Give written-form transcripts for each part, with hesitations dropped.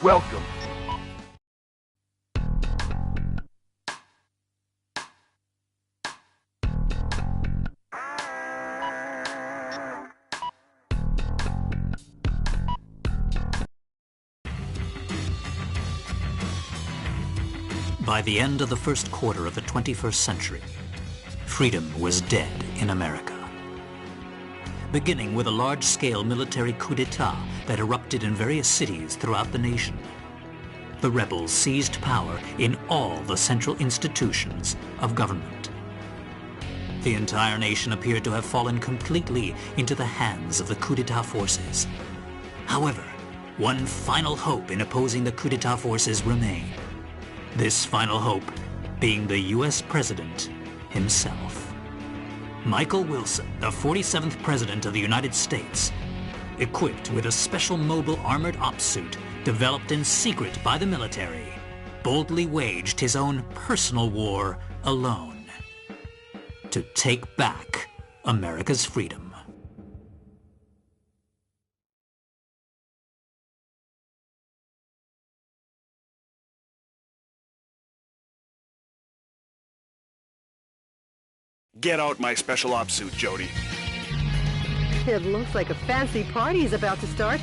Welcome. By the end of the first quarter of the 21st century, freedom was dead in America. Beginning with a large-scale military coup d'etat that erupted in various cities throughout the nation, the rebels seized power in all the central institutions of government. The entire nation appeared to have fallen completely into the hands of the coup d'etat forces. However, one final hope in opposing the coup d'etat forces remained. This final hope being the U.S. President himself. Michael Wilson, the 47th President of the United States, equipped with a special mobile armored ops suit developed in secret by the military, boldly waged his own personal war alone to take back America's freedom. Get out my special ops suit, Jody. It looks like a fancy party is about to start.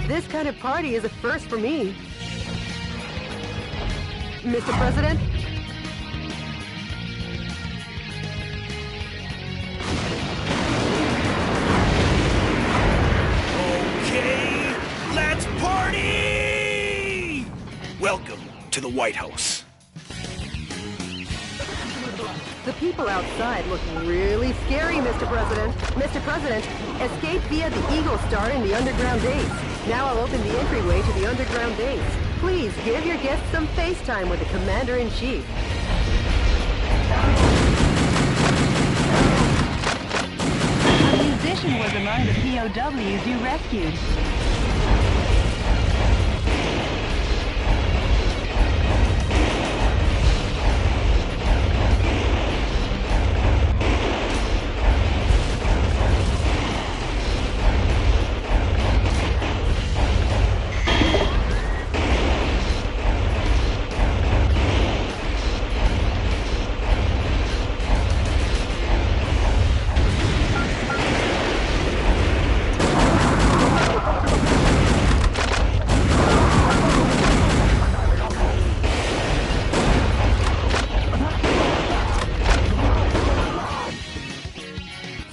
This kind of party is a first for me. Mr. President? Okay, let's party! Welcome to the White House. The people outside look really scary, Mr. President. Mr. President, escape via the Eagle Star in the underground base. Now I'll open the entryway to the underground base. Please give your guests some FaceTime with the Commander-in-Chief. A musician was among the POWs you rescued.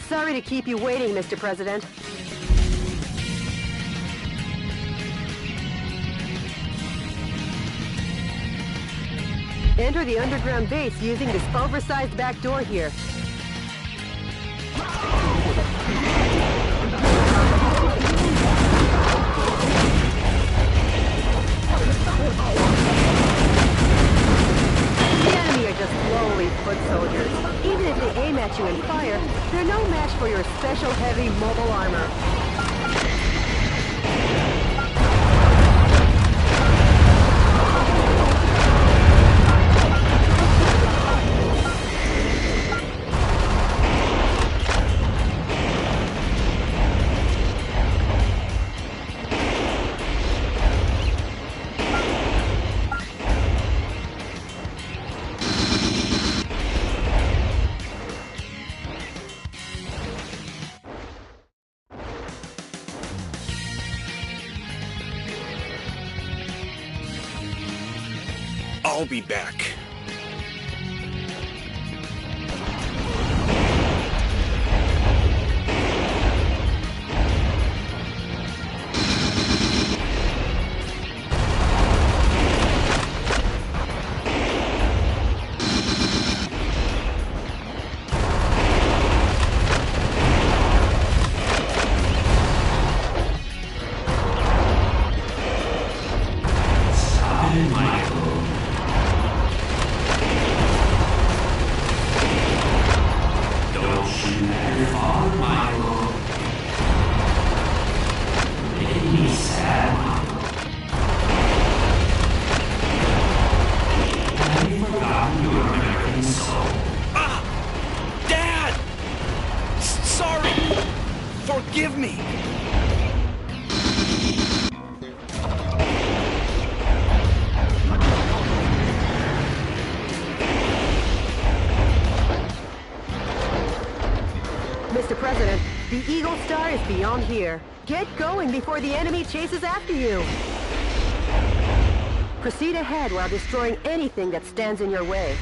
Sorry to keep you waiting, Mr. President. Enter the underground base using this oversized back door here. The enemy are just lowly foot soldiers. Even if they aim at you and fire, they're no match for your special heavy mobile armor. I'll be back. Forgive me! Mr. President, the Eagle Star is beyond here. Get going before the enemy chases after you. Proceed ahead while destroying anything that stands in your way.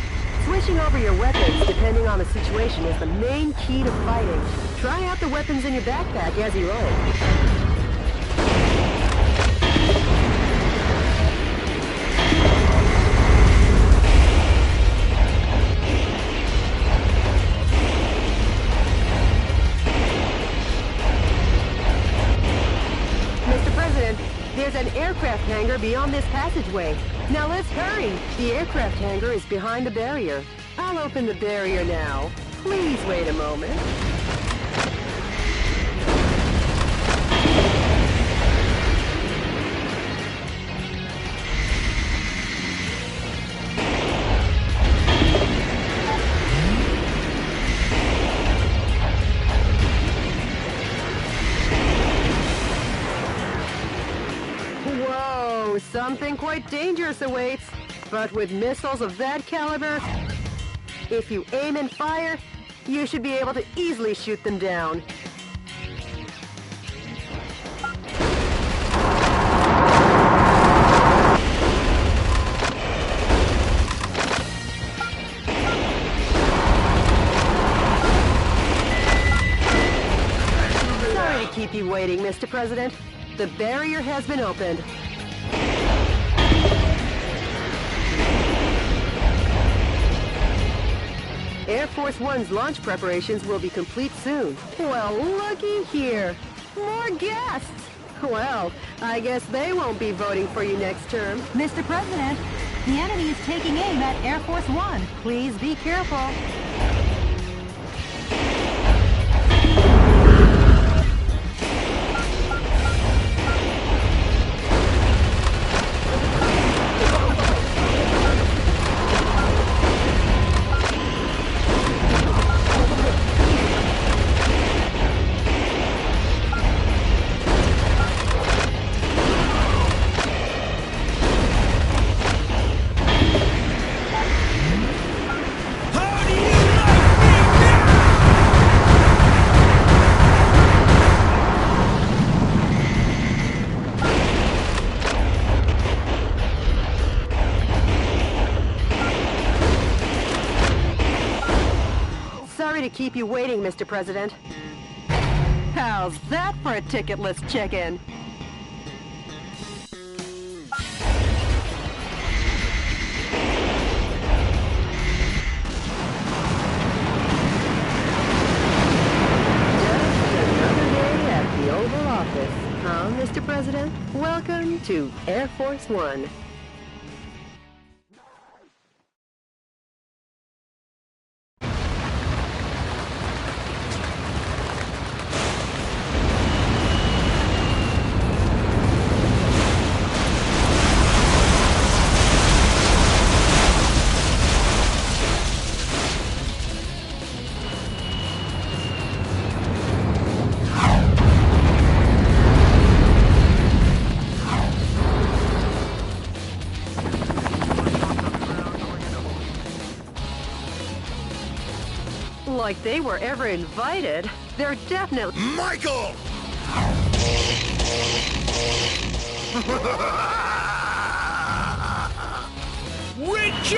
Switching over your weapons, depending on the situation, is the main key to fighting. Try out the weapons in your backpack as you like. There's an aircraft hangar beyond this passageway. Now let's hurry. The aircraft hangar is behind the barrier. I'll open the barrier now. Please wait a moment. Something quite dangerous awaits, but with missiles of that caliber, if you aim and fire, you should be able to easily shoot them down. Sorry to keep you waiting, Mr. President. The barrier has been opened. Air Force One's launch preparations will be complete soon. Well, looky here. More guests. Well, I guess they won't be voting for you next term. Mr. President, the enemy is taking aim at Air Force One. Please be careful. To keep you waiting, Mr. President. How's that for a ticketless check-in? Just another day at the Oval Office, huh, Mr. President? Welcome to Air Force One. Like they were ever invited. They're definitely... Michael! Richard!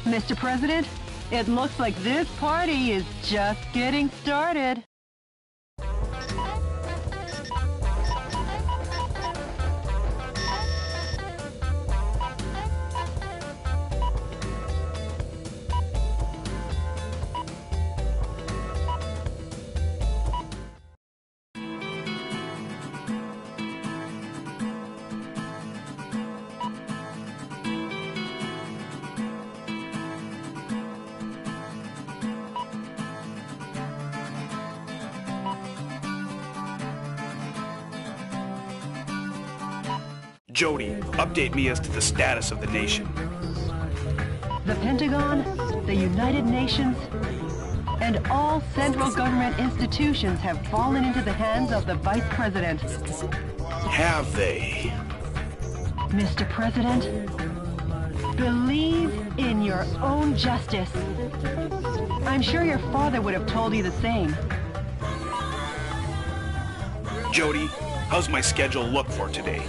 Mr. President, it looks like this party is just getting started. Jody, update me as to the status of the nation. The Pentagon, the United Nations, and all central government institutions have fallen into the hands of the Vice President. Have they? Mr. President, Believe in your own justice. I'm sure your father would have told you the same. Jody, how's my schedule look for today?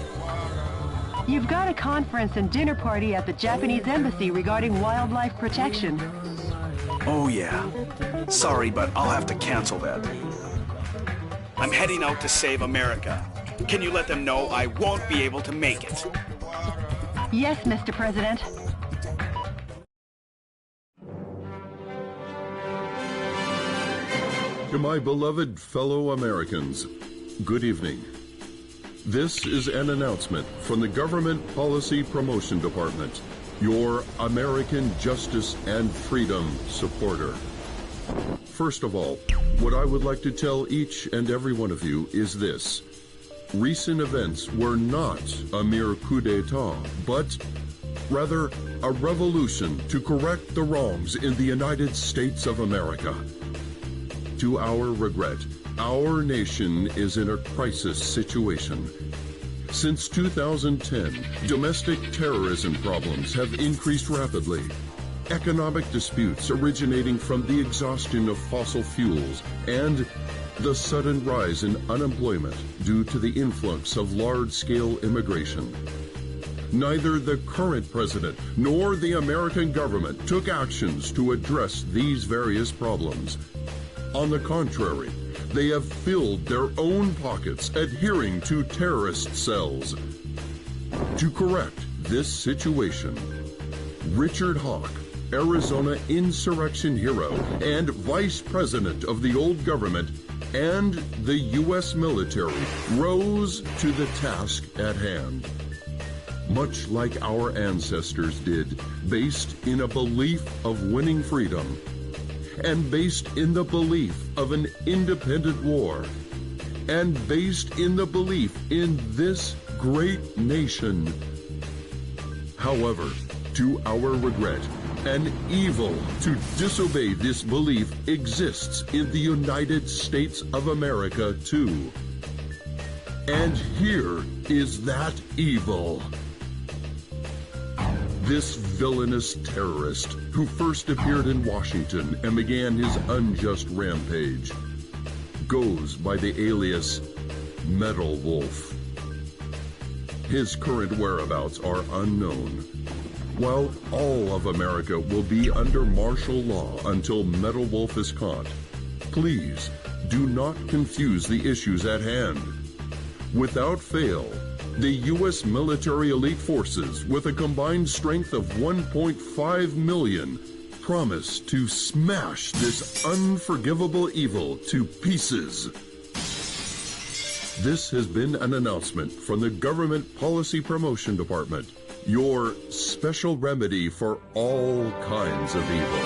You've got a conference and dinner party at the Japanese embassy regarding wildlife protection. Oh yeah. Sorry, but I'll have to cancel that. I'm heading out to save America. Can you let them know I won't be able to make it? Yes, Mr. President. To my beloved fellow Americans, good evening. This is an announcement from the Government Policy Promotion Department, your American justice and freedom supporter. First of all, what I would like to tell each and every one of you is this. Recent events were not a mere coup d'etat, but rather a revolution to correct the wrongs in the United States of America. To our regret, our nation is in a crisis situation. Since 2010, domestic terrorism problems have increased rapidly. Economic disputes originating from the exhaustion of fossil fuels and the sudden rise in unemployment due to the influx of large-scale immigration. Neither the current president nor the American government took actions to address these various problems. On the contrary, they have filled their own pockets adhering to terrorist cells. To correct this situation, Richard Hawk, Arizona insurrection hero and vice president of the old government and the U.S. military, rose to the task at hand. Much like our ancestors did, based in a belief of winning freedom, and based in the belief of an independent war, and based in the belief in this great nation. However, to our regret, an evil to disobey this belief exists in the United States of America too. And here is that evil. This villainous terrorist who first appeared in Washington and began his unjust rampage goes by the alias Metal Wolf. His current whereabouts are unknown. While all of America will be under martial law until Metal Wolf is caught, please do not confuse the issues at hand. Without fail, the U.S. military elite forces, with a combined strength of 1.5 million, promise to smash this unforgivable evil to pieces. This has been an announcement from the Government Policy Promotion Department, your special remedy for all kinds of evil.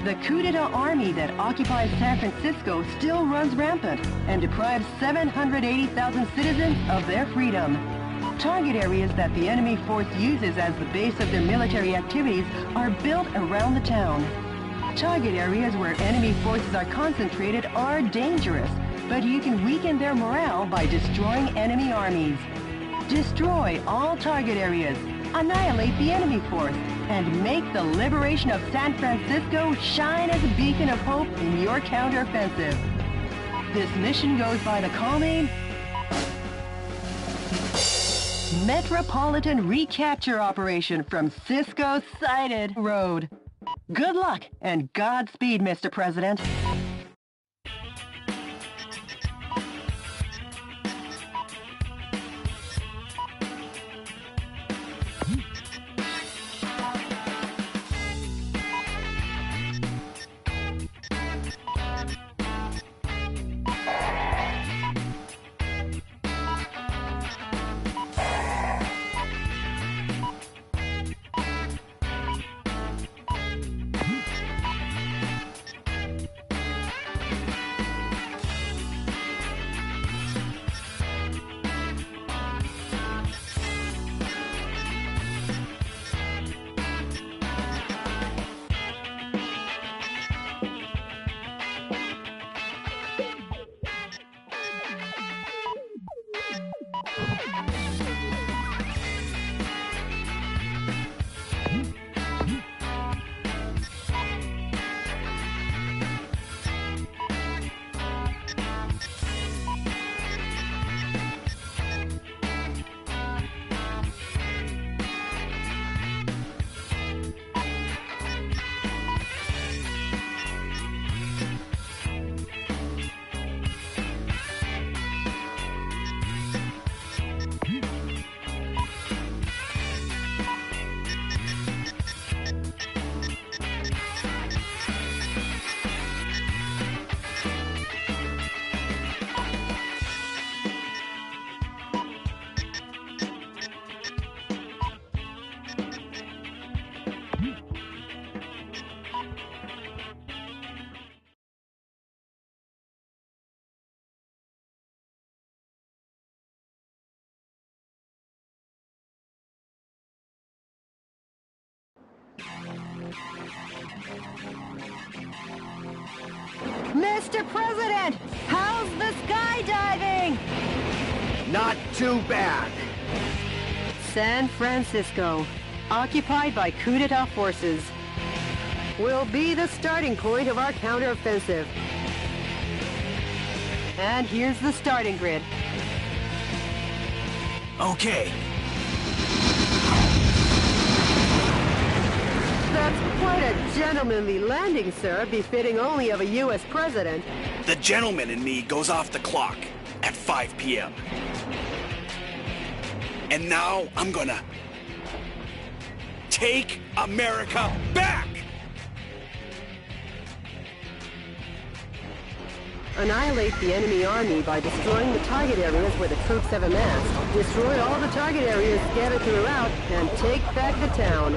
The coup d'etat army that occupies San Francisco still runs rampant and deprives 780,000 citizens of their freedom. Target areas that the enemy force uses as the base of their military activities are built around the town. Target areas where enemy forces are concentrated are dangerous, but you can weaken their morale by destroying enemy armies. Destroy all target areas, annihilate the enemy force, and make the liberation of San Francisco shine as a beacon of hope in your counteroffensive. This mission goes by the call name Metropolitan Recapture Operation from Cisco Sighted Road. Good luck and Godspeed, Mr. President. Mr. President, how's the skydiving? Not too bad. San Francisco, occupied by coup d'etat forces, will be the starting point of our counteroffensive. And here's the starting grid. Okay. That's quite a gentlemanly landing, sir, befitting only of a U.S. president. The gentleman in me goes off the clock at 5 p.m. And now I'm gonna take America back! Annihilate the enemy army by destroying the target areas where the troops have amassed. Destroy all the target areas scattered throughout, and take back the town.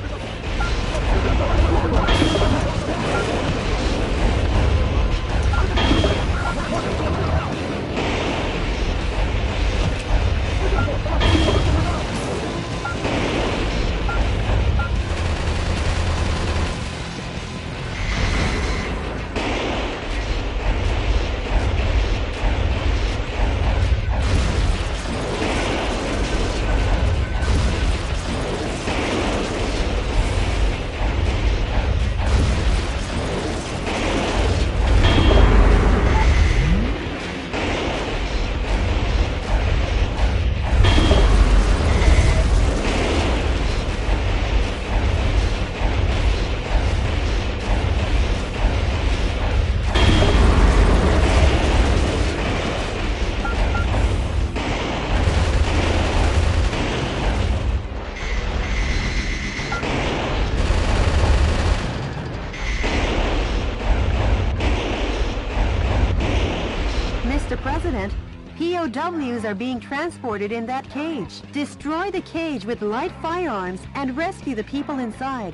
Mr. President, POWs are being transported in that cage. Destroy the cage with light firearms and rescue the people inside.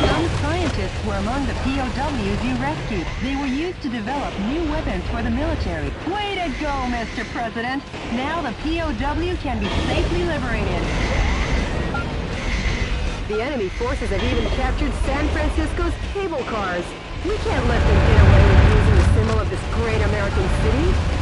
Young scientists were among the POWs you rescued. They were used to develop new weapons for the military. Way to go, Mr. President! Now the POW can be safely liberated. The enemy forces have even captured San Francisco's cable cars. We can't let them get away with using the symbol of this great American city.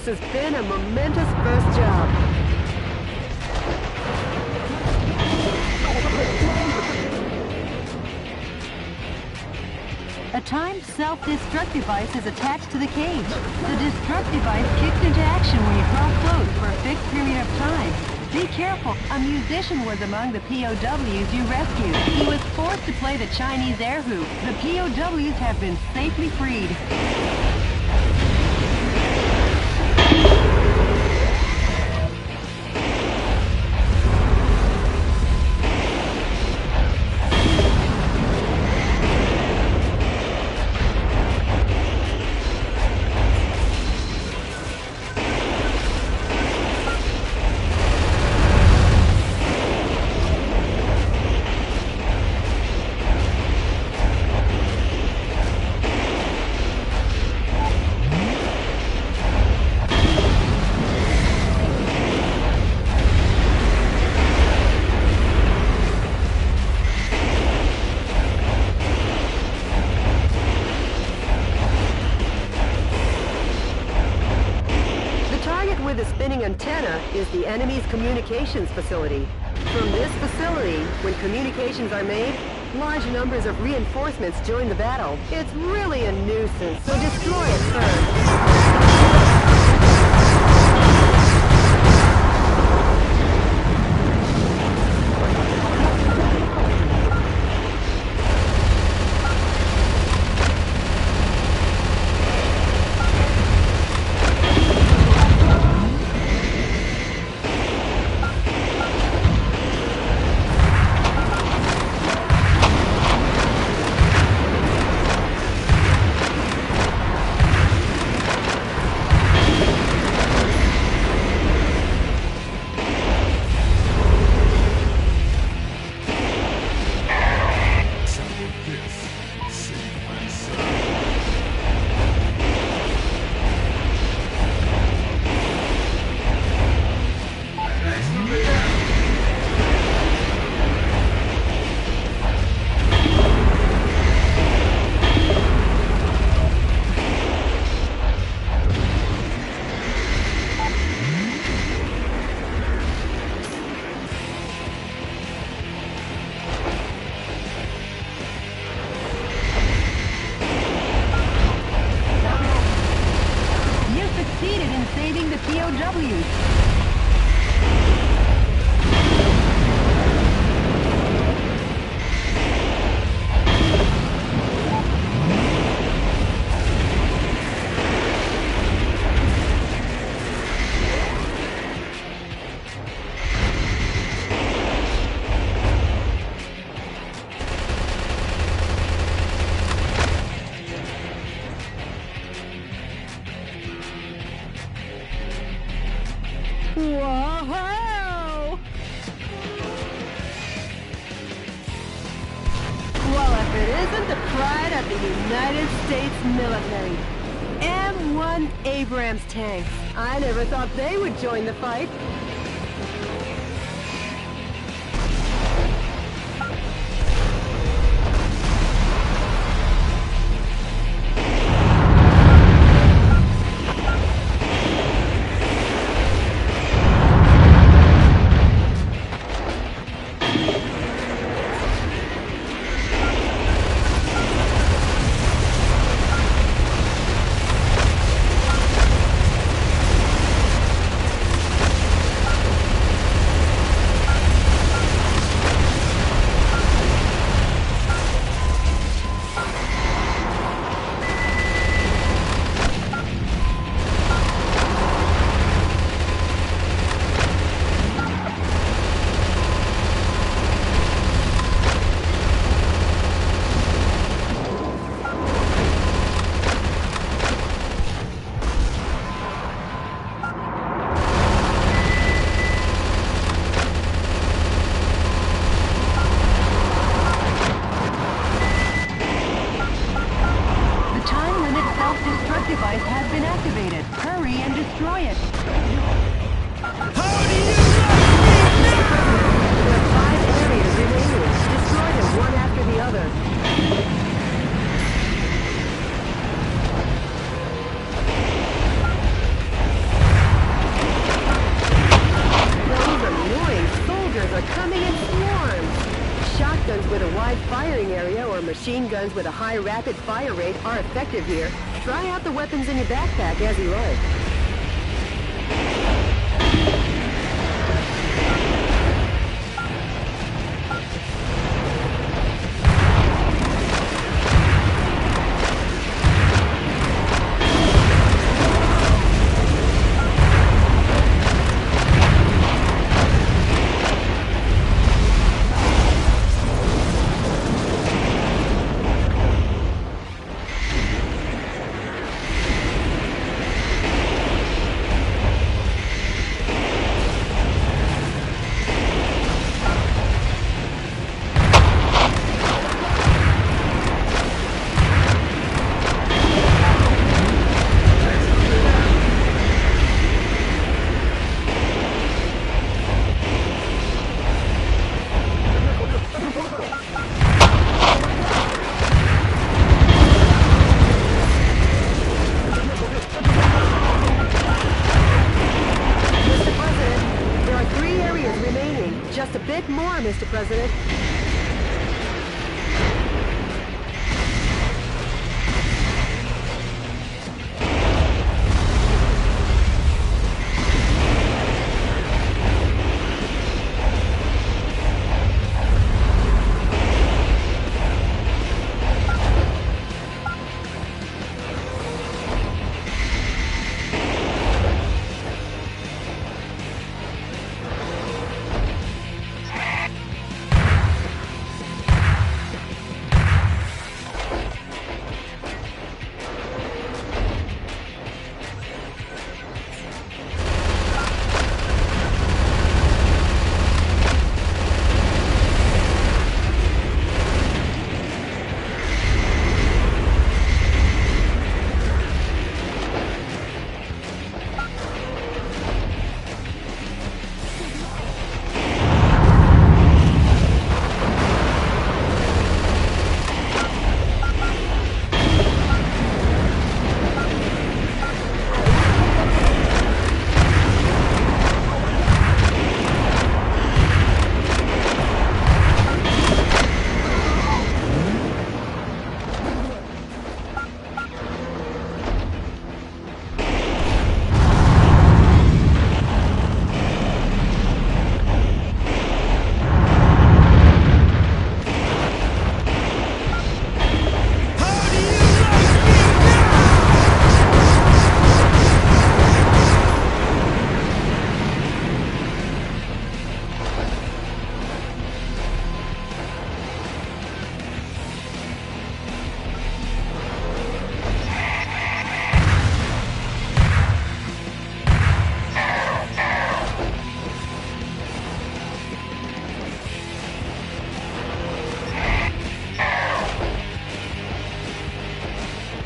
This has been a momentous first job. A timed self-destruct device is attached to the cage. The destruct device kicks into action when you draw close for a fixed period of time. Be careful, a musician was among the POWs you rescued. He was forced to play the Chinese air hoop. The POWs have been safely freed. It with the spinning antenna is the enemy's communications facility. From this facility, when communications are made, large numbers of reinforcements join the battle. It's really a nuisance, so destroy it first. Saving the POWs. Whoa! Well, if it isn't the pride of the United States military. M1 Abrams tanks. I never thought they would join the fight. Device has been activated. Hurry and destroy it. How do you like There are 5 areas remaining. Destroy them one after the other. Those annoying soldiers are coming in swarms. Shotguns with a wide firing area or machine guns with a high rapid fire rate are effective here. Try out the weapons in your backpack as you like. just a bit more, Mr. President.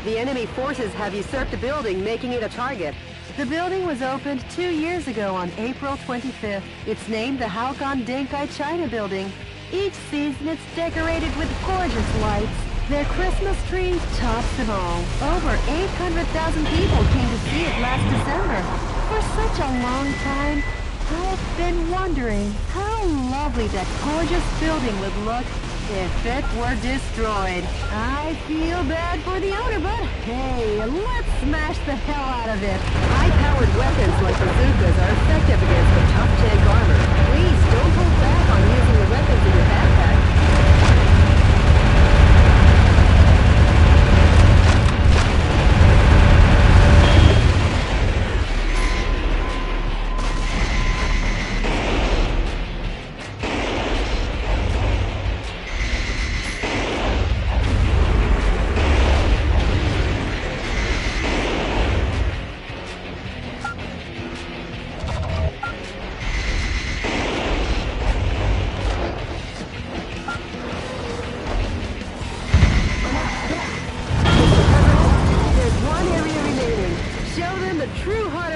The enemy forces have usurped the building, making it a target. The building was opened 2 years ago on April 25th. It's named the Haokon Denkai China Building. Each season it's decorated with gorgeous lights. Their Christmas tree tops them all. Over 800,000 people came to see it last December. For such a long time, I've been wondering how lovely that gorgeous building would look if it were destroyed. I feel bad for the owner, but hey, let's smash the hell out of it. High-powered weapons like bazookas are effective against the tough tank armor. Please don't hold back on using the weapons in your backpack.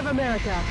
America.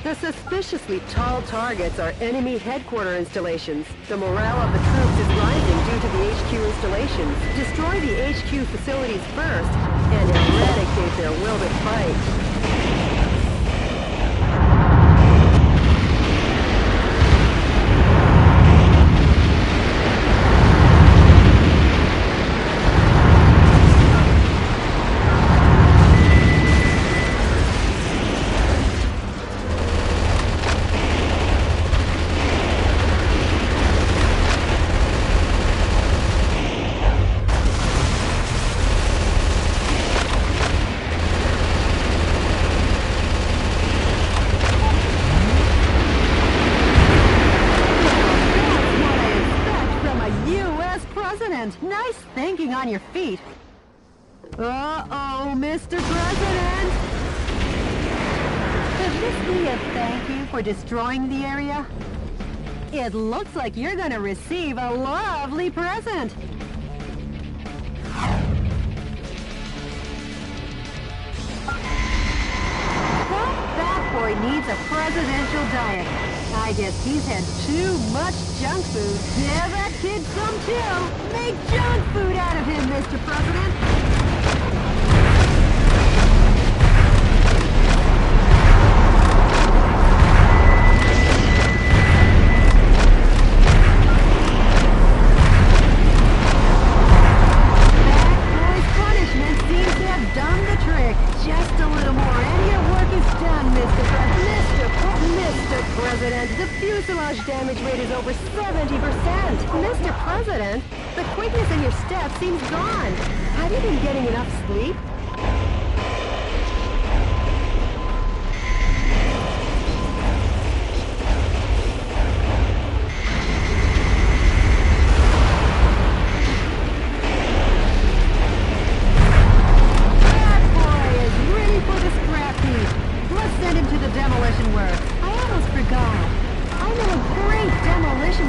The suspiciously tall targets are enemy headquarter installations. The morale of the troops is rising due to the HQ installations. Destroy the HQ facilities first and eradicate their will to fight. Nice thinking on your feet. Uh-oh, Mr. President! Could this be a thank you for destroying the area? It looks like you're gonna receive a lovely present! That boy needs a presidential diet. I guess he's had too much junk food. Yeah, that kid some too! Make junk food out of him, Mr. President! Just a little more, and your work is done, Mr. Mr. President, the fuselage damage rate is over 70%. Mr. President, the quickness in your step seems gone. Have you been getting enough sleep? Send him to the demolition work. I almost forgot. I know a great demolition...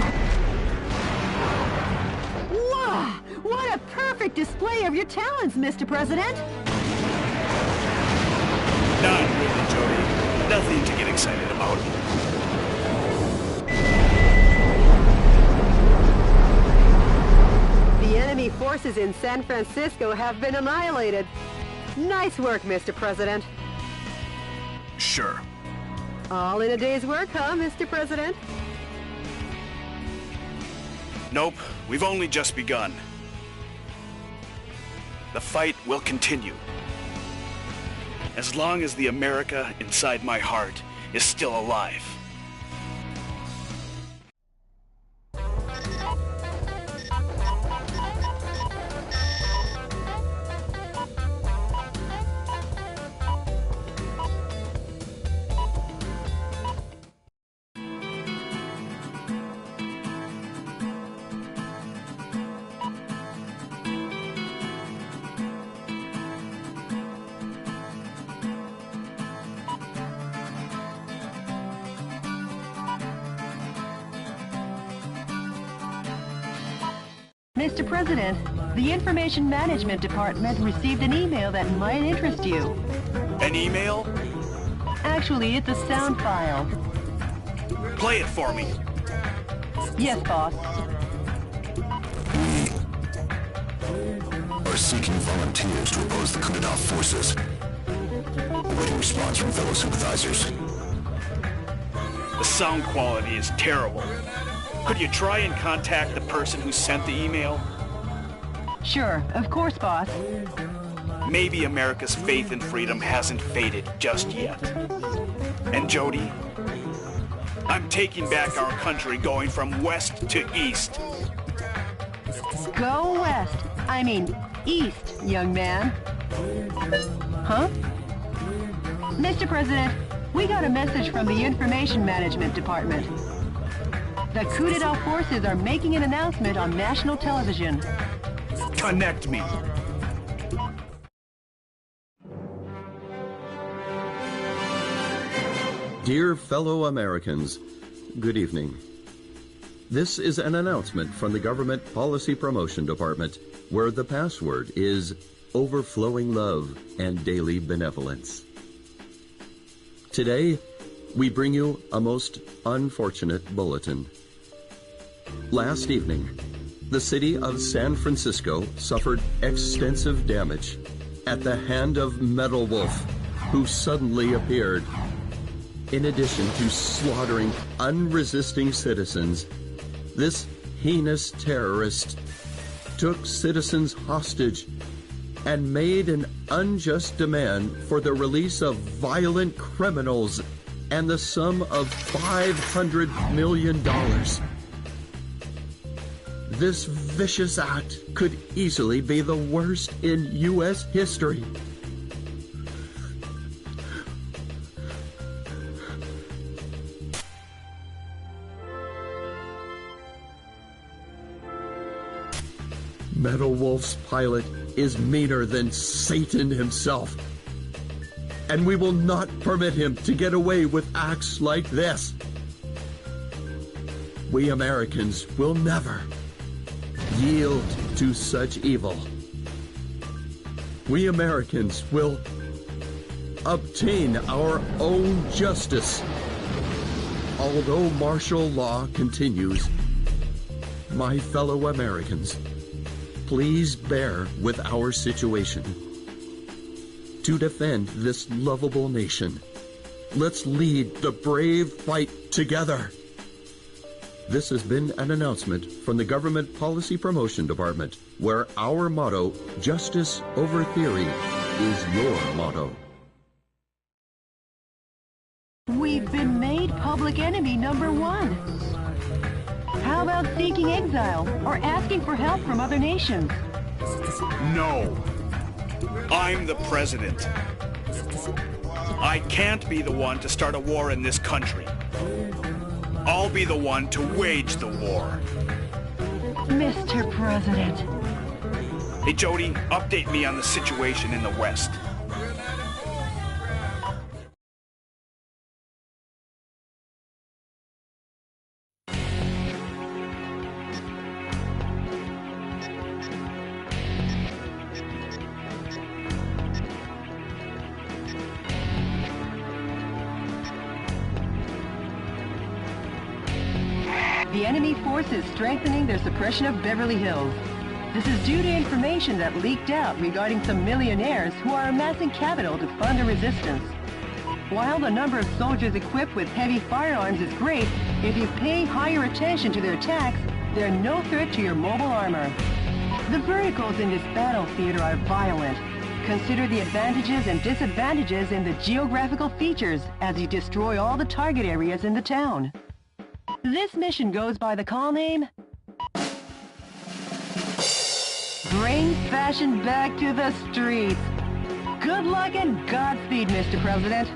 Wow! What a perfect display of your talents, Mr. President! Not really, Jody. Nothing to get excited about. The enemy forces in San Francisco have been annihilated. Nice work, Mr. President. Sure. All in a day's work, huh, Mr. President? Nope, we've only just begun. The fight will continue. As long as the America inside my heart is still alive. Mr. President, the Information Management Department received an email that might interest you. An email? Actually, it's a sound file. Play it for me. Yes, boss. We are seeking volunteers to oppose the coup d'etat forces. Awaiting response from fellow sympathizers. The sound quality is terrible. Could you try and contact the person who sent the email? Sure, of course, boss. Maybe America's faith in freedom hasn't faded just yet. And Jody, I'm taking back our country, going from west to east. Go west. I mean, east, young man. Huh? Mr. President, we got a message from the Information Management Department. The coup d'etat forces are making an announcement on national television. Connect me. Dear fellow Americans, good evening. This is an announcement from the Government Policy Promotion Department, where the password is overflowing love and daily benevolence. Today, we bring you a most unfortunate bulletin. Last evening, the city of San Francisco suffered extensive damage at the hand of Metal Wolf, who suddenly appeared. In addition to slaughtering unresisting citizens, this heinous terrorist took citizens hostage and made an unjust demand for the release of violent criminals and the sum of $500 million. This vicious act could easily be the worst in U.S. history. Metal Wolf's pilot is meaner than Satan himself. And we will not permit him to get away with acts like this. We Americans will never yield to such evil. We Americans will obtain our own justice. Although martial law continues, my fellow Americans, please bear with our situation. To defend this lovable nation, let's lead the brave fight together. This has been an announcement from the Government Policy Promotion Department, where our motto, justice over theory, is your motto. We've been made public enemy number one. How about seeking exile or asking for help from other nations? No. I'm the president. I can't be the one to start a war in this country. I'll be the one to wage the war. Mr. President. Hey, Jody, update me on the situation in the West. The enemy forces strengthening their suppression of Beverly Hills. This is due to information that leaked out regarding some millionaires who are amassing capital to fund the resistance. While the number of soldiers equipped with heavy firearms is great, if you pay higher attention to their attacks, they're no threat to your mobile armor. The verticals in this battle theater are violent. Consider the advantages and disadvantages in the geographical features as you destroy all the target areas in the town. This mission goes by the call name, Bring Fashion Back to the Streets. Good luck and Godspeed, Mr. President.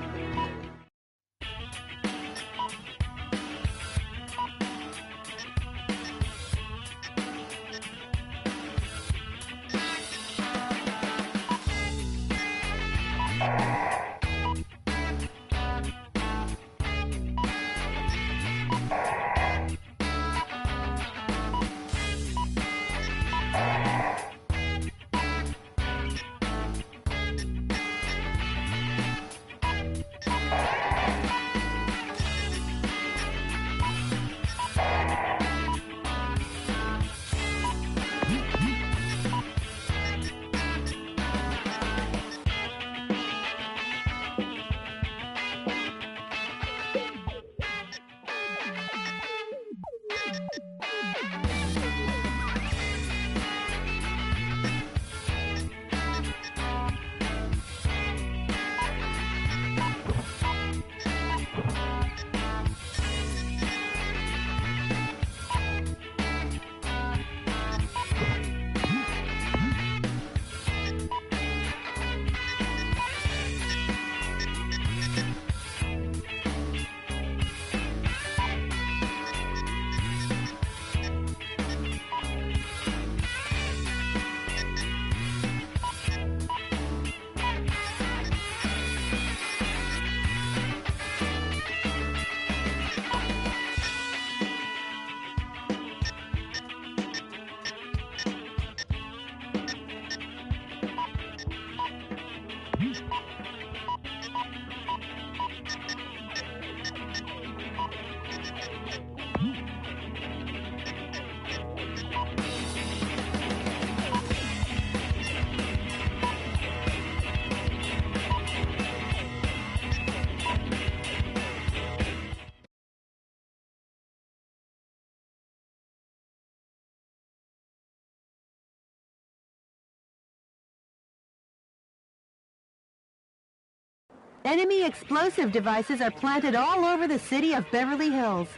Enemy explosive devices are planted all over the city of Beverly Hills.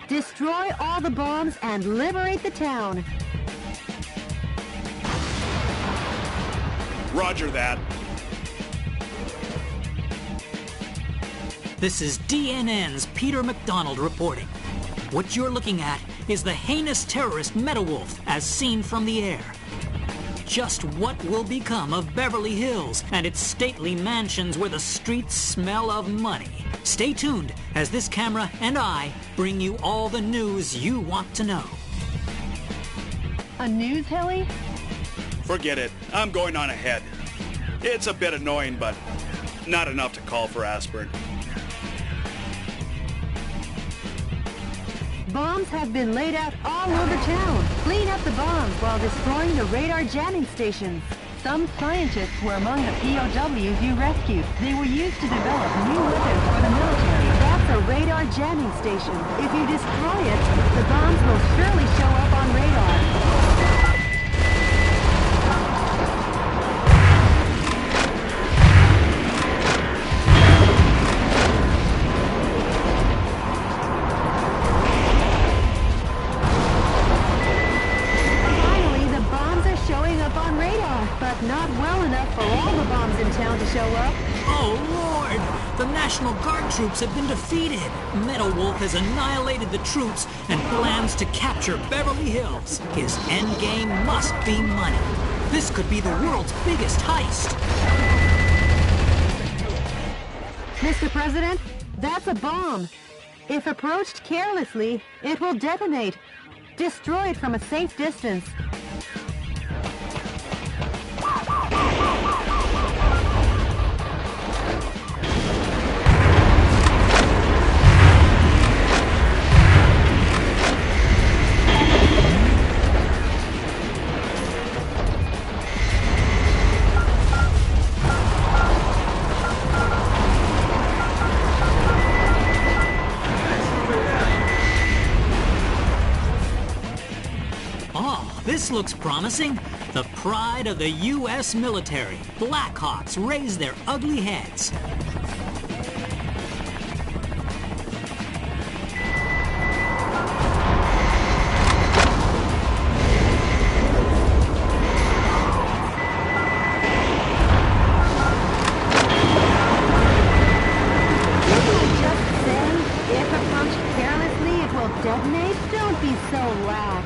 Destroy all the bombs and liberate the town. Roger that. This is DNN's Peter McDonald reporting. What you're looking at is the heinous terrorist Metal Wolf as seen from the air. just what will become of Beverly Hills and its stately mansions where the streets smell of money. Stay tuned as this camera and I bring you all the news you want to know. A news heli? Forget it. I'm going on ahead. It's a bit annoying, but not enough to call for aspirin. Bombs have been laid out all over town. Clean up the bombs while destroying the radar jamming stations. Some scientists were among the POWs you rescued. They were used to develop new weapons for the military. That's a radar jamming station. If you destroy it, the bombs will surely show up on radar. But not well enough for all the bombs in town to show up. Oh, Lord! The National Guard troops have been defeated. Metal Wolf has annihilated the troops and plans to capture Beverly Hills. His endgame must be money. This could be the world's biggest heist. Mr. President, that's a bomb. If approached carelessly, it will detonate. Destroy it from a safe distance. This looks promising. The pride of the U.S. military. Blackhawks raise their ugly heads. If approached carelessly, it will detonate? Don't be so lax.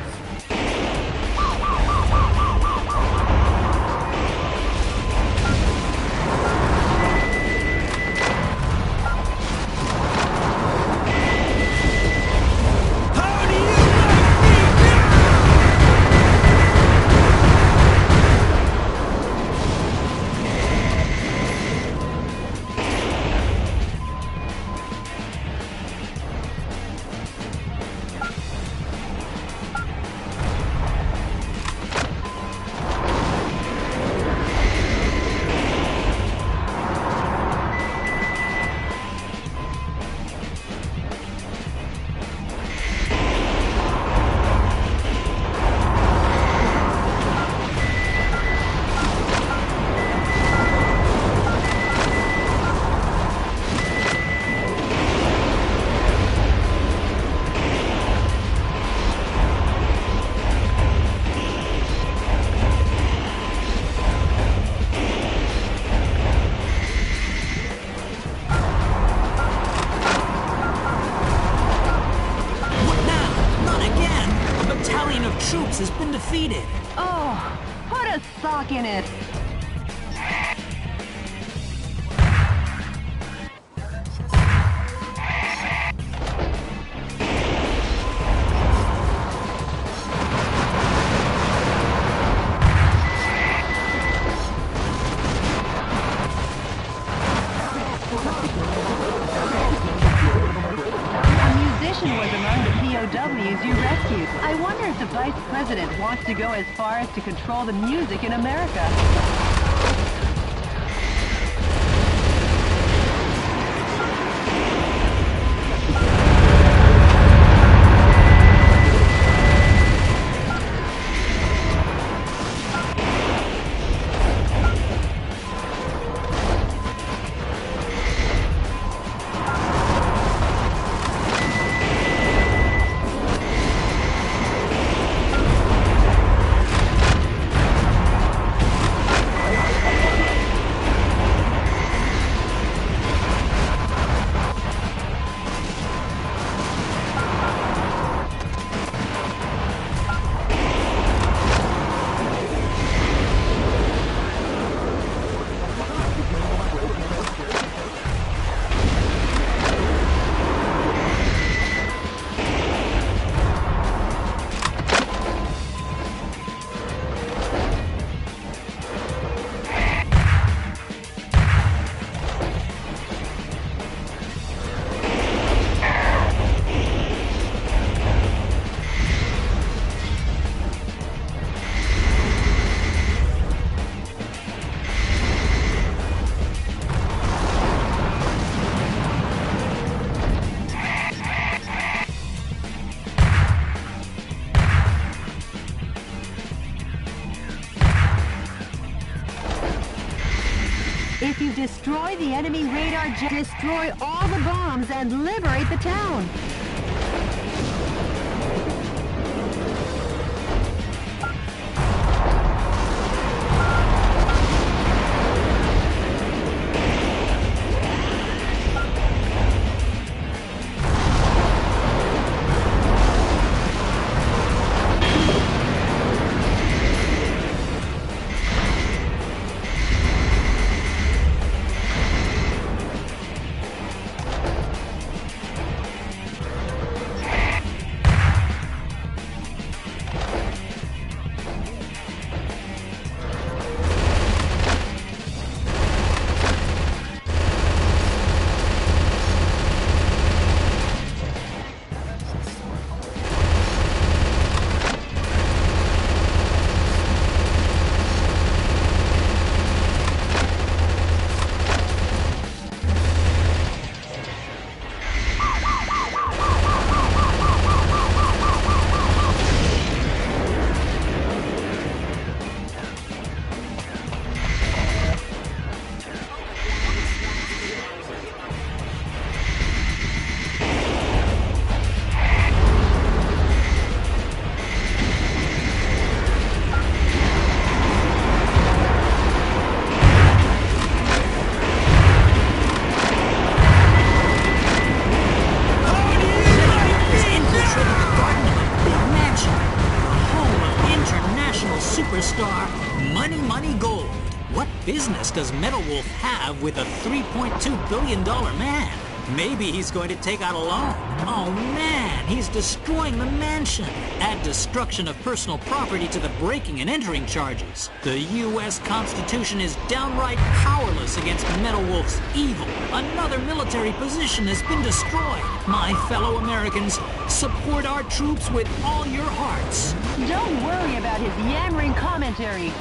Troops has been defeated. Oh, put a sock in it. POWs you rescued. I wonder if the Vice President wants to go as far as to control the music in America. If you destroy the enemy radar jet, destroy all the bombs and liberate the town. business does Metal Wolf have with a $3.2 billion man? Maybe he's going to take out a loan. Oh man, he's destroying the mansion. Add destruction of personal property to the breaking and entering charges. The U.S. Constitution is downright powerless against Metal Wolf's evil. Another military position has been destroyed. My fellow Americans, support our troops with all your hearts. Don't worry about his yammering commentary.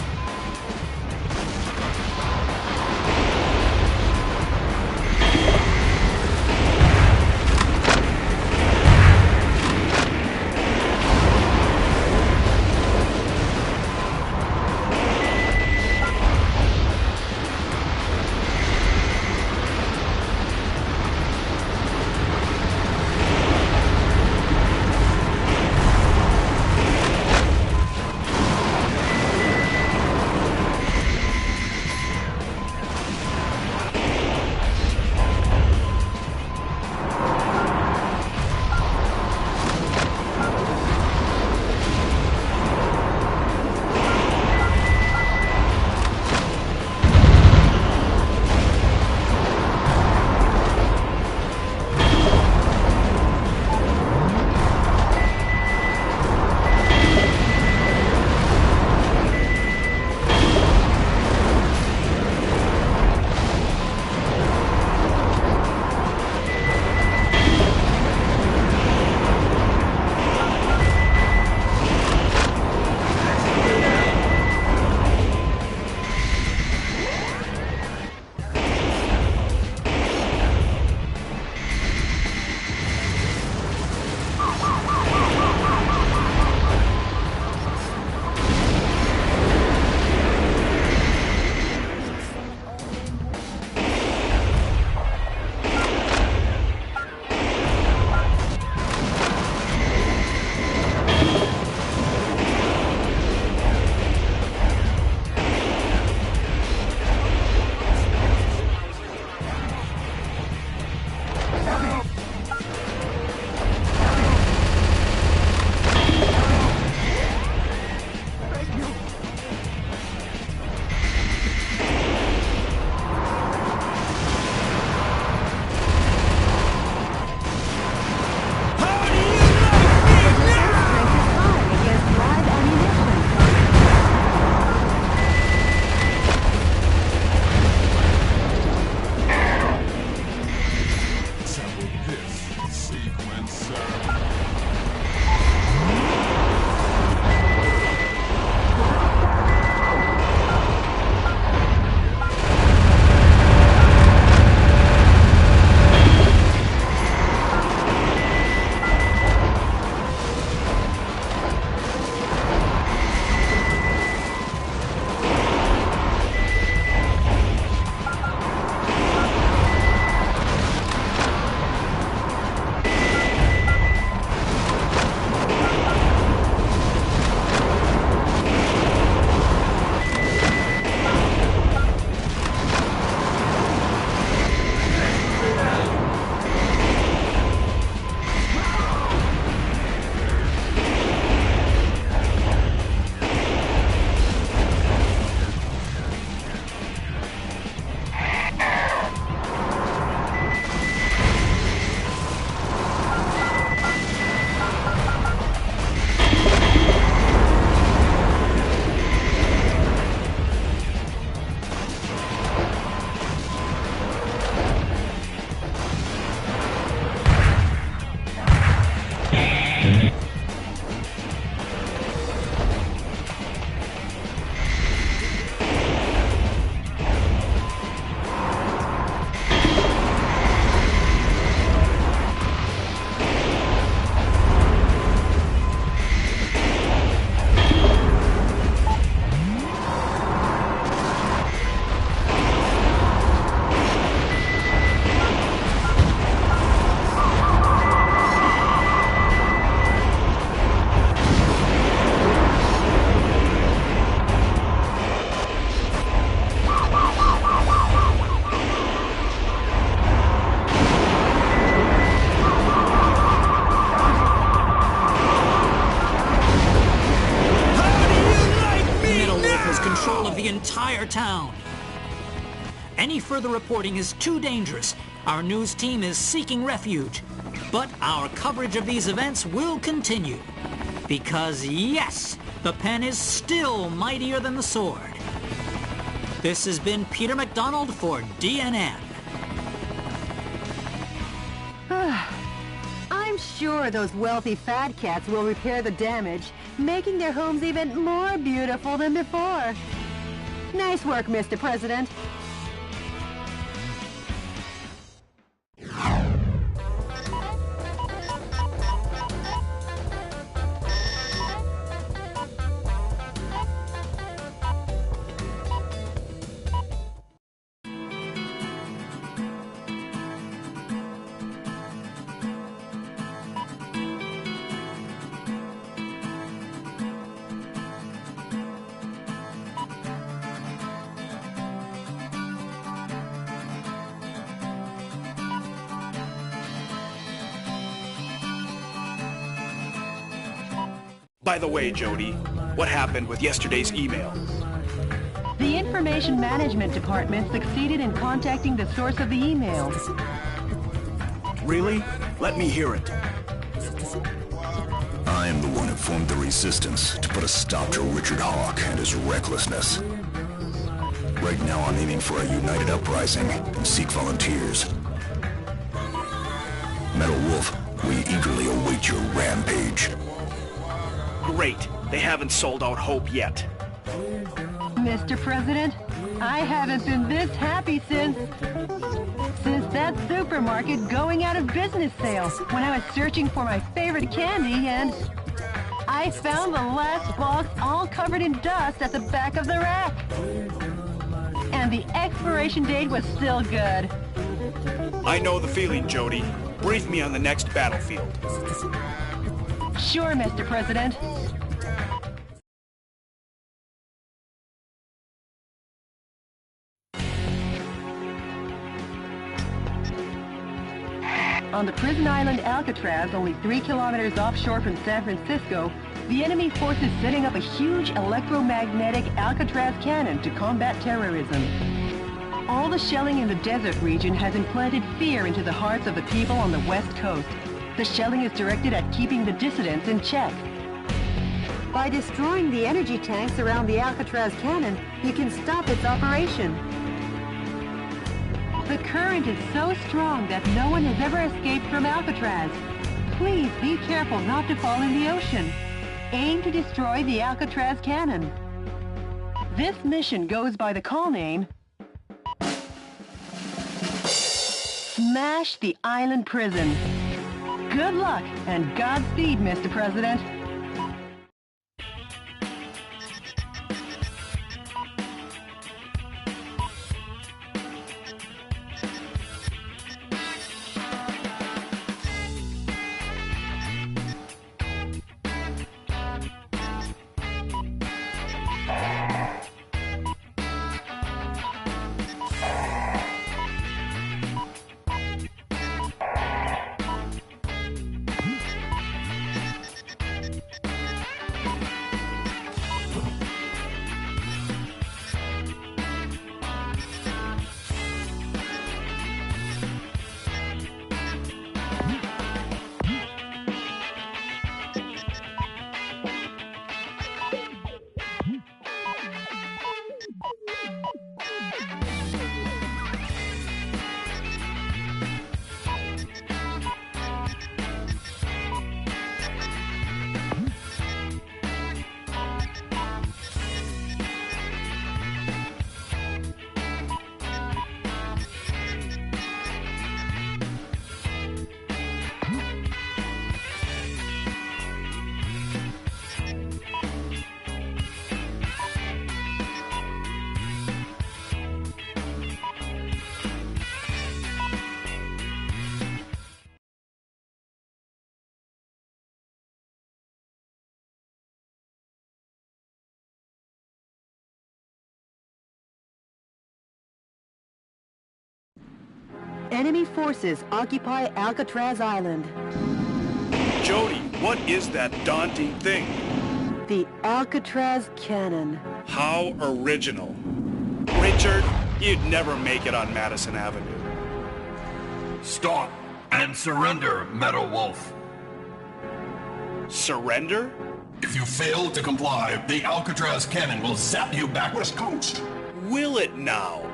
of the entire town. Any further reporting is too dangerous. Our news team is seeking refuge. But our coverage of these events will continue. Because yes, the pen is still mightier than the sword. This has been Peter McDonald for DNN. I'm sure those wealthy fat cats will repair the damage, making their homes even more beautiful than before. Nice work, Mr. President. By the way, Jody, what happened with yesterday's email? The Information Management Department succeeded in contacting the source of the email. Really? Let me hear it. I am the one who formed the resistance to put a stop to Richard Hawk and his recklessness. Right now I'm aiming for a united uprising and seek volunteers. Metal Wolf, we eagerly await your rampage. Great. They haven't sold out Hope yet. Mr. President, I haven't been this happy since that supermarket going out of business sale when I was searching for my favorite candy and I found the last box all covered in dust at the back of the rack. And the expiration date was still good. I know the feeling, Jody. Brief me on the next battlefield. Sure, Mr. President. On the prison island Alcatraz, only 3 kilometers offshore from San Francisco, the enemy force is setting up a huge electromagnetic Alcatraz cannon to combat terrorism. All the shelling in the desert region has implanted fear into the hearts of the people on the West Coast. The shelling is directed at keeping the dissidents in check. By destroying the energy tanks around the Alcatraz cannon, you can stop its operation. The current is so strong that no one has ever escaped from Alcatraz. Please be careful not to fall in the ocean. Aim to destroy the Alcatraz cannon. This mission goes by the call name Smash the Island Prison. Good luck and Godspeed, Mr. President. Enemy forces occupy Alcatraz Island. Jody, what is that daunting thing? The Alcatraz cannon. How original. Richard, you'd never make it on Madison Avenue. Stop and surrender, Metal Wolf. Surrender? If you fail to comply, the Alcatraz cannon will zap you back West Coast. Will it now?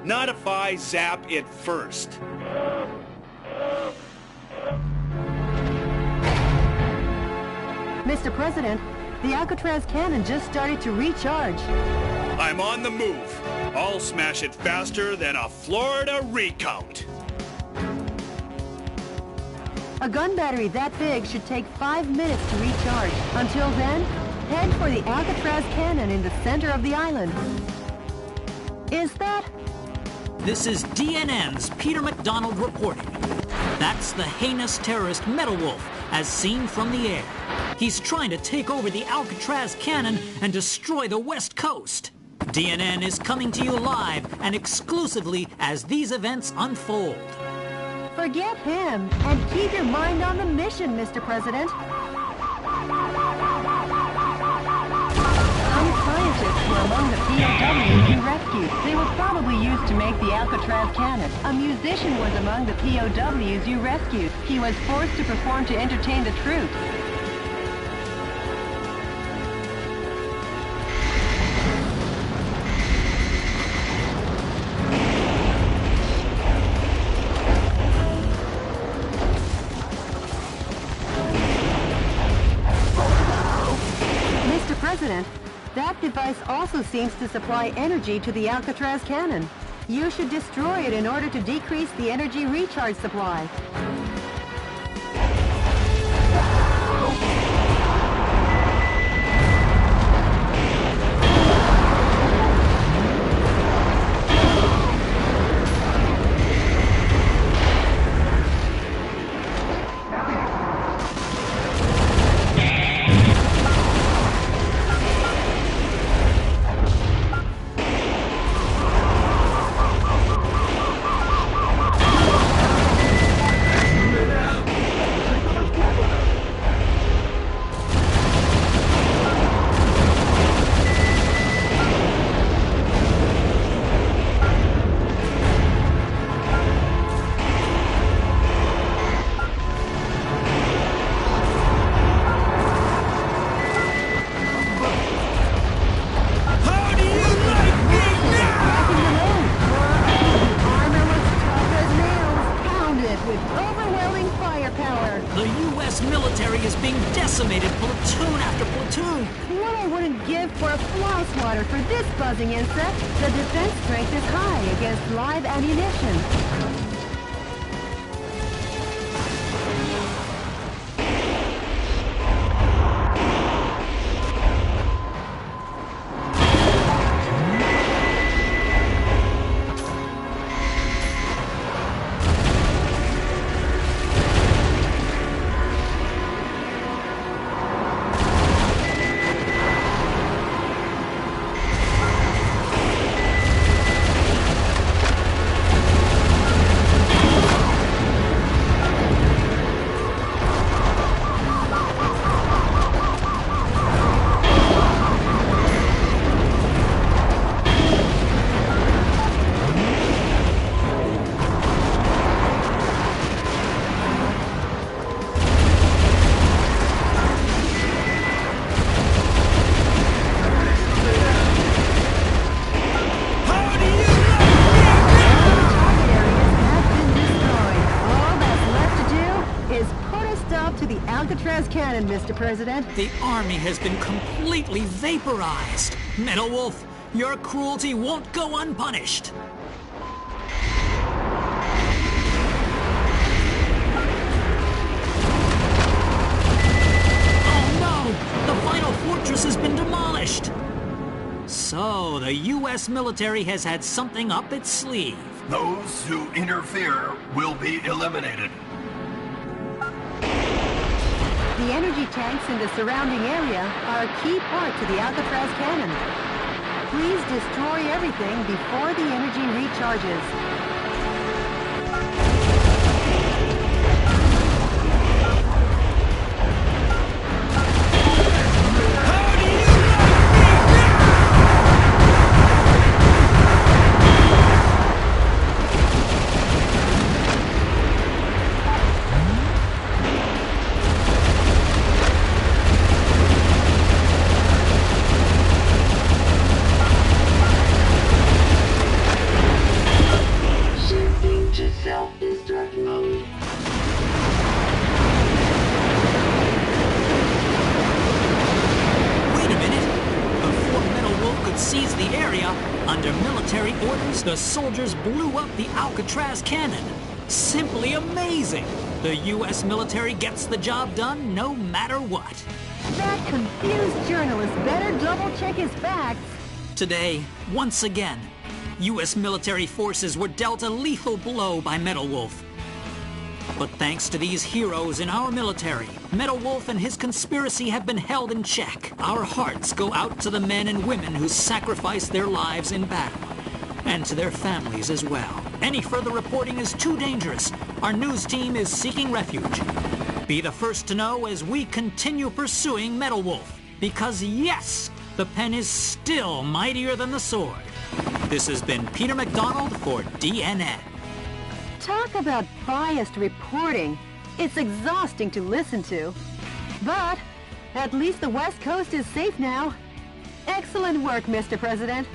Not if I zap it first. Mr. President, the Alcatraz cannon just started to recharge. I'm on the move. I'll smash it faster than a Florida recount. A gun battery that big should take 5 minutes to recharge. Until then, head for the Alcatraz cannon in the center of the island. Is that? This is DNN's Peter McDonald reporting. That's the heinous terrorist Metal Wolf, as seen from the air. He's trying to take over the Alcatraz cannon and destroy the West Coast. DNN is coming to you live and exclusively as these events unfold. Forget him and keep your mind on the mission, Mr. President. Some scientists were among the POWs you rescued. They were probably used to make the Alcatraz cannon. A musician was among the POWs you rescued. He was forced to perform to entertain the troops. President, that device also seems to supply energy to the Alcatraz cannon. You should destroy it in order to decrease the energy recharge supply. Insect, the defense strength is high against live ammunition. Cannon, Mr. President. The army has been completely vaporized. Metal Wolf, your cruelty won't go unpunished. Oh no! The final fortress has been demolished. So, the U.S. military has had something up its sleeve. Those who interfere will be eliminated. The energy tanks in the surrounding area are a key part to the Alcatraz cannon. Please destroy everything before the energy recharges. would seize the area, under military orders, the soldiers blew up the Alcatraz cannon. Simply amazing! The U.S. military gets the job done no matter what. That confused journalist better double-check his facts. Today, once again, U.S. military forces were dealt a lethal blow by Metal Wolf. But thanks to these heroes in our military, Metal Wolf and his conspiracy have been held in check. Our hearts go out to the men and women who sacrificed their lives in battle, and to their families as well. Any further reporting is too dangerous. Our news team is seeking refuge. Be the first to know as we continue pursuing Metal Wolf, because yes, the pen is still mightier than the sword. This has been Peter McDonald for DNN. Talk about biased reporting. It's exhausting to listen to. But at least the West Coast is safe now. Excellent work, Mr. President.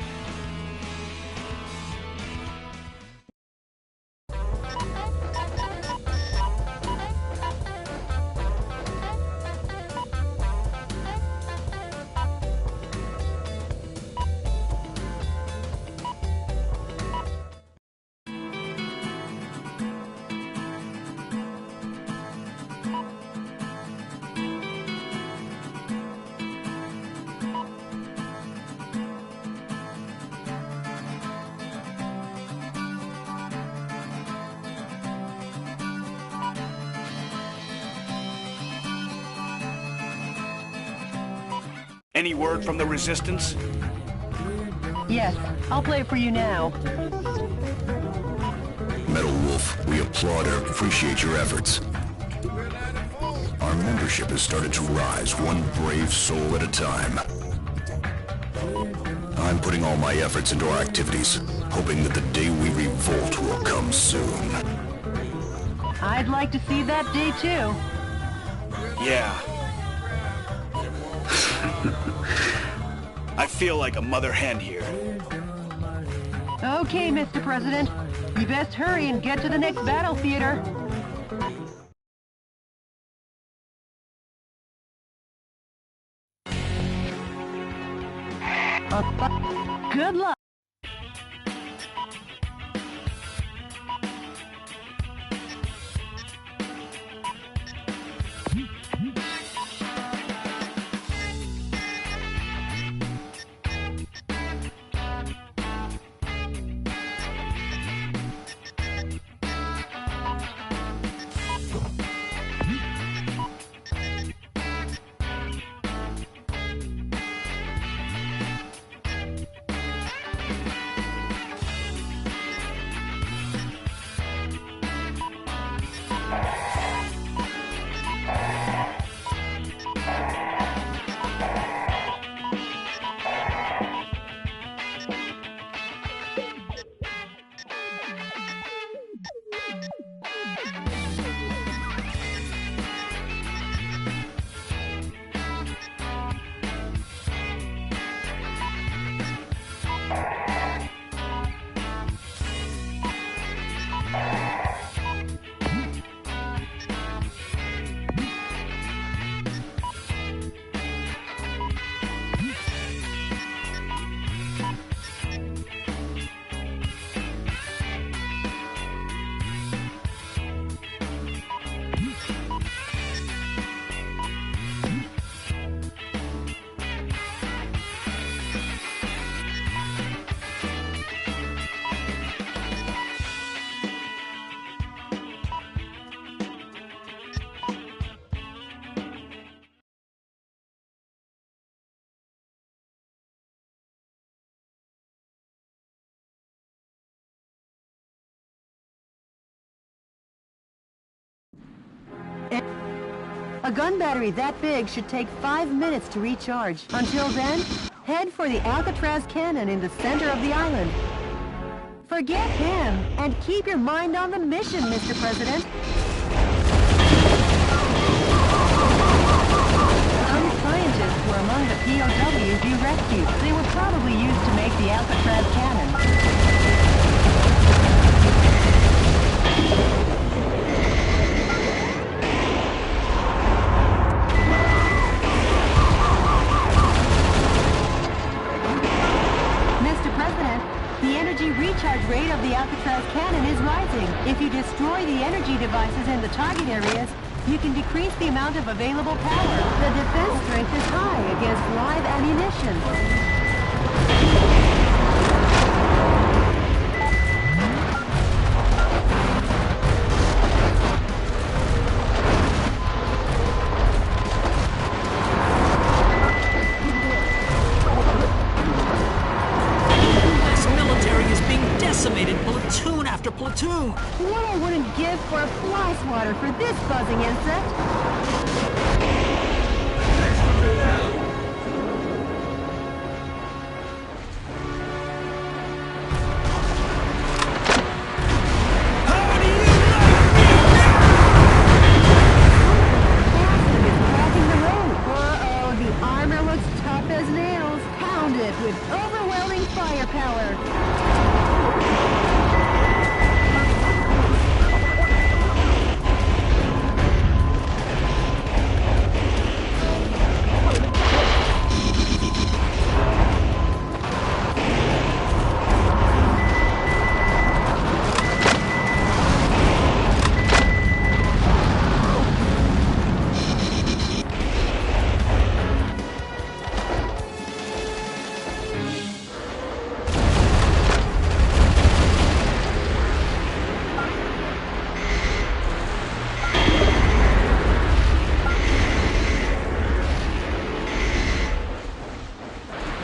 Any word from the Resistance? Yes, I'll play for you now. Metal Wolf, we applaud and appreciate your efforts. Our membership has started to rise, one brave soul at a time. I'm putting all my efforts into our activities, hoping that the day we revolt will come soon. I'd like to see that day too. Yeah. I feel like a mother hen here. Okay, Mr. President. You best hurry and get to the next battle theater. Good luck. A gun battery that big should take 5 minutes to recharge. Until then, head for the Alcatraz cannon in the center of the island. Forget him, and keep your mind on the mission, Mr. President. Some scientists were among the POWs you rescued. They were probably used to make the Alcatraz cannon. recharge rate of the Alcatraz cannon is rising. If you destroy the energy devices in the target areas, you can decrease the amount of available power. The defense strength is high against live ammunition. Platoon after platoon! What I wouldn't give for a fly swatter for this buzzing insect! Uh-oh, the armor looks tough as nails, pounded with overwhelming firepower.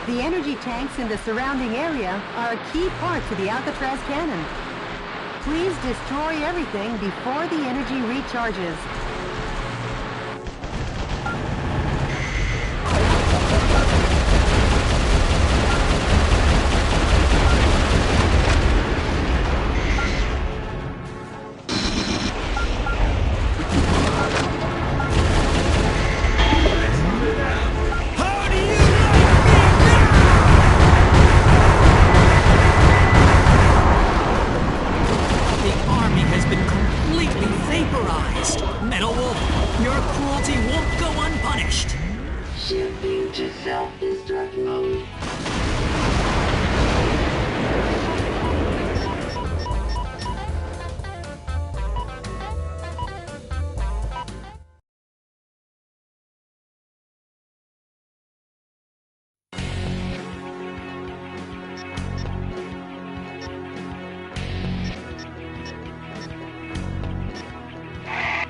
The energy tanks in the surrounding area are a key part to the Alcatraz cannon. Please destroy everything before the energy recharges. Shifting to self-destruct mode.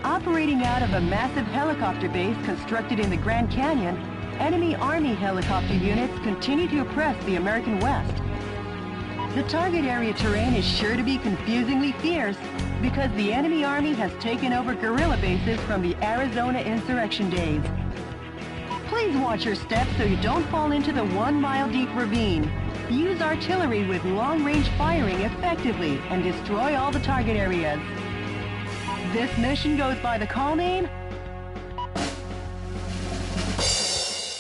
Operating out of a massive helicopter base constructed in the Grand Canyon, enemy Army helicopter units continue to oppress the American West. The target area terrain is sure to be confusingly fierce because the enemy Army has taken over guerrilla bases from the Arizona insurrection days. Please watch your steps so you don't fall into the 1-mile-deep ravine. Use artillery with long-range firing effectively and destroy all the target areas. This mission goes by the call name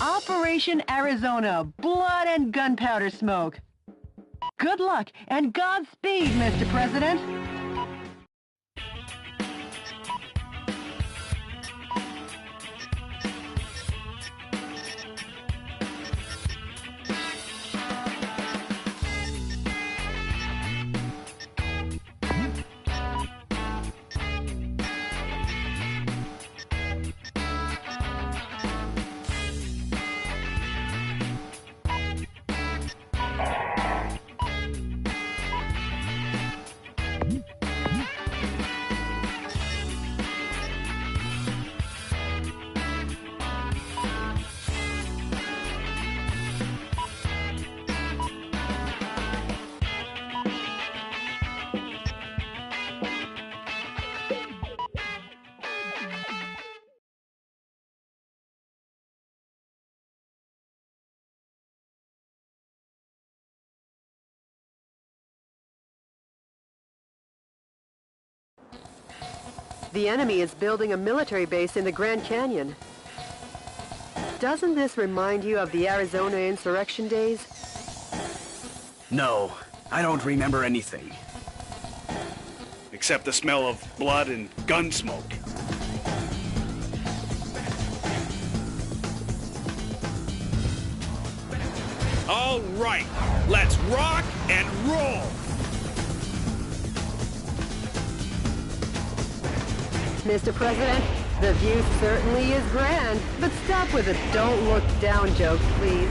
Operation Arizona, Blood and Gunpowder Smoke. Good luck and Godspeed, Mr. President. The enemy is building a military base in the Grand Canyon. Doesn't this remind you of the Arizona insurrection days? No, I don't remember anything. Except the smell of blood and gun smoke. All right, let's rock and roll! Mr. President, the view certainly is grand, but stop with the don't look down joke, please.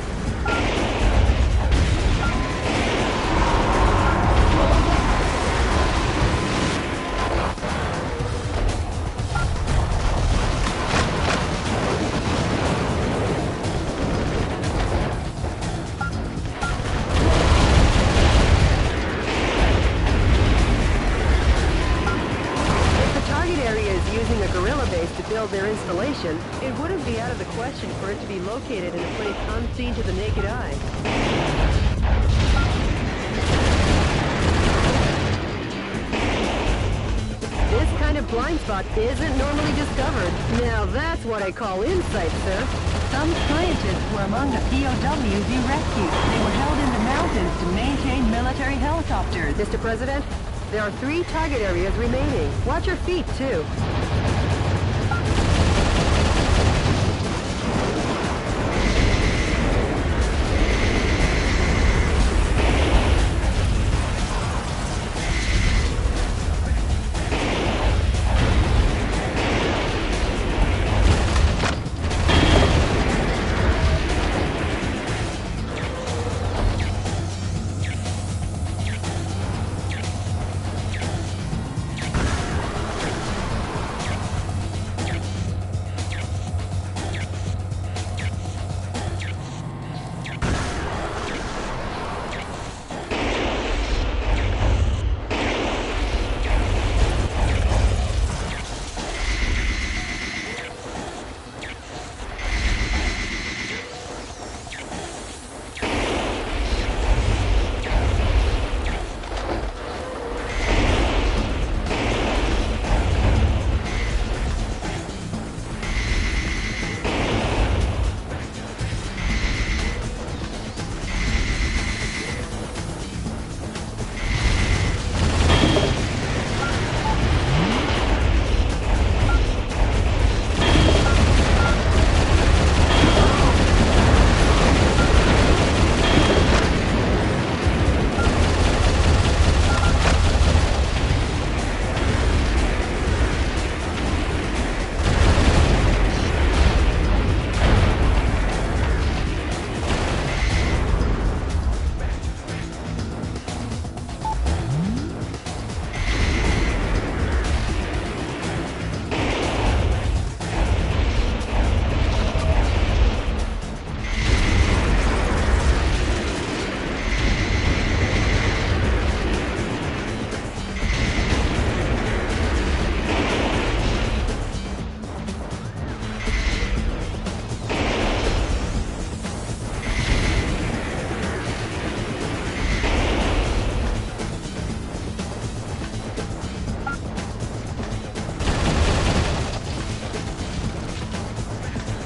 Their installation, it wouldn't be out of the question for it to be located in a place unseen to the naked eye. This kind of blind spot isn't normally discovered. Now that's what I call insight, sir. Some scientists were among the POWs you rescued. They were held in the mountains to maintain military helicopters. Mr. President, there are 3 target areas remaining. Watch your feet, too.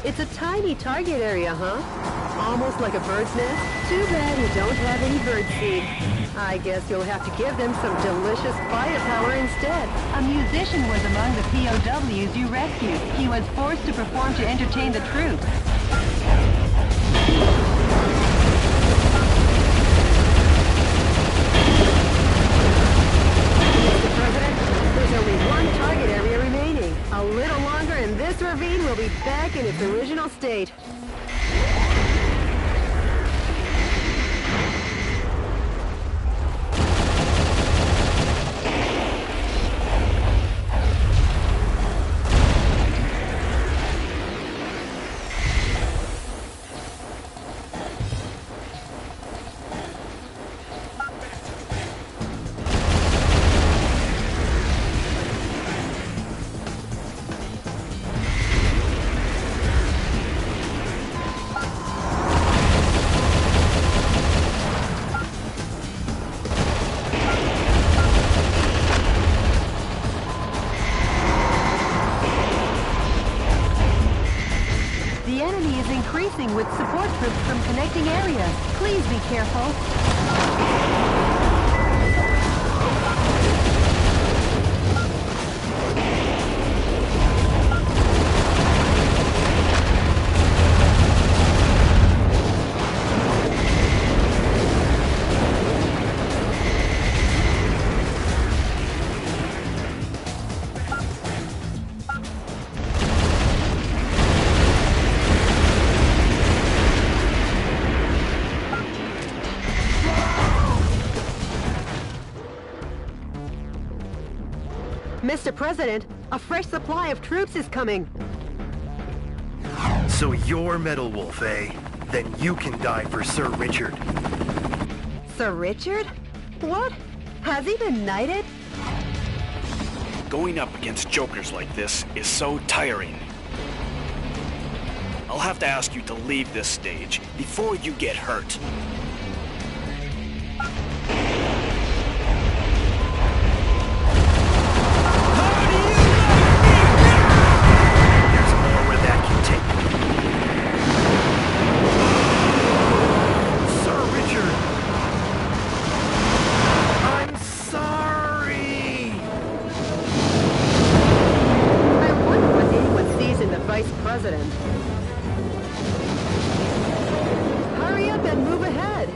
It's a tiny target area, huh? Almost like a bird's nest? Too bad you don't have any bird seed. I guess you'll have to give them some delicious firepower instead. A musician was among the POWs you rescued. He was forced to perform to entertain the troops. Mr. President, there's only one target area remaining. A little longer and this ravine will be back in its original state. Increasing with support troops from connecting areas. Please be careful. Mr. President, a fresh supply of troops is coming. So you're Metal Wolf, eh? Then you can die for Sir Richard. Sir Richard? What? Has he been knighted? Going up against jokers like this is so tiring. I'll have to ask you to leave this stage before you get hurt. There's more where that can take me. Sir Richard! I'm sorry! I wonder what anyone sees in the Vice President. Hurry up and move ahead.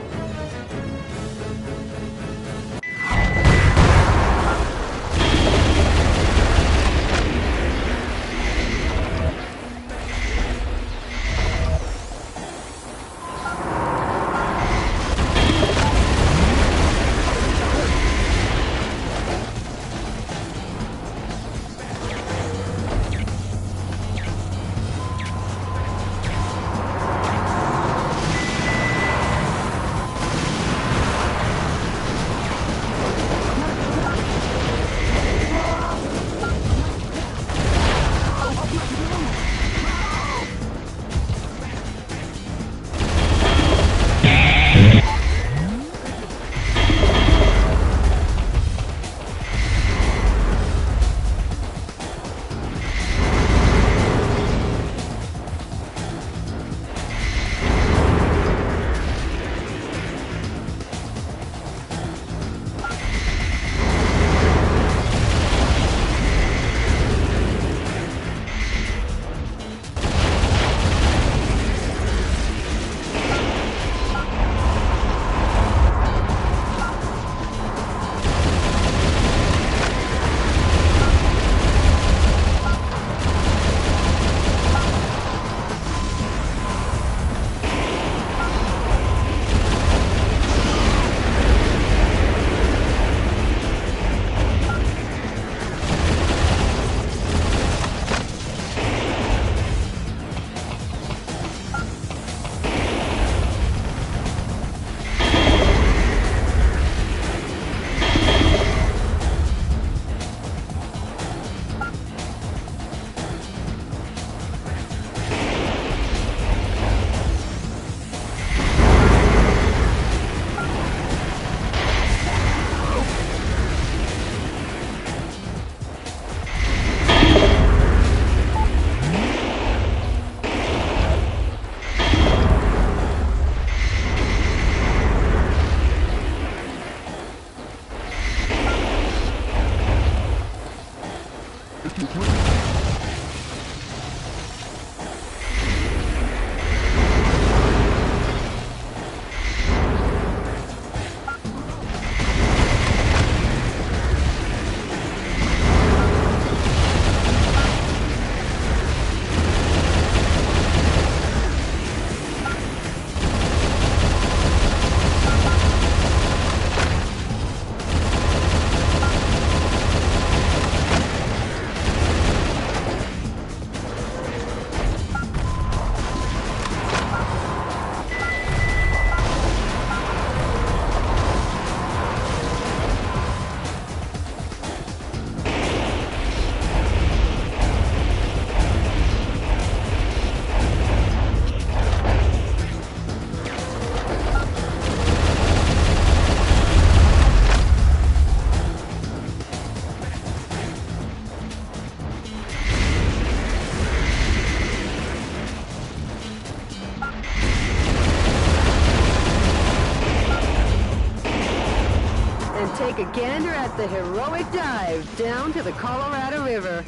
Take a gander at the heroic dive down to the Colorado River.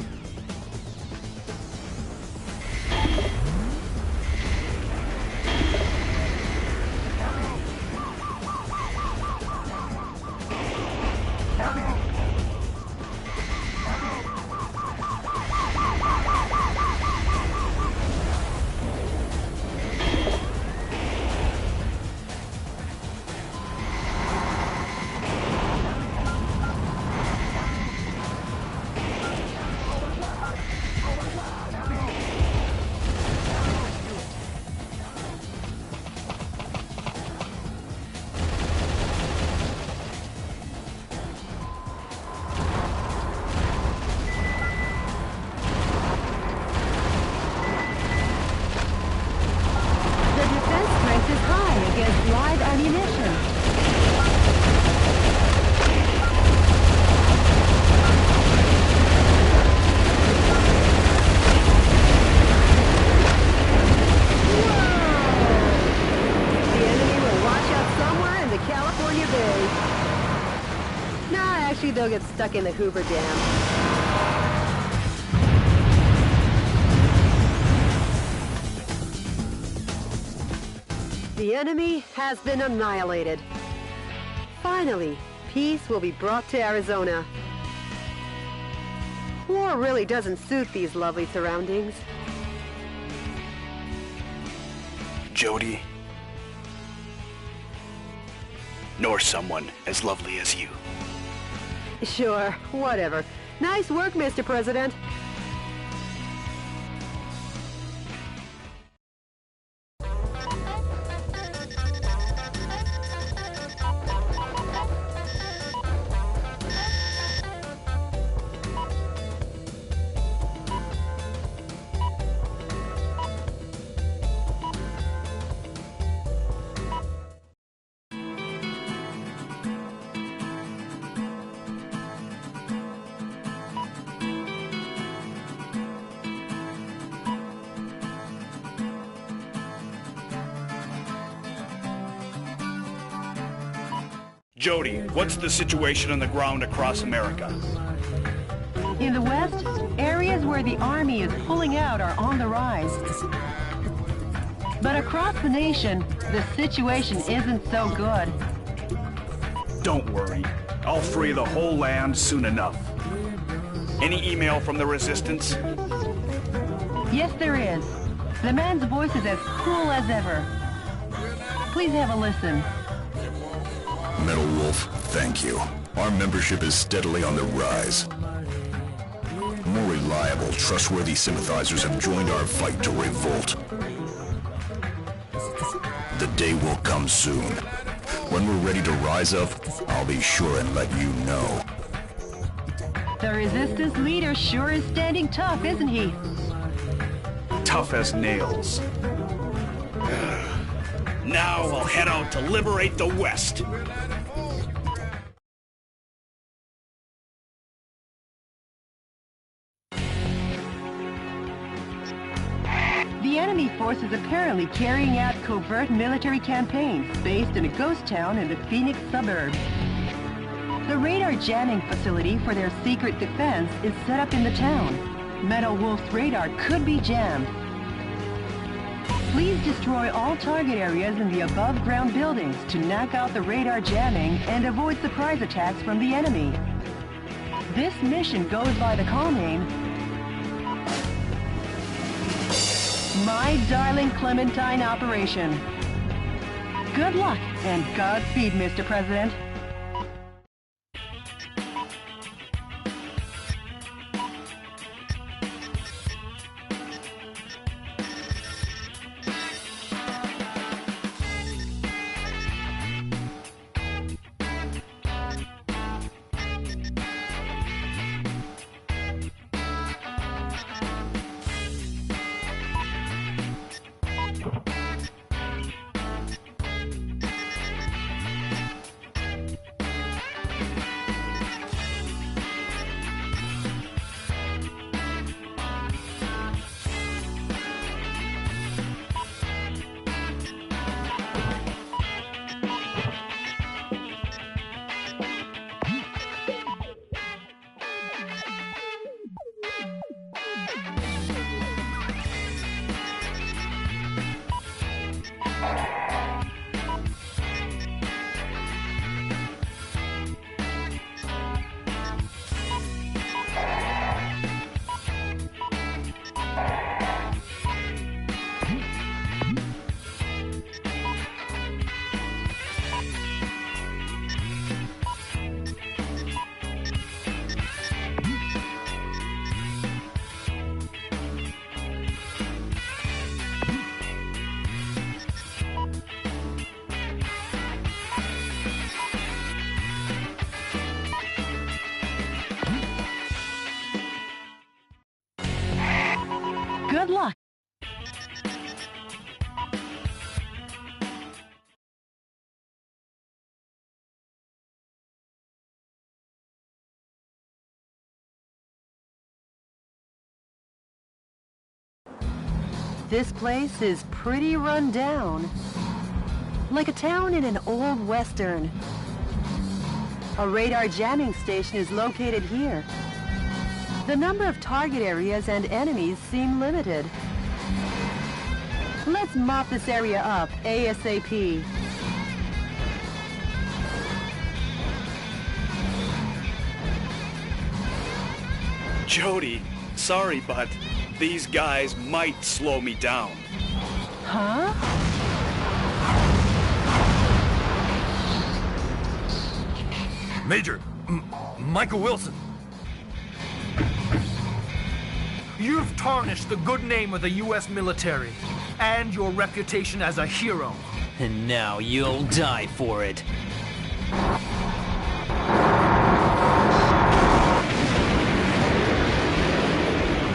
you, Bay. Nah, actually, they'll get stuck in the Hoover Dam. The enemy has been annihilated. Finally, peace will be brought to Arizona. War really doesn't suit these lovely surroundings. Jody, nor someone as lovely as you. Sure, whatever. Nice work, Mr. President. Jody, what's the situation on the ground across America? In the West, areas where the Army is pulling out are on the rise. But across the nation, the situation isn't so good. Don't worry. I'll free the whole land soon enough. Any email from the Resistance? Yes, there is. The man's voice is as cool as ever. Please have a listen. Metal Wolf, thank you. Our membership is steadily on the rise. More reliable, trustworthy sympathizers have joined our fight to revolt. The day will come soon. When we're ready to rise up, I'll be sure and let you know. The Resistance leader sure is standing tough, isn't he? Tough as nails. Now I'll head out to liberate the West. The enemy force is apparently carrying out covert military campaigns based in a ghost town in the Phoenix suburbs. The radar jamming facility for their secret defense is set up in the town. Metal Wolf's radar could be jammed. Please destroy all target areas in the above-ground buildings to knock out the radar jamming and avoid surprise attacks from the enemy. This mission goes by the call name My Darling Clementine Operation. Good luck and Godspeed, Mr. President. Good luck. This place is pretty run down. Like a town in an old western. A radar jamming station is located here. The number of target areas and enemies seem limited. Let's mop this area up ASAP. Jody, sorry, but these guys might slow me down. Huh? Major, Michael Wilson. You've tarnished the good name of the U.S. military and your reputation as a hero. And now you'll die for it.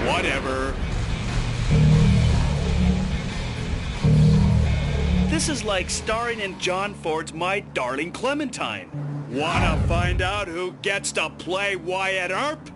Whatever. This is like starring in John Ford's My Darling Clementine. Wanna find out who gets to play Wyatt Earp?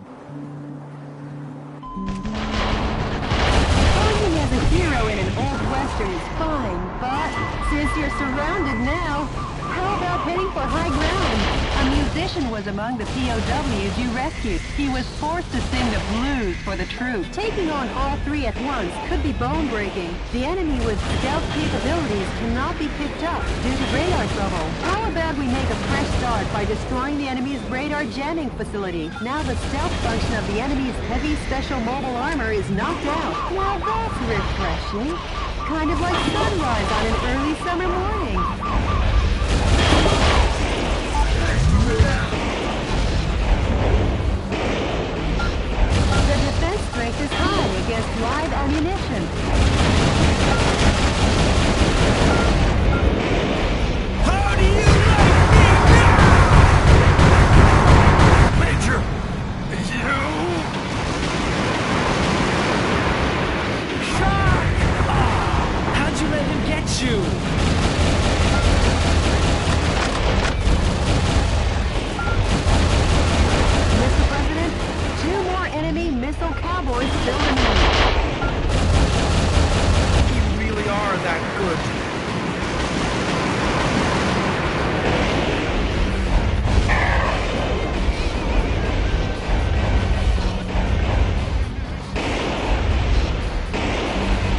Posing as a hero in an old western is fine, but since you're surrounded now, how about heading for high ground? A musician was among the POWs you rescued. He was forced to sing the blues for the troops. Taking on all three at once could be bone-breaking. The enemy with stealth capabilities cannot be picked up due to radar trouble. How about we make a fresh start by destroying the enemy's radar jamming facility? Now the stealth function of the enemy's heavy special mobile armor is knocked out. Well, that's refreshing. Kind of like sunrise on an early summer morning. The defense strength is high against live ammunition. How do you like me now? Major, Shock! How'd you let him get you? Mr. President, 2 more enemy missile cowboys still remain. You really are that good.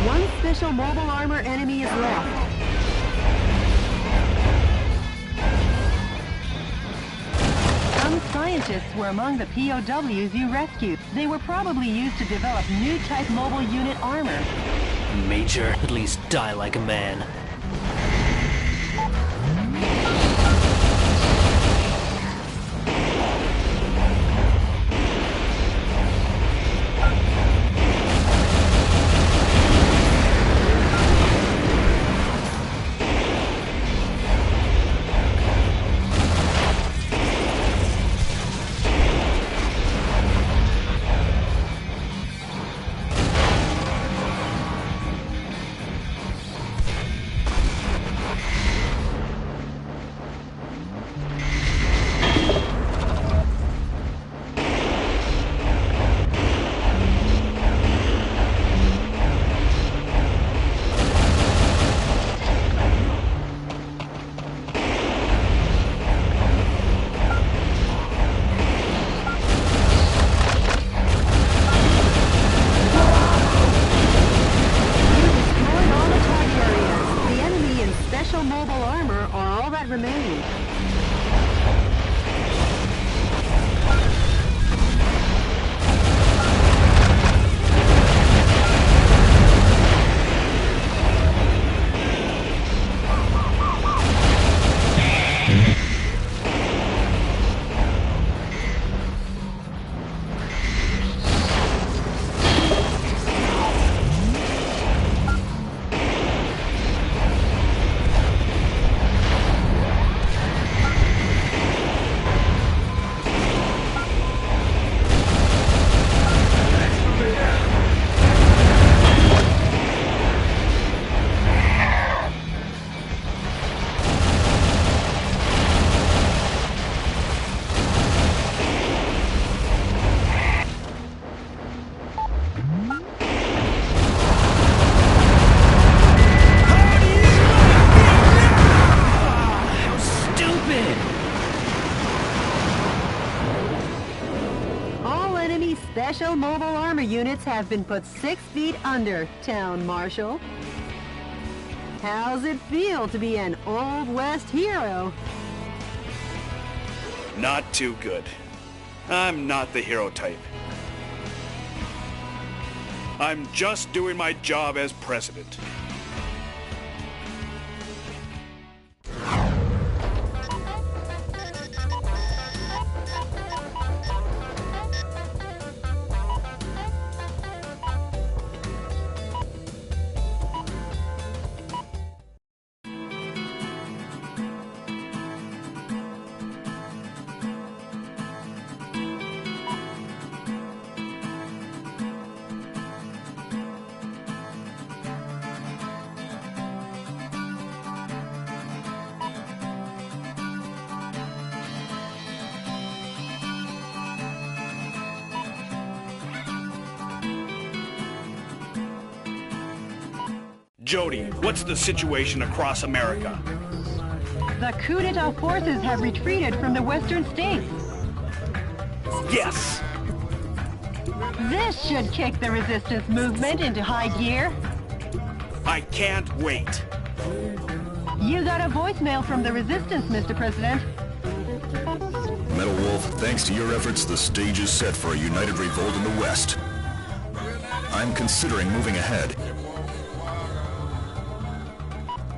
One special mobile armor enemy is left. Some scientists were among the POWs you rescued. They were probably used to develop new type mobile unit armor. Major, at least die like a man. Special mobile armor units have been put 6 feet under, Town Marshal. How's it feel to be an Old West hero? Not too good. I'm not the hero type. I'm just doing my job as president. Jody, what's the situation across America? The coup d'etat forces have retreated from the western states. Yes! This should kick the resistance movement into high gear. I can't wait. You got a voicemail from the resistance, Mr. President. Metal Wolf, thanks to your efforts, the stage is set for a united revolt in the West. I'm considering moving ahead.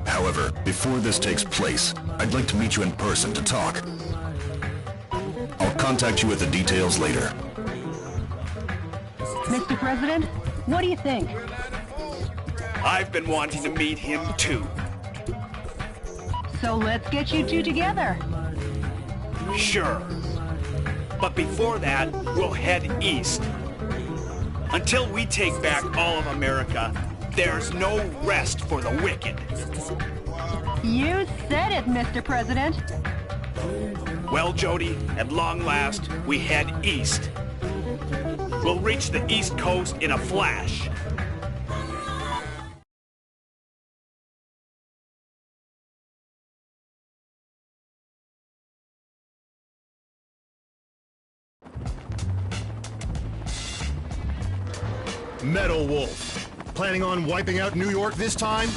However, before this takes place, I'd like to meet you in person to talk. I'll contact you with the details later. Mr. President, what do you think? I've been wanting to meet him too. So let's get you two together. Sure. But before that, we'll head east. Until we take back all of America, there's no rest for the wicked. You said it, Mr. President. Well, Jody, at long last, we head east. We'll reach the East Coast in a flash. Metal Wolf, planning on wiping out New York this time?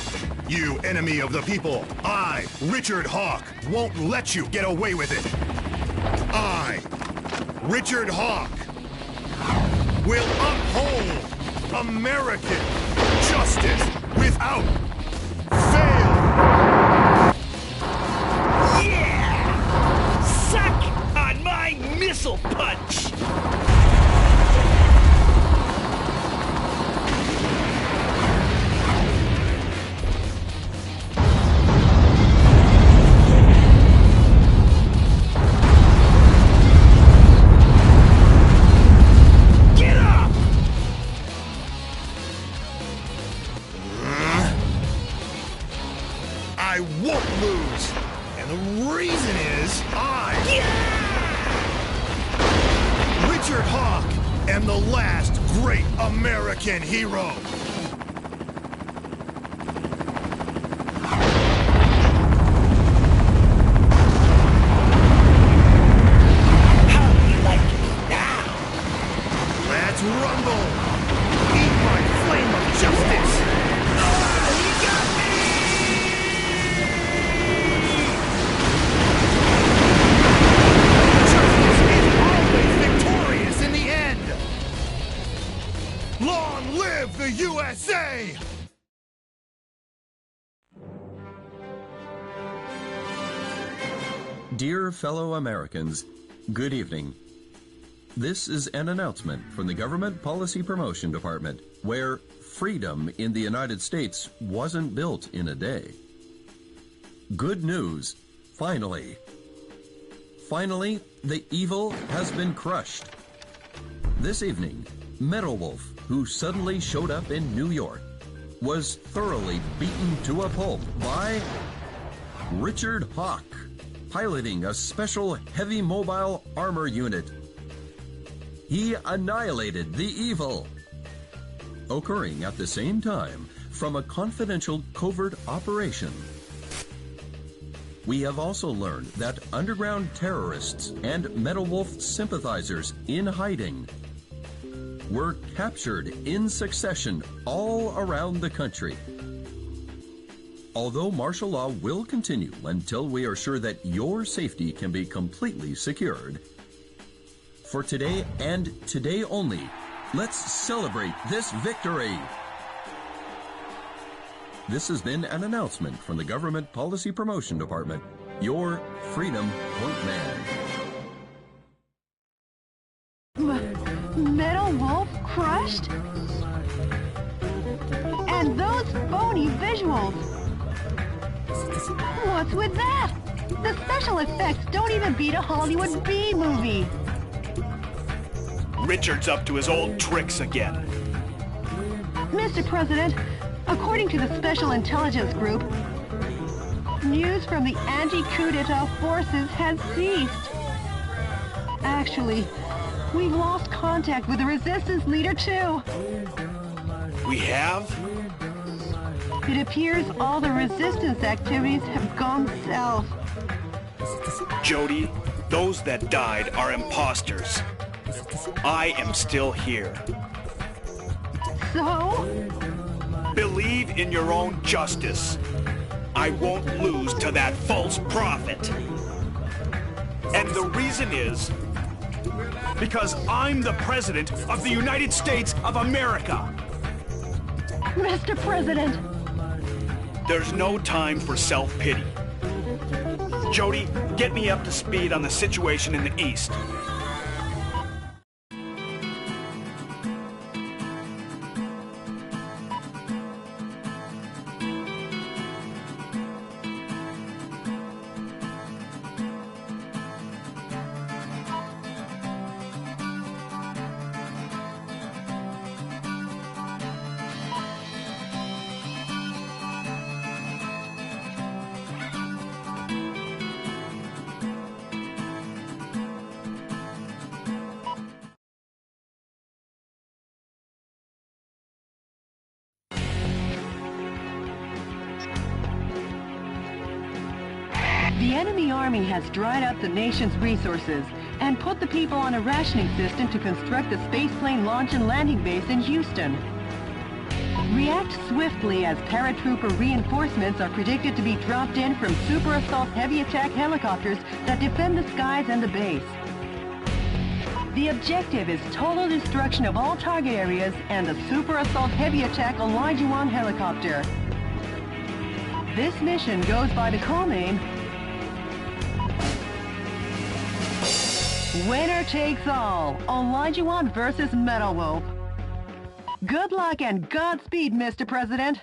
You enemy of the people, I, Richard Hawk, won't let you get away with it. I, Richard Hawk, will uphold American justice without fail. Yeah! Suck on my missile punch! I won't lose, and the reason is Richard Hawk, am the last great American hero. How do you like it now? Let's rumble. Eat my flame of justice. You got me! Long live the USA! Dear fellow Americans, good evening. This is an announcement from the Government Policy Promotion Department, where freedom in the United States wasn't built in a day. Good news, finally. Finally, the evil has been crushed. This evening, Metal Wolf, who suddenly showed up in New York, was thoroughly beaten to a pulp by Richard Hawk, piloting a special heavy mobile armor unit. He annihilated the evil, occurring at the same time from a confidential covert operation. We have also learned that underground terrorists and Metal Wolf sympathizers in hiding were captured in succession all around the country. Although martial law will continue until we are sure that your safety can be completely secured, for today and today only, let's celebrate this victory. This has been an announcement from the Government Policy Promotion Department, your Freedom Point Man. Metal Wolf crushed? And those phony visuals! What's with that? The special effects don't even beat a Hollywood B movie. Richard's up to his old tricks again. Mr. President, according to the Special Intelligence Group, news from the anti-coup d'etat forces has ceased. Actually, we've lost contact with the resistance leader too. We have? It appears all the resistance activities have gone south. Jody, those that died are imposters. I am still here. So? Believe in your own justice. I won't lose to that false prophet. And the reason is because I'm the President of the United States of America. Mr. President. There's no time for self-pity. Jody, get me up to speed on the situation in the East. The enemy army has dried up the nation's resources and put the people on a rationing system to construct a spaceplane launch and landing base in Houston. React swiftly as paratrooper reinforcements are predicted to be dropped in from Super Assault heavy attack helicopters that defend the skies and the base. The objective is total destruction of all target areas and the Super Assault heavy attack Elijah 1 helicopter. This mission goes by the call name Winner Takes All, Elijah 1 versus Metal Wolf. Good luck and Godspeed, Mr. President.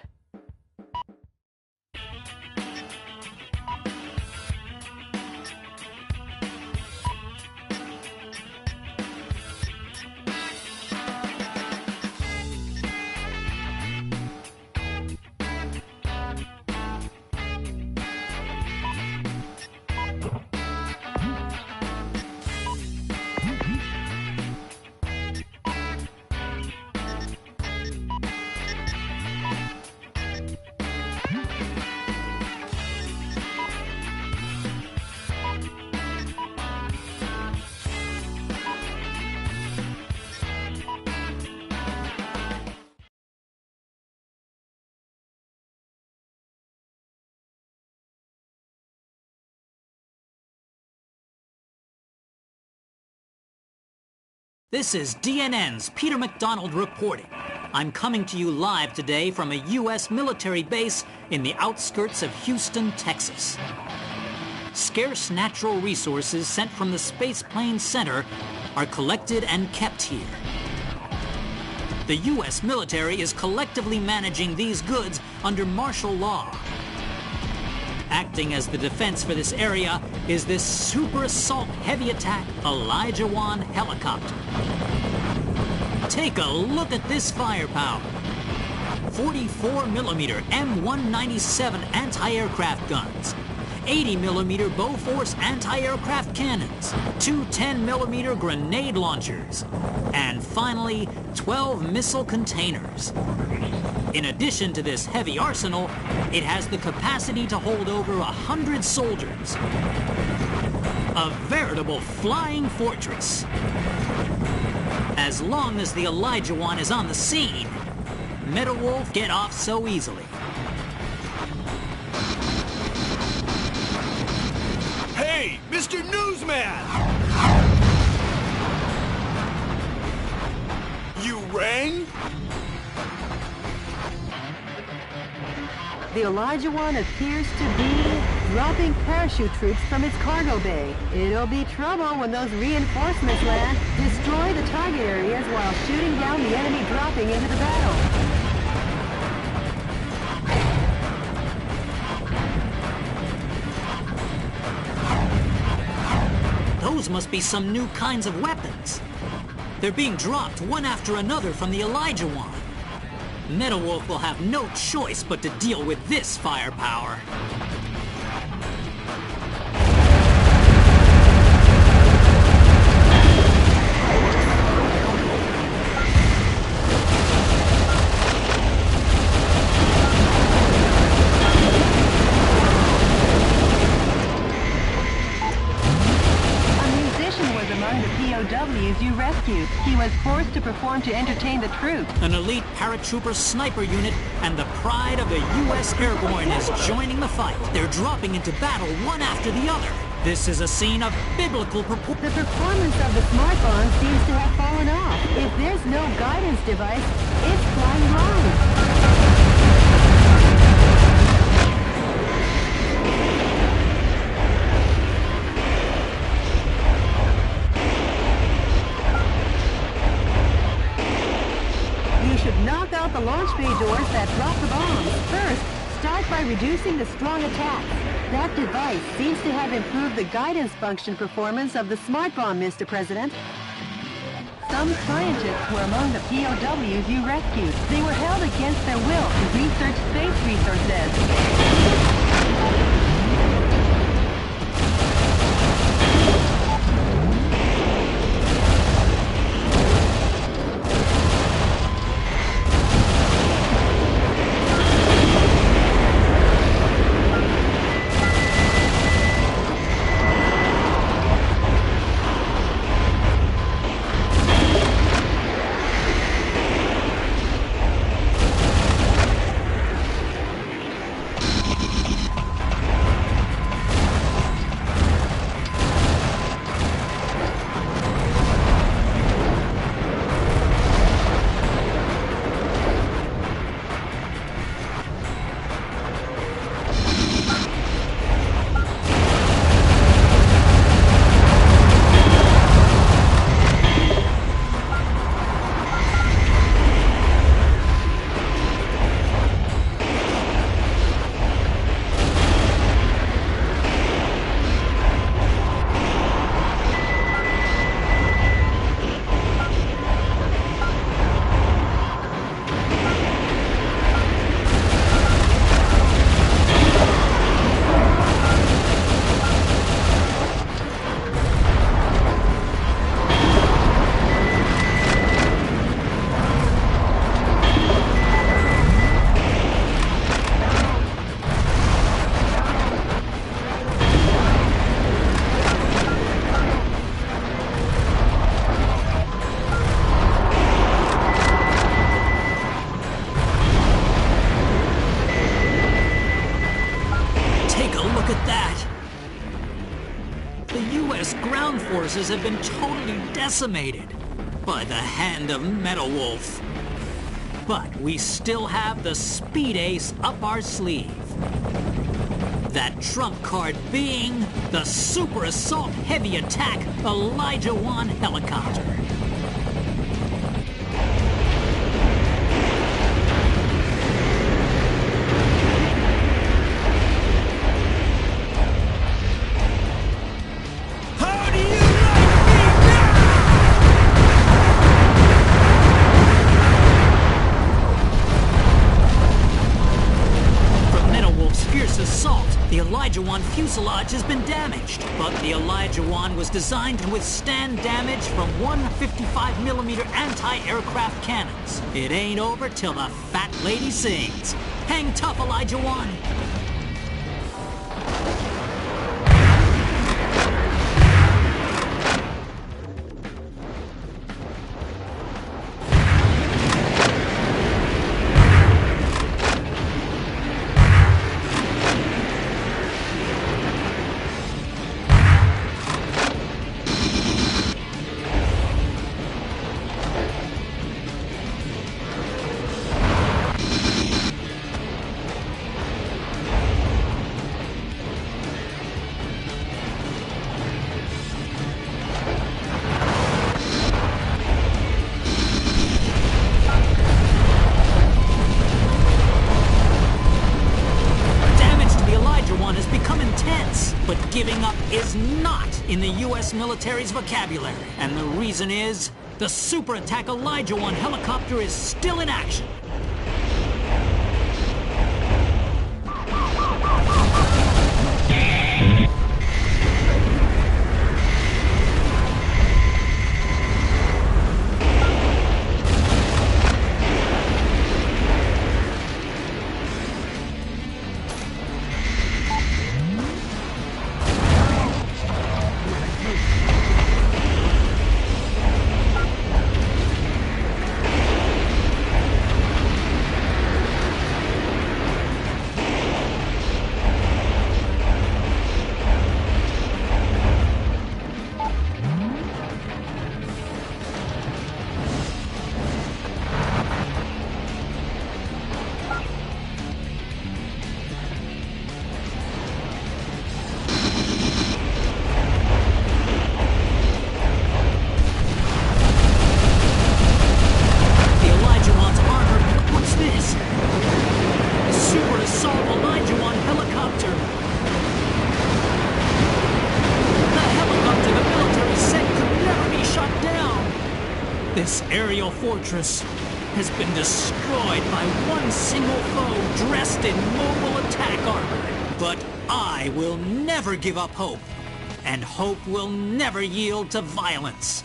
This is DNN's Peter McDonald reporting. I'm coming to you live today from a U.S. military base in the outskirts of Houston, Texas. Scarce natural resources sent from the Spaceplane Center are collected and kept here. The U.S. military is collectively managing these goods under martial law. Acting as the defense for this area is this Super Assault heavy attack Elijah 1 helicopter. Take a look at this firepower. 44mm M197 anti-aircraft guns, 80mm Bofors anti-aircraft cannons, two 10mm grenade launchers, and finally 12 missile containers. In addition to this heavy arsenal, it has the capacity to hold over 100 soldiers. A veritable flying fortress. As long as the Elijah One is on the scene, Metal Wolf get off so easily. Hey, Mr. Newsman! You rang? The Elijah One appears to be dropping parachute troops from its cargo bay. It'll be trouble when those reinforcements land. Destroy the target areas while shooting down the enemy dropping into the battle. Those must be some new kinds of weapons. They're being dropped one after another from the Elijah One. Metal Wolf will have no choice but to deal with this firepower. POWs you rescued. He was forced to perform to entertain the troops. An elite paratrooper sniper unit and the pride of the U.S. Airborne is joining the fight. They're dropping into battle one after the other. This is a scene of biblical proportion. The performance of the smart bomb seems to have fallen off. If there's no guidance device, it's flying blind. Knock out the launch bay doors that drop the bombs. First, start by reducing the strong attacks. That device seems to have improved the guidance function performance of the smart bomb, Mr. President. Some scientists were among the POWs you rescued. They were held against their will to research space resources. Have been totally decimated by the hand of Metal Wolf. But we still have the speed ace up our sleeve. That trump card being the Super Assault Heavy Attack Elijah One helicopter. The Elijah One fuselage has been damaged, but the Elijah One was designed to withstand damage from 155mm anti-aircraft cannons. It ain't over till the fat lady sings. Hang tough, Elijah One! in the U.S. military's vocabulary. And the reason is, the super attack Elijah 1 helicopter is still in action. This aerial fortress has been destroyed by one single foe dressed in mobile attack armor. But I will never give up hope, and hope will never yield to violence.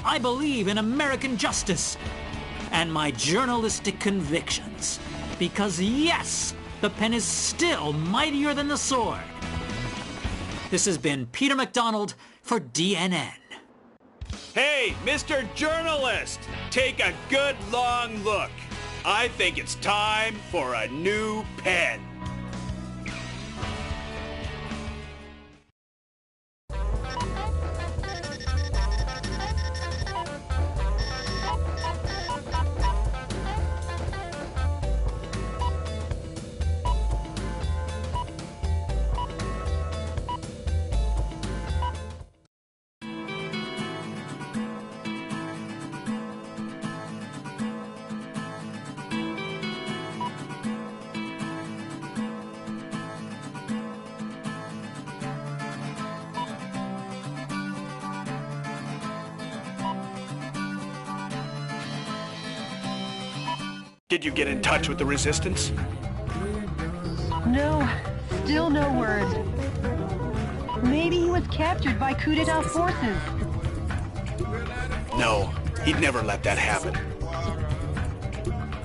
I believe in American justice and my journalistic convictions. Because yes, the pen is still mightier than the sword. This has been Peter McDonald for DNN. Hey, Mr. Journalist! Take a good long look. I think it's time for a new pen. Did you get in touch with the Resistance? No, still no word. Maybe he was captured by coup d'etat forces. No, he'd never let that happen.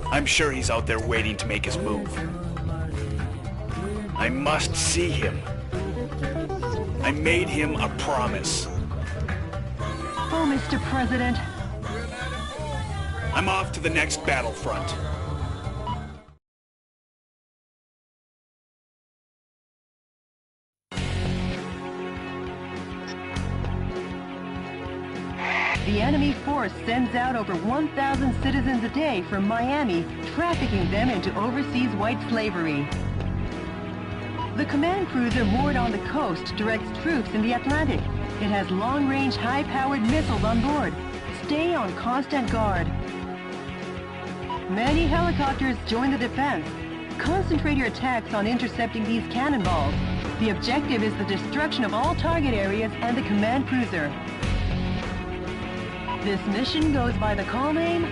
I'm sure he's out there waiting to make his move. I must see him. I made him a promise. Oh, Mr. President. I'm off to the next battlefront. The enemy force sends out over 1,000 citizens a day from Miami, trafficking them into overseas white slavery. The command cruiser moored on the coast directs troops in the Atlantic. It has long-range, high-powered missiles on board. Stay on constant guard. Many helicopters join the defense. Concentrate your attacks on intercepting these cannonballs. The objective is the destruction of all target areas and the command cruiser. This mission goes by the call name...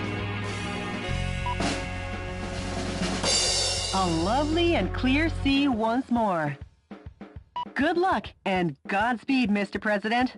A lovely and clear sea once more. Good luck and Godspeed, Mr. President.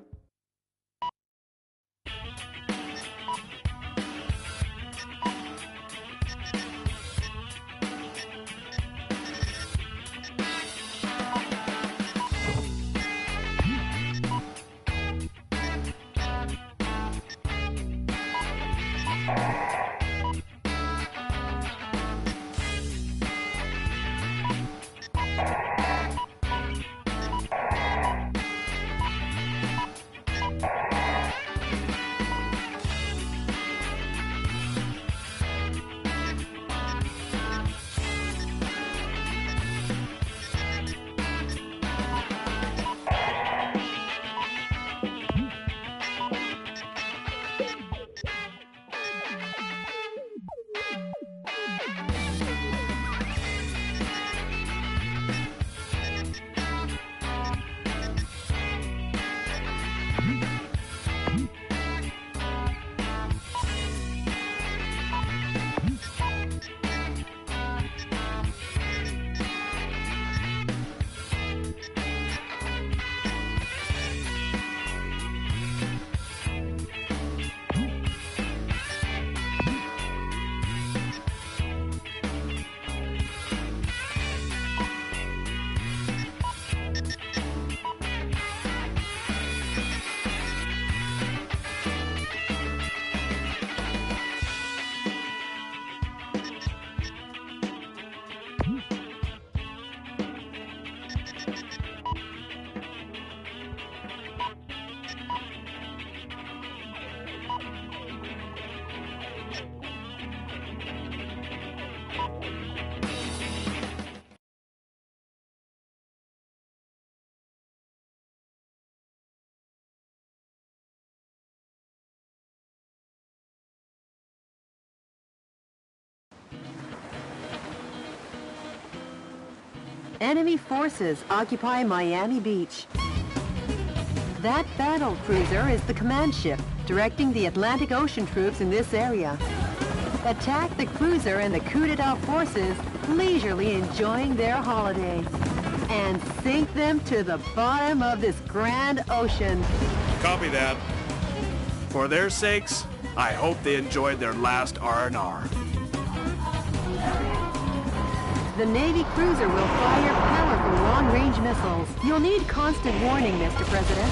Enemy forces occupy Miami Beach. That battle cruiser is the command ship, directing the Atlantic Ocean troops in this area. Attack the cruiser and the coup d'etat forces, leisurely enjoying their holiday. And sink them to the bottom of this grand ocean. Copy that. For their sakes, I hope they enjoyed their last R&R. The Navy cruiser will fire powerful long-range missiles. You'll need constant warning, Mr. President.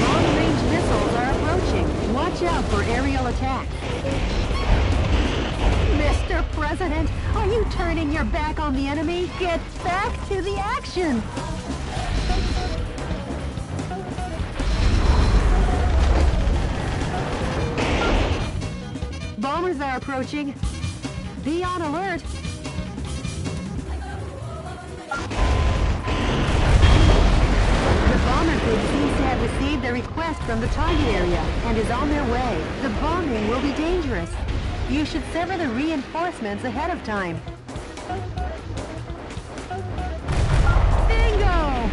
Long-range missiles are approaching. Watch out for aerial attack. Mr. President, are you turning your back on the enemy? Get back to the action! Bombers are approaching. Be on alert. The bomber group seems to have received the request from the target area and is on their way. The bombing will be dangerous. You should sever the reinforcements ahead of time. Bingo!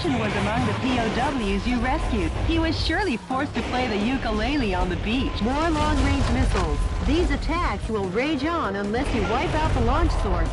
Was among the POWs you rescued. He was surely forced to play the ukulele on the beach. More long-range missiles. These attacks will rage on unless you wipe out the launch source.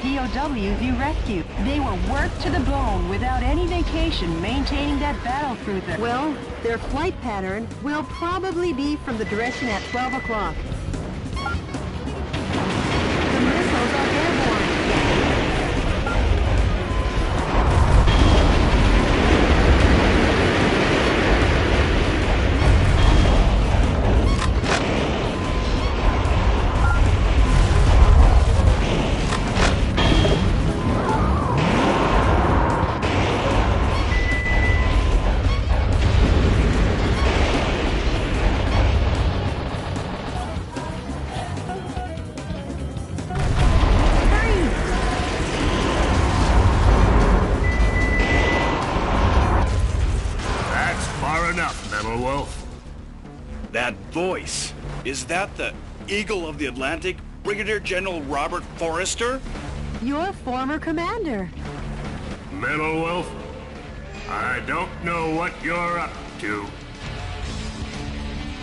POWs you rescued. They were worked to the bone without any vacation maintaining that battle cruiser. Well, their flight pattern will probably be from the direction at 12 o'clock. The missiles are airborne. That voice, is that the Eagle of the Atlantic, Brigadier General Robert Forrester? Your former commander. Metal Wolf, I don't know what you're up to,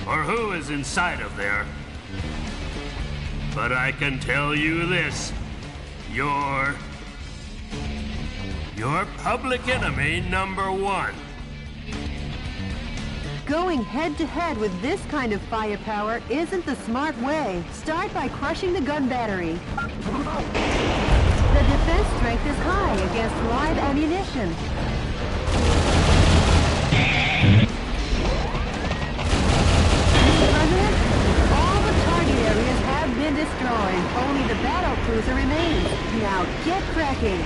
or who is inside of there, but I can tell you this, you're public enemy number one. Going head-to-head with this kind of firepower isn't the smart way. Start by crushing the gun battery. The defense strength is high against live ammunition. President, all the target areas have been destroyed. Only the battle cruiser remains. Now get cracking.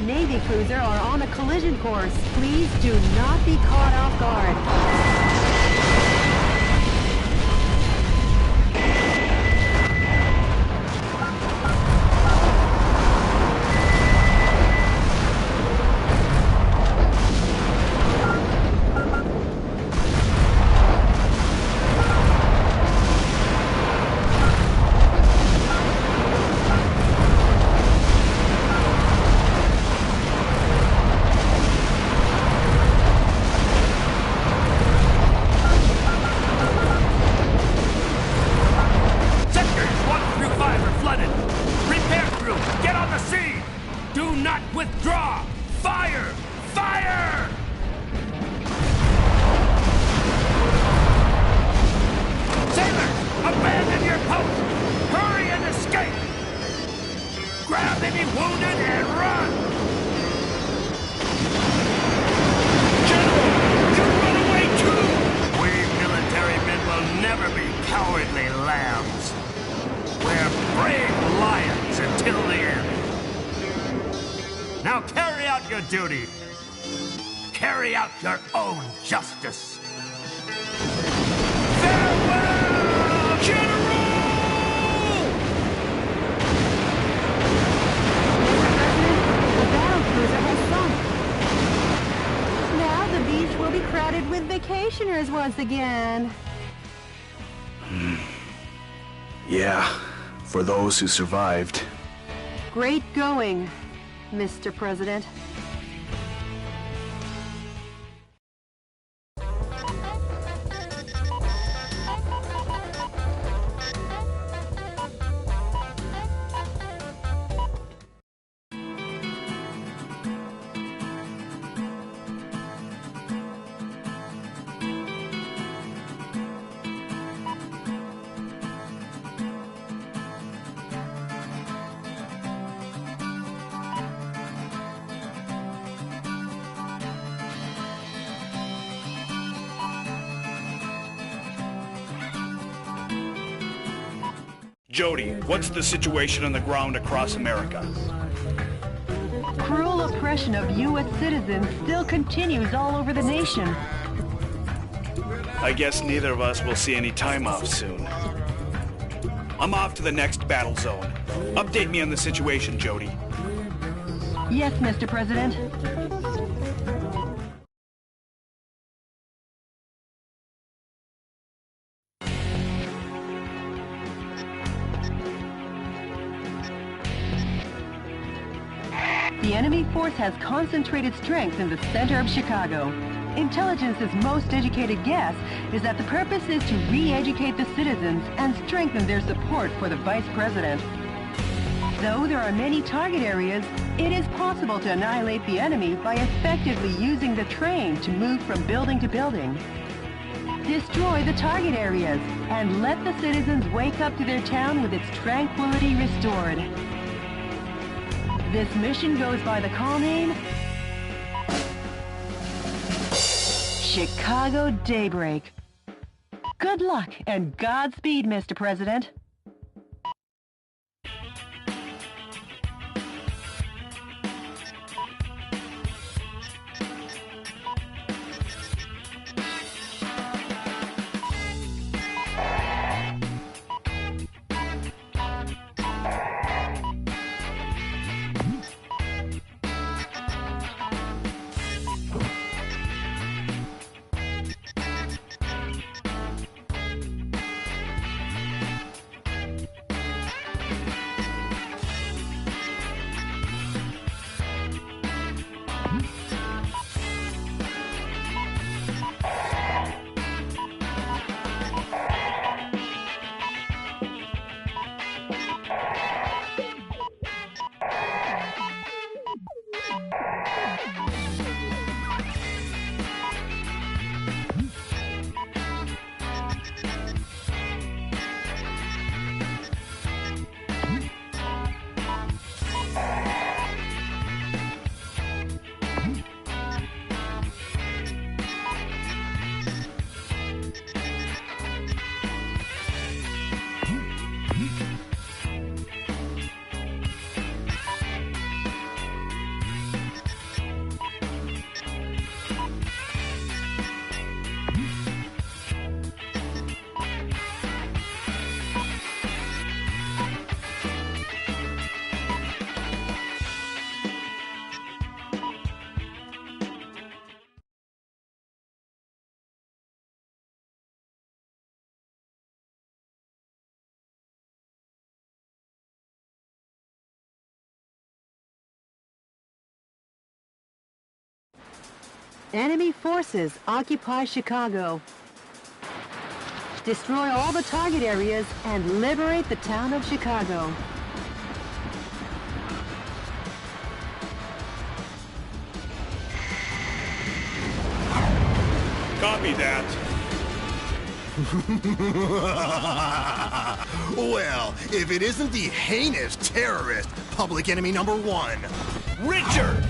Navy cruiser are on a collision course. Please do not be caught off guard. Duty. Carry out your own justice. Farewell, General! The battle cruiser has sunk. Now the beach will be crowded with vacationers once again. Yeah, for those who survived. Great going, Mr. President. Jody, what's the situation on the ground across America? Cruel oppression of U.S. citizens still continues all over the nation. I guess neither of us will see any time off soon. I'm off to the next battle zone. Update me on the situation, Jody. Yes, Mr. President. The enemy force has concentrated strength in the center of Chicago. Intelligence's most educated guess is that the purpose is to re-educate the citizens and strengthen their support for the Vice President. Though there are many target areas, it is possible to annihilate the enemy by effectively using the train to move from building to building. Destroy the target areas and let the citizens wake up to their town with its tranquility restored. This mission goes by the call name Chicago Daybreak. Good luck and Godspeed, Mr. President. Enemy forces occupy Chicago. Destroy all the target areas and liberate the town of Chicago. Copy that. Well, if it isn't the heinous terrorist, public enemy number one, Richard!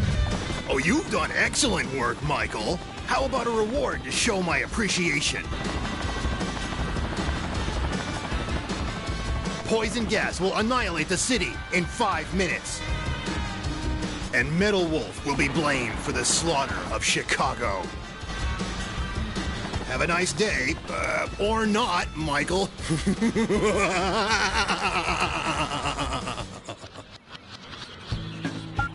Oh, you've done excellent work, Michael. How about a reward to show my appreciation? Poison gas will annihilate the city in 5 minutes. And Metal Wolf will be blamed for the slaughter of Chicago. Have a nice day, or not, Michael.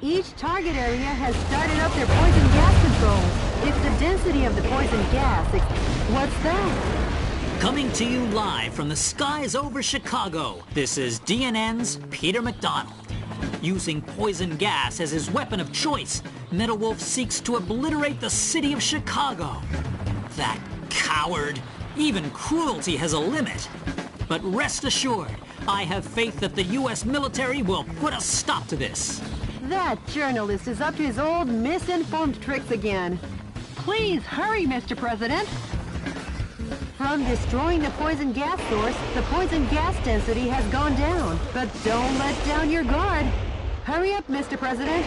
Each target area has started up their poison gas control. It's the density of the poison gas. What's that? Coming to you live from the skies over Chicago, this is DNN's Peter McDonald. Using poison gas as his weapon of choice, Metal Wolf seeks to obliterate the city of Chicago. That coward! Even cruelty has a limit. But rest assured, I have faith that the U.S. military will put a stop to this. That journalist is up to his old misinformed tricks again. Please hurry, Mr. President. From destroying the poison gas source, the poison gas density has gone down. But don't let down your guard. Hurry up, Mr. President.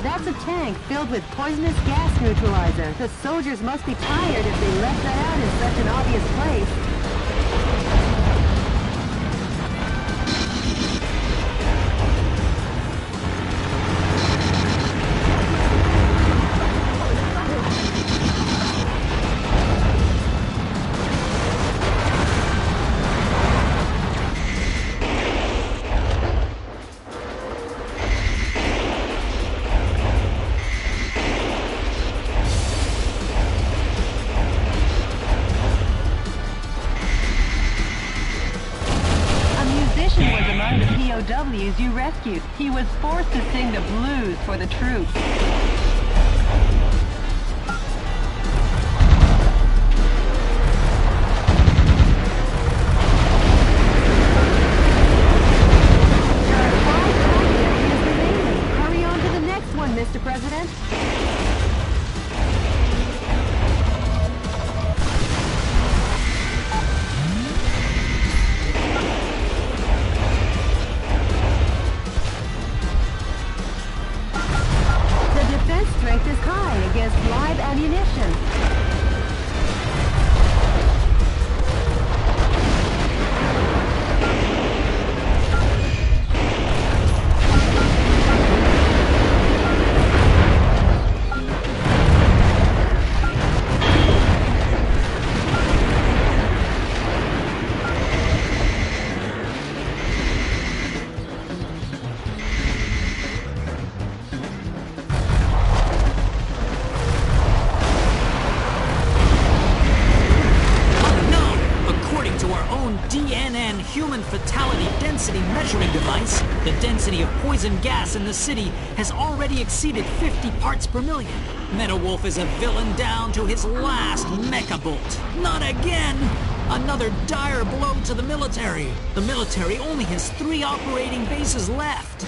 That's a tank filled with poisonous gas neutralizer. The soldiers must be tired if they left that out in such an obvious place. POWs you rescued. He was forced to sing the blues for the troops. Hurry on to the next one, Mr. President. Strength is high against live ammunition. DNN human fatality density measuring device, the density of poison gas in the city has already exceeded 50 parts per million. Metal Wolf is a villain down to his last mecha bolt. Not again! Another dire blow to the military. The military only has 3 operating bases left.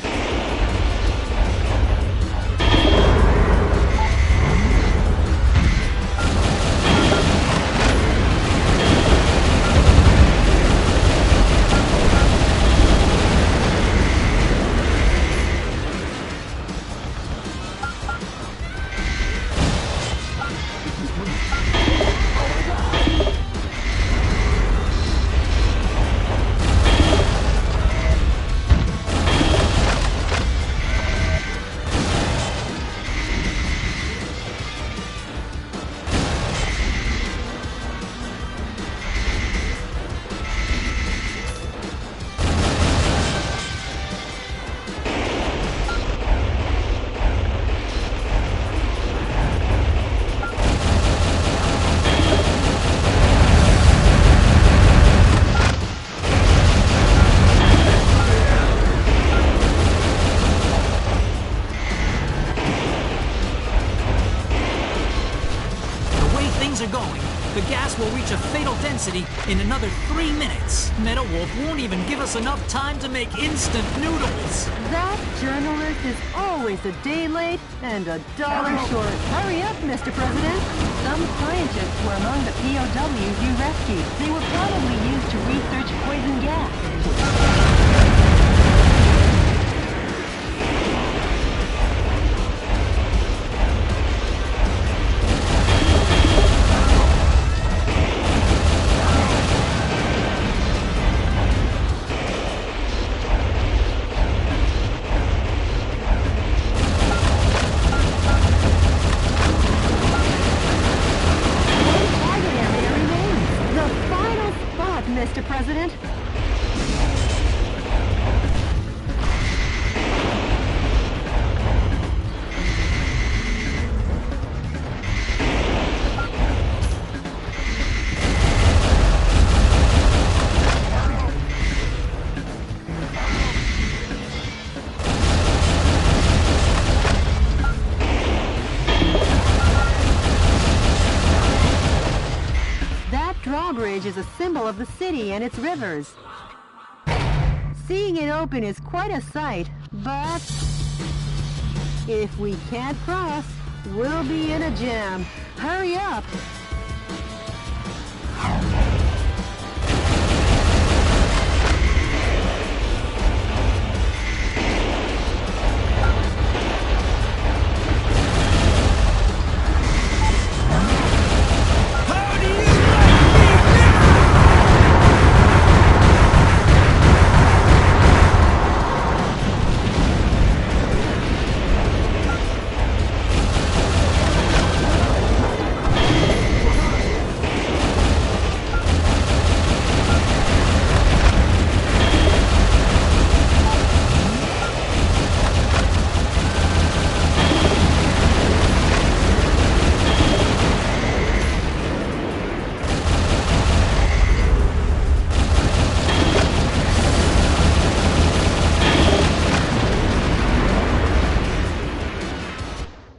city in another 3 minutes. Metal Wolf won't even give us enough time to make instant noodles. That journalist is always a day late and a dollar short. Hurry up, Mr. President. Some scientists were among the POWs you rescued. They were probably used to research poison gas. Mr. President. Drawbridge is a symbol of the city and its rivers. Seeing it open is quite a sight, but if we can't cross, we'll be in a jam. Hurry up!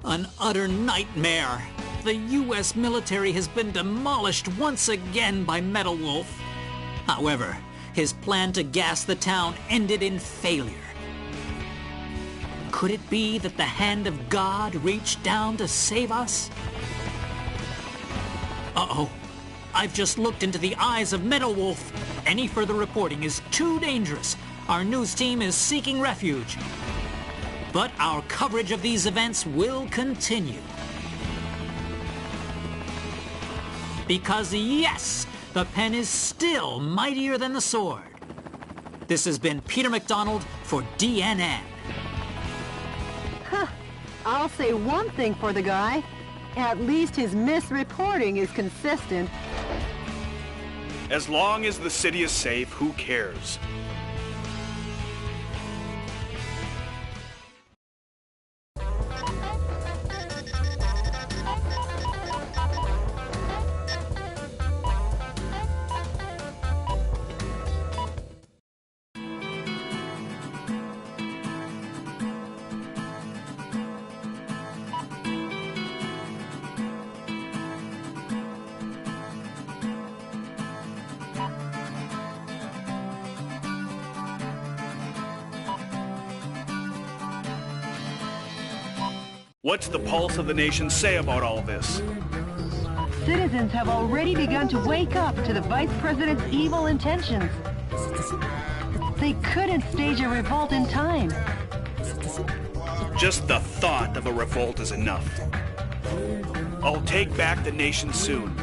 An utter nightmare. The U.S. military has been demolished once again by Metal Wolf. However, his plan to gas the town ended in failure. Could it be that the hand of God reached down to save us? Uh-oh. I've just looked into the eyes of Metal Wolf. Any further reporting is too dangerous. Our news team is seeking refuge. But our coverage of these events will continue. Because yes, the pen is still mightier than the sword. This has been Peter McDonald for DNN. Huh. I'll say one thing for the guy. At least his misreporting is consistent. As long as the city is safe, who cares? What's the pulse of the nation say about all this? Citizens have already begun to wake up to the Vice President's evil intentions. They couldn't stage a revolt in time. Just the thought of a revolt is enough. I'll take back the nation soon.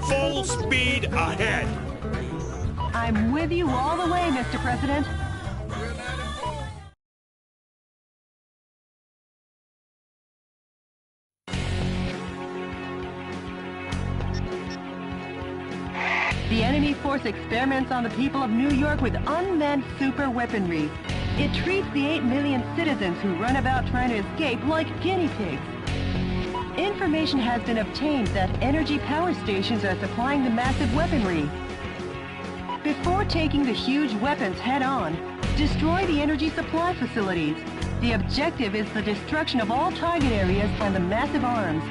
Full speed ahead! I'm with you all the way, Mr. President. The enemy force experiments on the people of New York with unmanned super weaponry. It treats the 8 million citizens who run about trying to escape like guinea pigs. Information has been obtained that energy power stations are supplying the massive weaponry. Before taking the huge weapons head-on, destroy the energy supply facilities. The objective is the destruction of all target areas and the massive arms.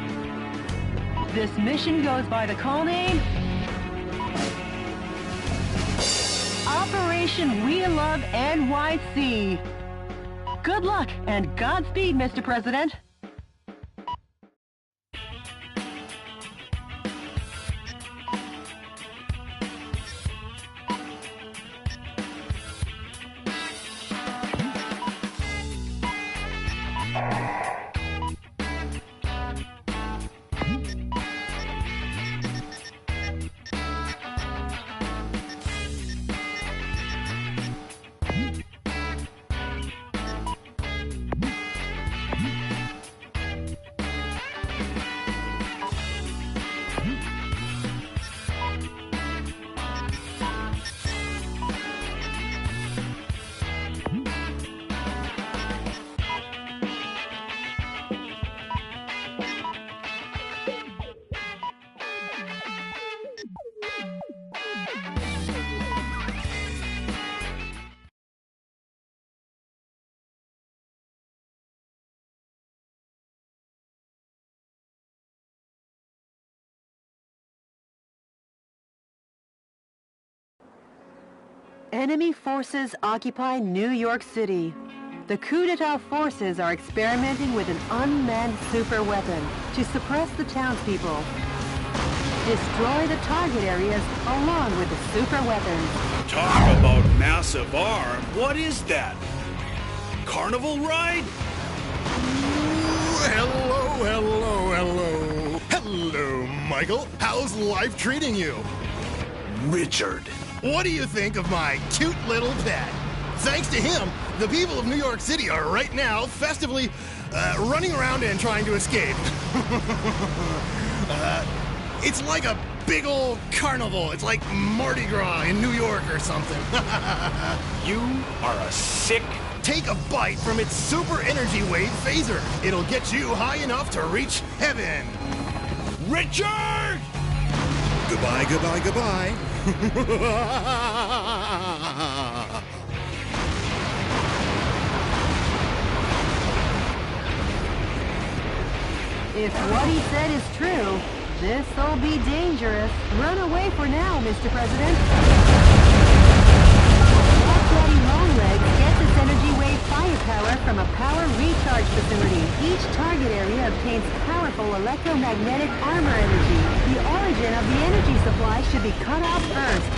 This mission goes by the call name nation we love, NYC. Good luck and Godspeed, Mr. President. Enemy forces occupy New York City. The coup d'etat forces are experimenting with an unmanned super weapon to suppress the townspeople. Destroy the target areas along with the super weapons. Talk about massive arm. What is that? Carnival ride? Hello, Michael. How's life treating you? Richard. What do you think of my cute little pet? Thanks to him, the people of New York City are right now festively running around and trying to escape. It's like a big old carnival. It's like Mardi Gras in New York or something. You are a sick... Take a bite from its super energy wave phaser. It'll get you high enough to reach heaven. Richard! Goodbye, goodbye, goodbye. If what he said is true, this'll be dangerous. Run away for now, Mr. President. Daddy Longlegs gets its energy wave firepower from a power recharge facility. Each target area obtains powerful electromagnetic armor energy. The origin of the energy supply should be cut off first.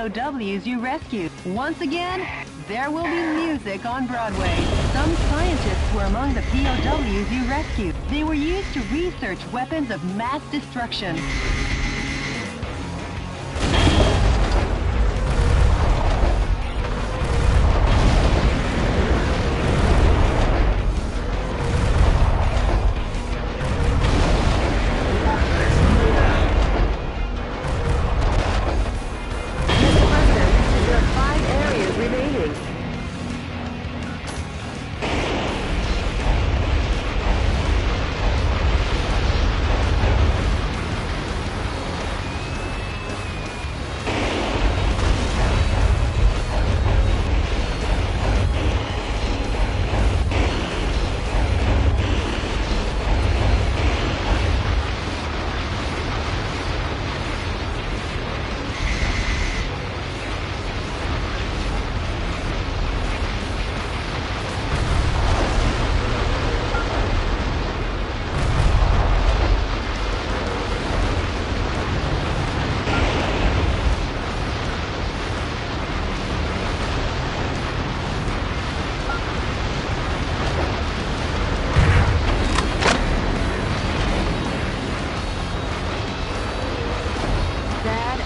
POWs you rescued. Once again, there will be music on Broadway. Some scientists were among the POWs you rescued. They were used to research weapons of mass destruction.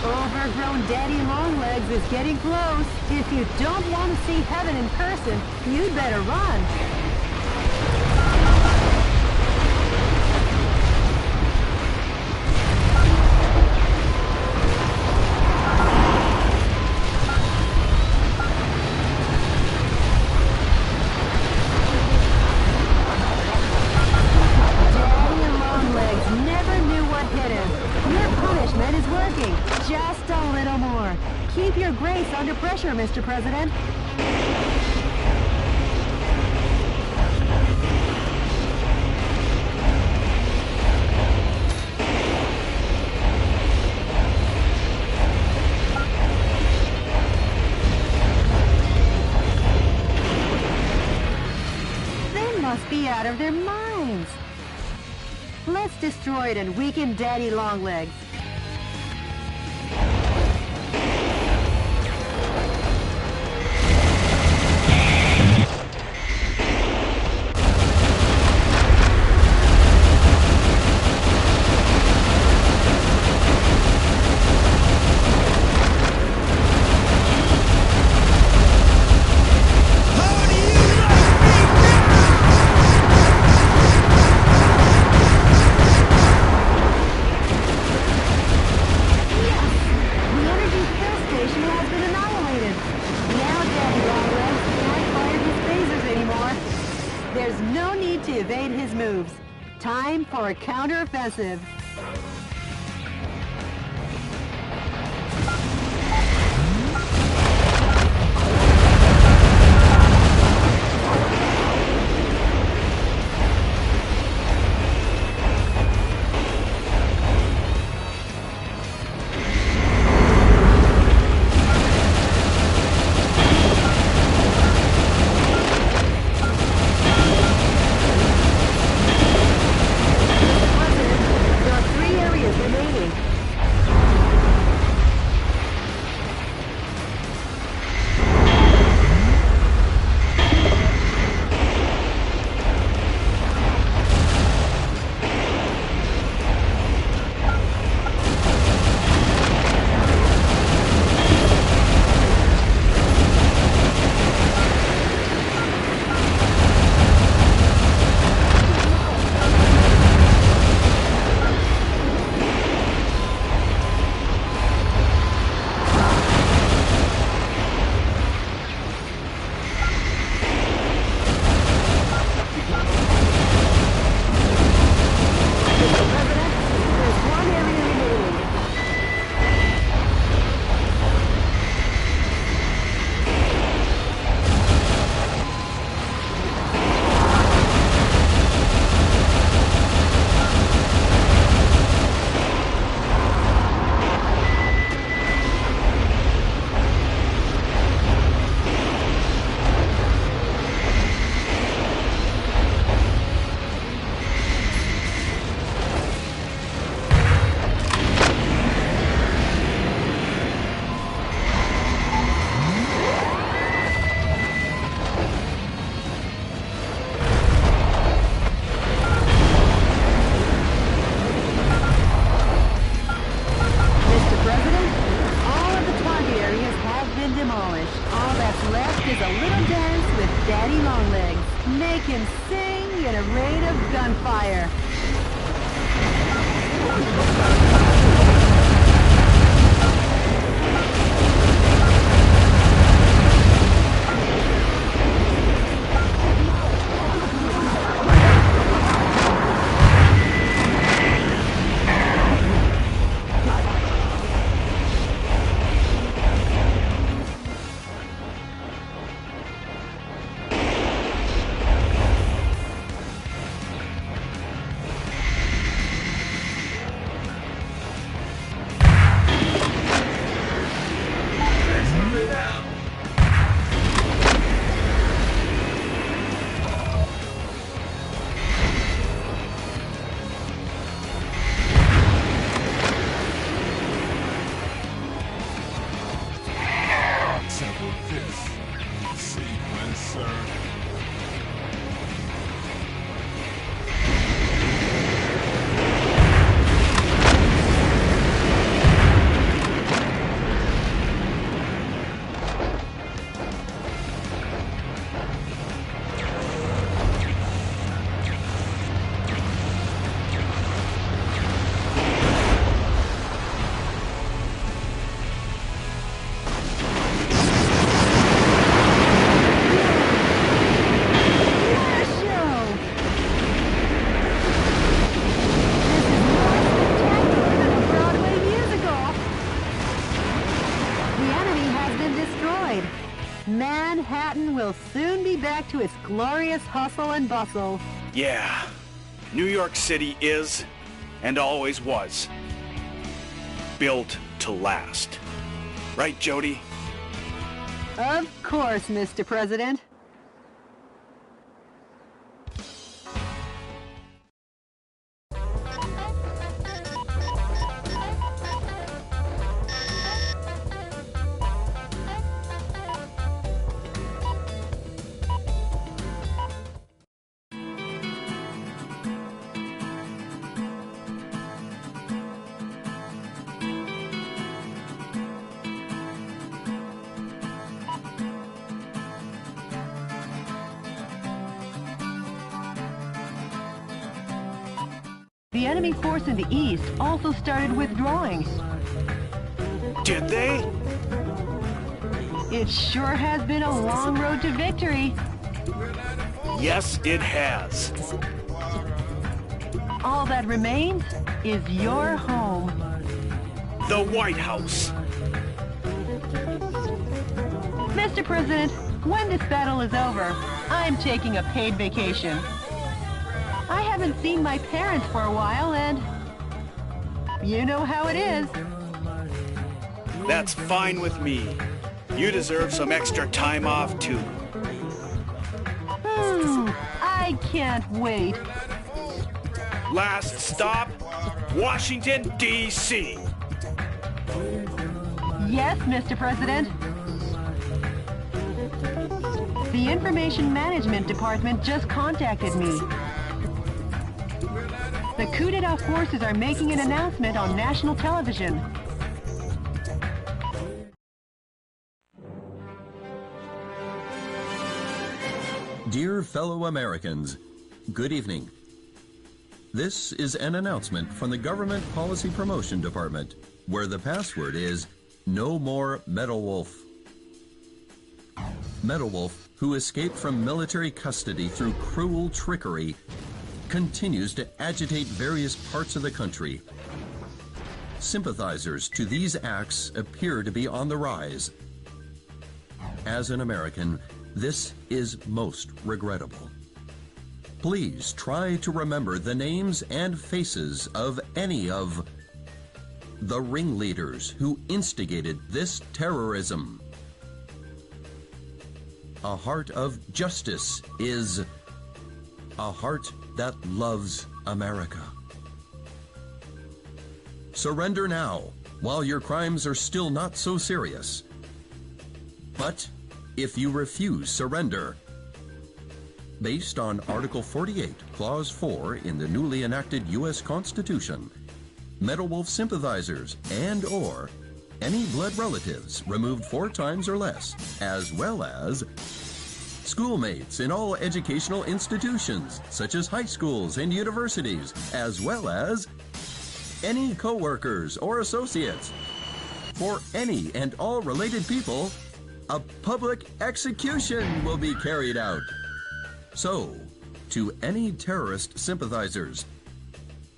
Overgrown Daddy Longlegs is getting close. If you don't want to see heaven in person, you'd better run. Just a little more. Keep your grace under pressure, Mr. President. They must be out of their minds. Let's destroy it and weaken Daddy Longlegs. There's no need to evade his moves. Time for a counteroffensive. Make him sing in a rain of gunfire. Manhattan will soon be back to its glorious hustle and bustle. Yeah, New York City is, and always was, built to last. Right, Jody? Of course, Mr. President. The enemy force in the east also started withdrawing. Did they? It sure has been a long road to victory. Yes, it has. All that remains is your home. The White House. Mr. President, when this battle is over, I'm taking a paid vacation. I haven't seen my parents for a while, and you know how it is. That's fine with me. You deserve some extra time off, too. I can't wait. Last stop, Washington, D.C. Yes, Mr. President. The Information Management Department just contacted me. The coup d'etat forces are making an announcement on national television. Dear fellow Americans, good evening. This is an announcement from the Government Policy Promotion Department, where the password is No More Metal Wolf. Metal Wolf, who escaped from military custody through cruel trickery, continues to agitate various parts of the country. Sympathizers to these acts appear to be on the rise. As an American, this is most regrettable. Please try to remember the names and faces of any of the ringleaders who instigated this terrorism. A heart of justice is a heart that loves America. Surrender now, while your crimes are still not so serious. But if you refuse surrender, based on Article 48, Clause 4 in the newly enacted U.S. Constitution, Metal Wolf sympathizers and/or any blood relatives removed 4 times or less, as well as schoolmates in all educational institutions, such as high schools and universities, as well as any co-workers or associates. For any and all related people, a public execution will be carried out. So, to any terrorist sympathizers,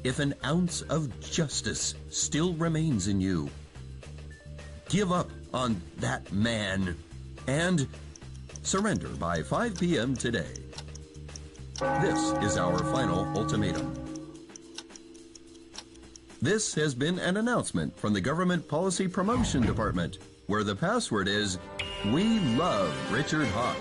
if an ounce of justice still remains in you, give up on that man and surrender by 5 p.m. today. This is our final ultimatum. This has been an announcement from the Government Policy Promotion Department, where the password is We Love Richard Hawk.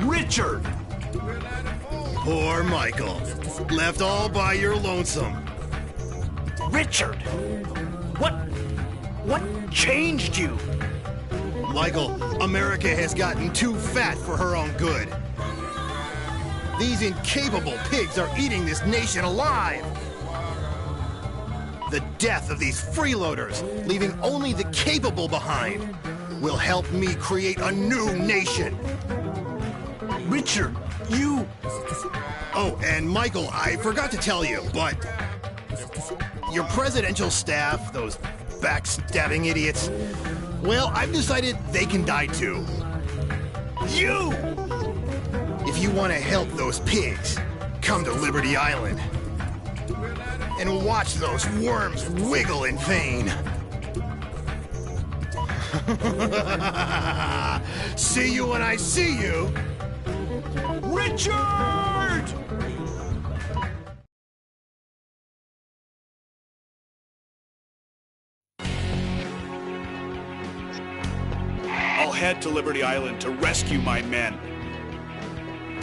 Richard! Poor Michael. Left all by your lonesome. Richard! What changed you? Michael, America has gotten too fat for her own good. These incapable pigs are eating this nation alive. The death of these freeloaders, leaving only the capable behind. will help me create a new nation. Richard, you... Oh, and Michael, I forgot to tell you, but your presidential staff, those backstabbing idiots, well, I've decided they can die too. You! If you want to help those pigs, come to Liberty Island and watch those worms wiggle in vain. See you when I see you. Richard! I'll head to Liberty Island to rescue my men.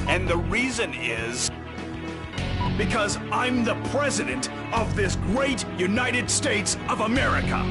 And the reason is... because I'm the president of this great United States of America.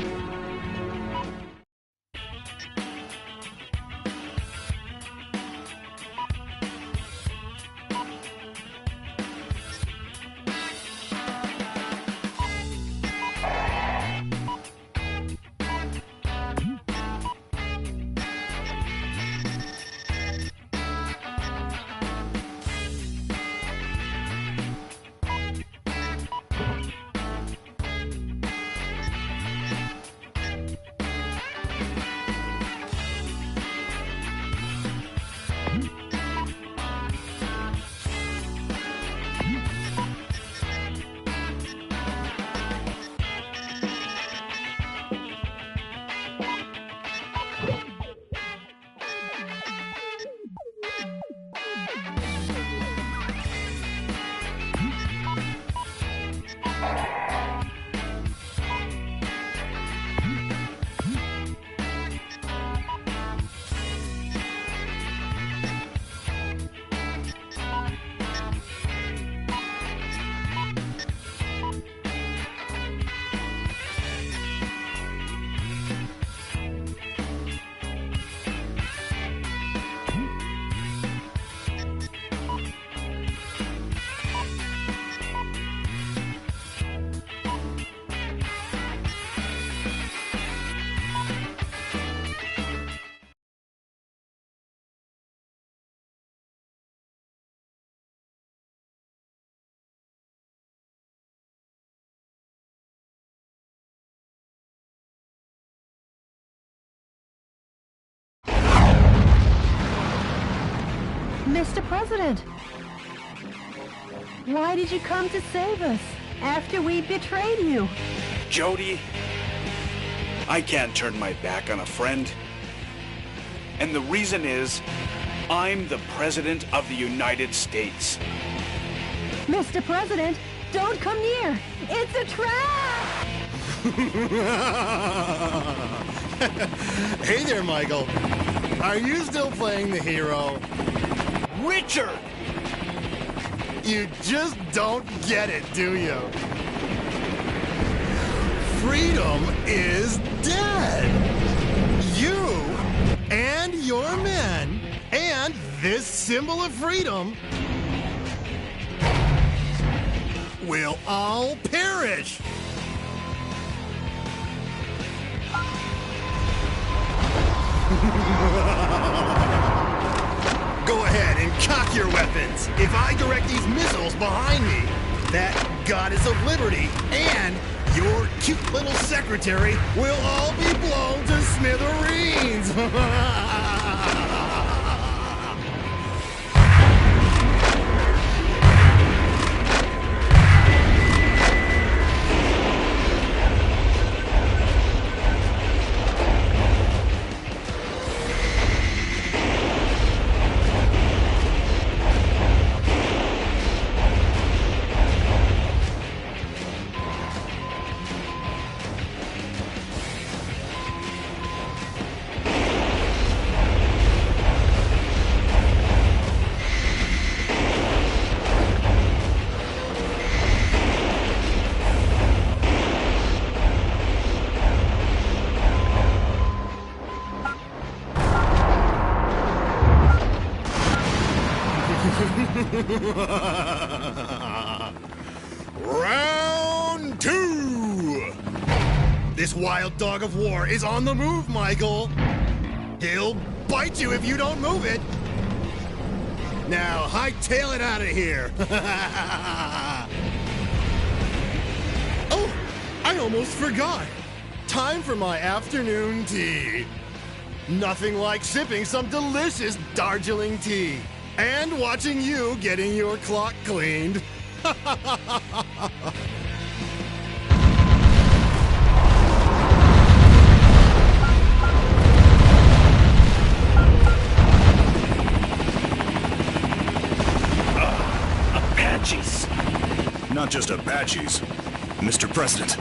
Mr. President, why did you come to save us after we betrayed you? Jody, I can't turn my back on a friend. And the reason is, I'm the President of the United States. Mr. President, don't come near. It's a trap! Hey there, Michael. Are you still playing the hero? Richard! You just don't get it, do you? Freedom is dead. You and your men and this symbol of freedom will all perish. Go ahead and cock your weapons. If I direct these missiles behind me, that goddess of liberty and your cute little secretary will all be blown to smithereens. Round two! This wild dog of war is on the move, Michael! He'll bite you if you don't move it. Now, hightail it out of here. Oh, I almost forgot. Time for my afternoon tea. Nothing like sipping some delicious Darjeeling tea and watching you getting your clock cleaned. Apaches. Not just Apaches, Mr. President.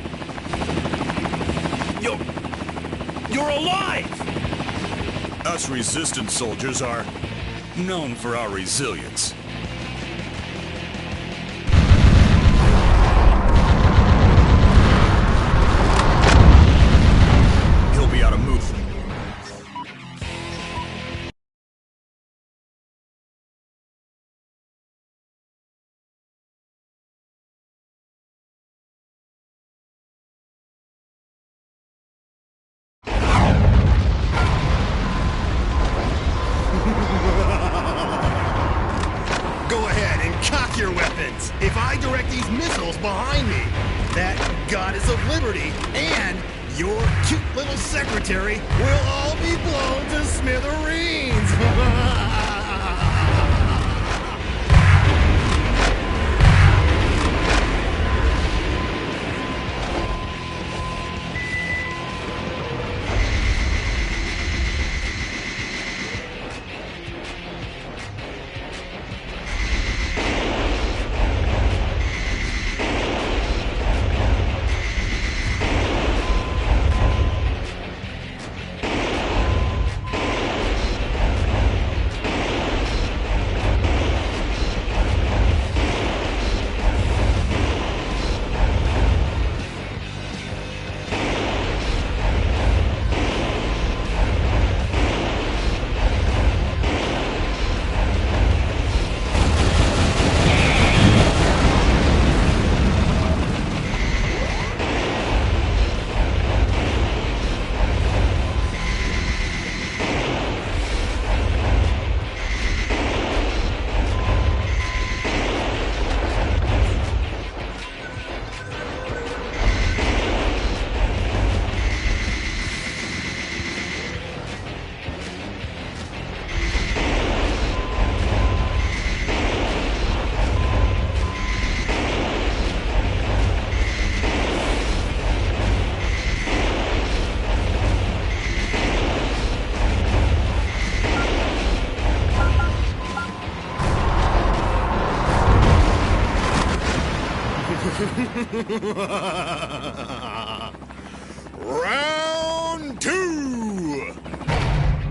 You're alive! Us resistance soldiers are known for our resilience. He'll be out of move. Go ahead and cock your weapons. If I direct these missiles behind me, that goddess of liberty and your cute little secretary will all be blown to smithereens. Round two!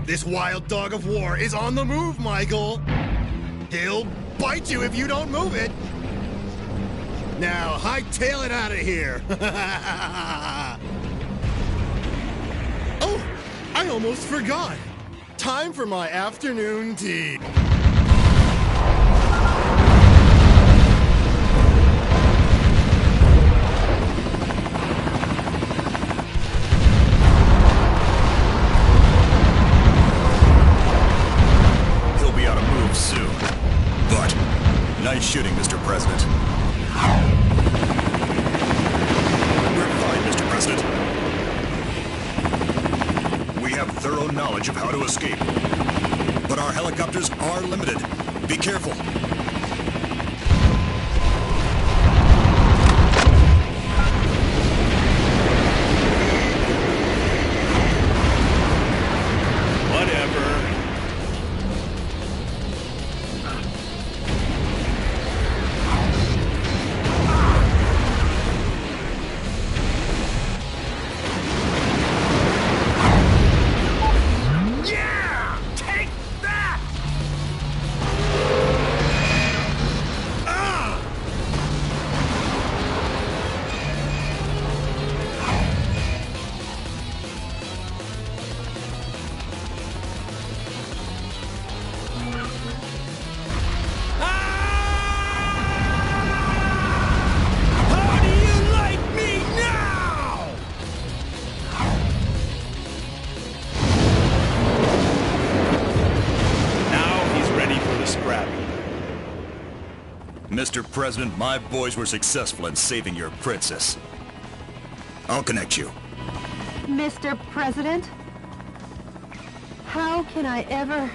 This wild dog of war is on the move, Michael. He'll bite you if you don't move it. Now, hightail it out of here. Oh, I almost forgot. Time for my afternoon tea. Soon. But, nice shooting, Mr. President. We're fine, Mr. President. We have thorough knowledge of how to escape. But our helicopters are limited. Be careful. Mr. President, my boys were successful in saving your princess. I'll connect you. Mr. President? How can I ever...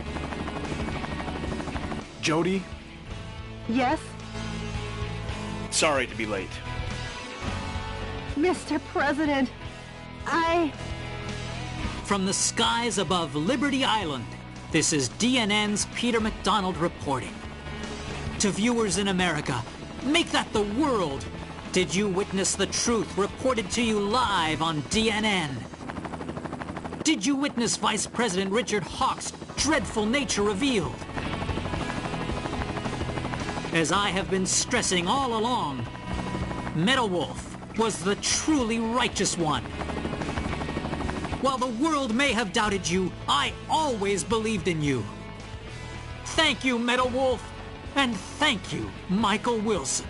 Jody? Yes? Sorry to be late. Mr. President, From the skies above Liberty Island, this is DNN's Peter McDonald reporting. To viewers in America, make that the world. Did you witness the truth reported to you live on DNN? Did you witness Vice President Richard Hawk's dreadful nature revealed? As I have been stressing all along, Metal Wolf was the truly righteous one. While the world may have doubted you, I always believed in you. Thank you, Metal Wolf, and thank you, Michael Wilson.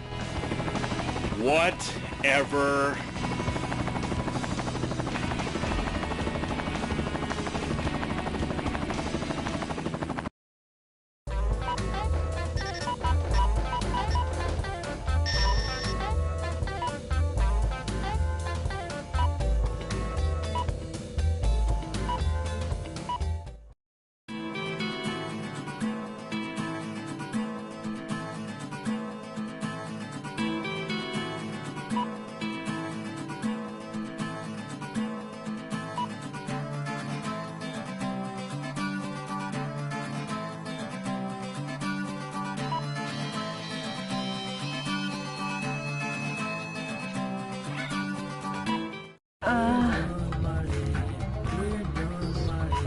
Whatever.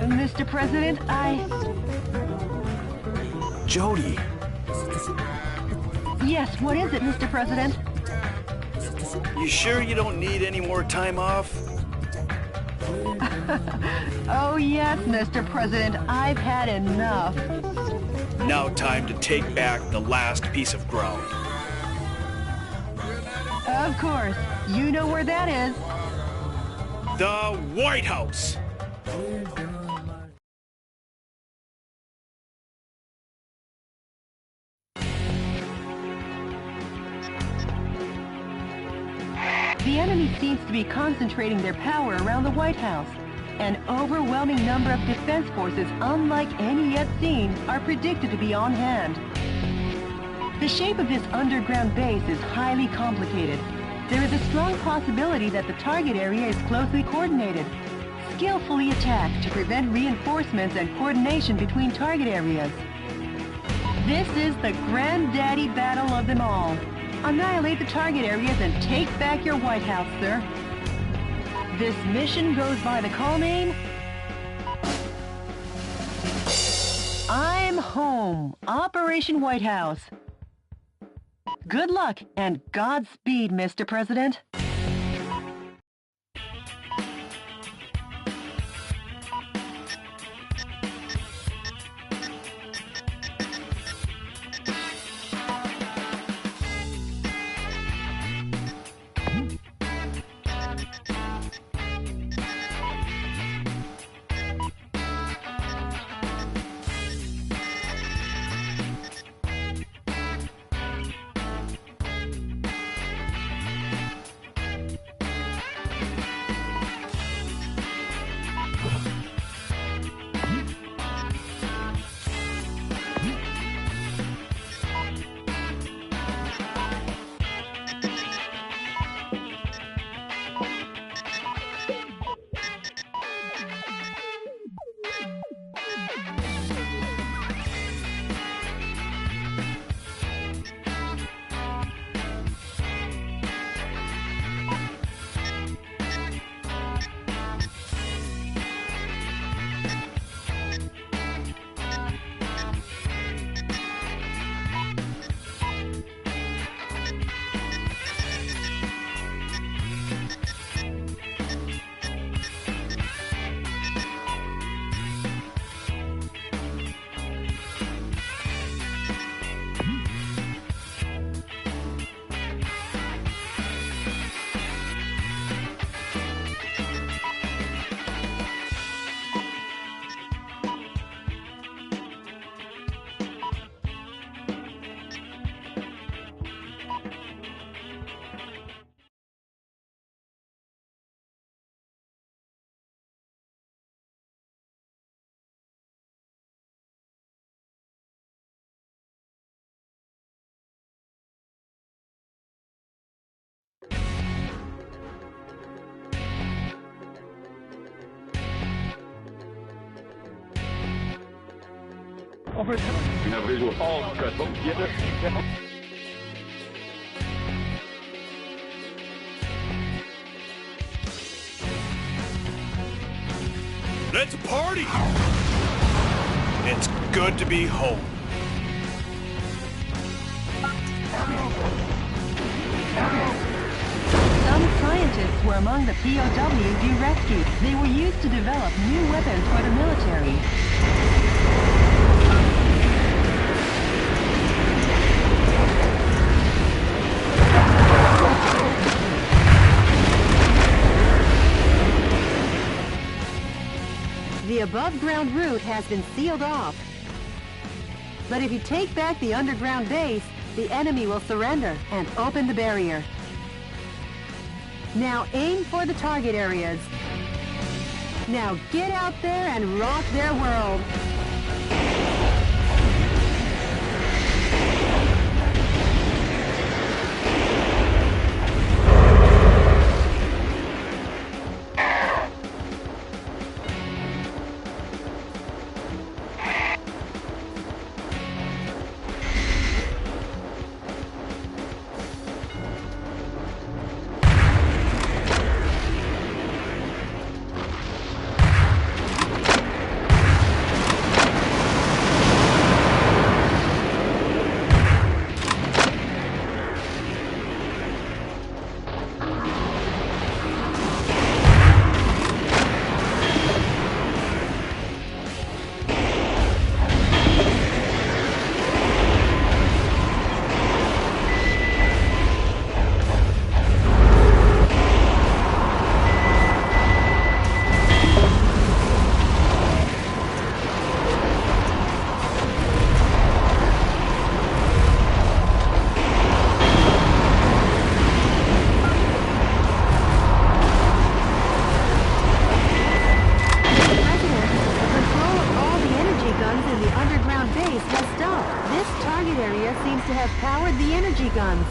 Mr. President, Jody. Yes, what is it, Mr. President? You sure you don't need any more time off? Oh, yes, Mr. President, I've had enough. Now time to take back the last piece of ground. Of course. You know where that is. The White House! The enemy seems to be concentrating their power around the White House. An overwhelming number of defense forces, unlike any yet seen, are predicted to be on hand. The shape of this underground base is highly complicated. There is a strong possibility that the target area is closely coordinated, skillfully attacked to prevent reinforcements and coordination between target areas. This is the granddaddy battle of them all. Annihilate the target areas and take back your White House, sir. This mission goes by the call name... I'm Home, Operation White House. Good luck and Godspeed, Mr. President. Over there. We have visual. Oh, good. Yeah. Let's party! It's good to be home. Some scientists were among the POWs you rescued. They were used to develop new weapons for the military. The above-ground route has been sealed off. But if you take back the underground base, the enemy will surrender and open the barrier. Now aim for the target areas. Now get out there and rock their world. Guns.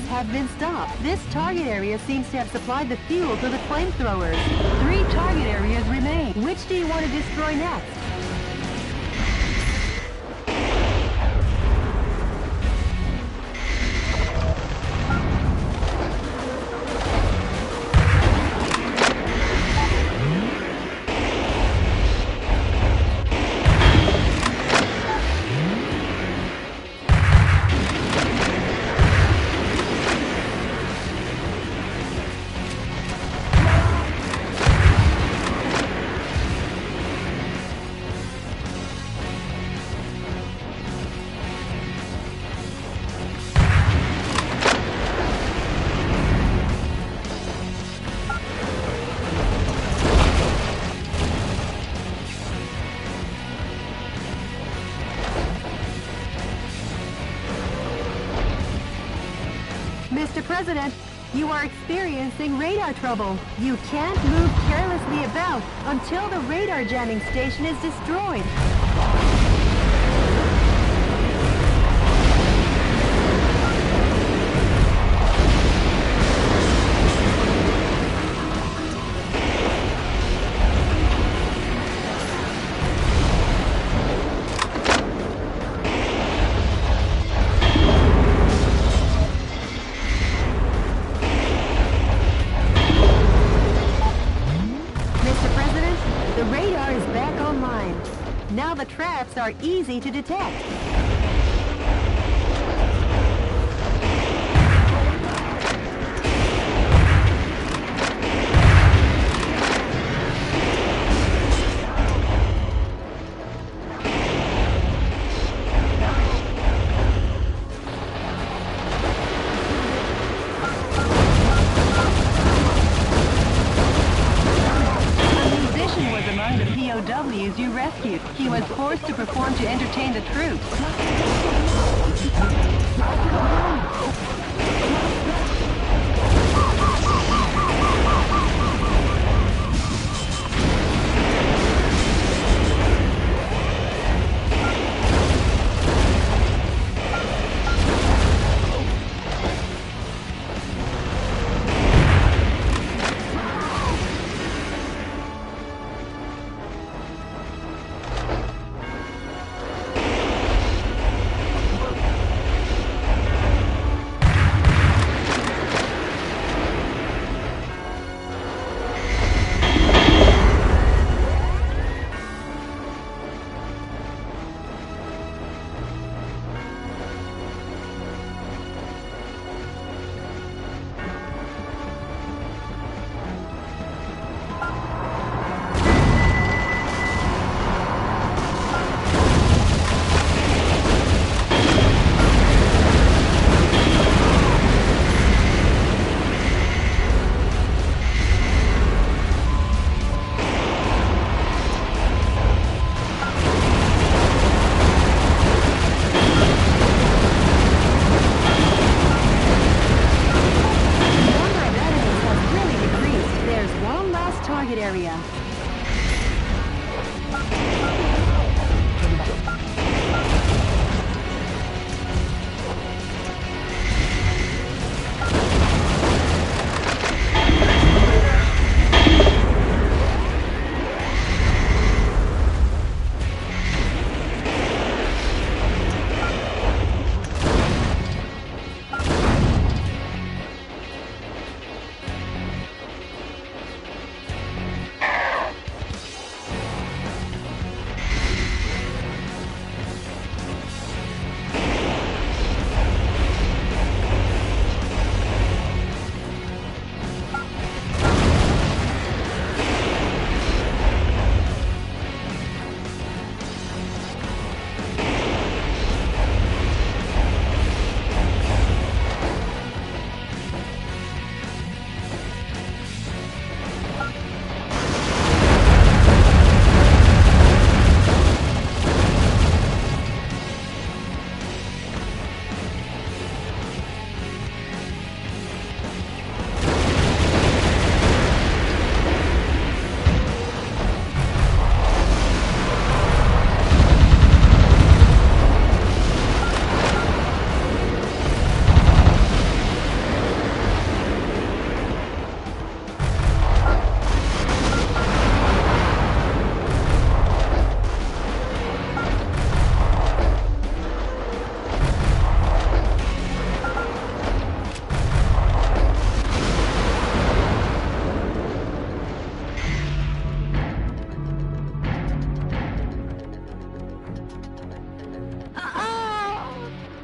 Have been stopped. This target area seems to have supplied the fuel to the flamethrowers. 3 target areas remain. Which do you want to destroy next? Mr. President, you are experiencing radar trouble. You can't move carelessly about until the radar jamming station is destroyed. Now the traps are easy to detect. troops.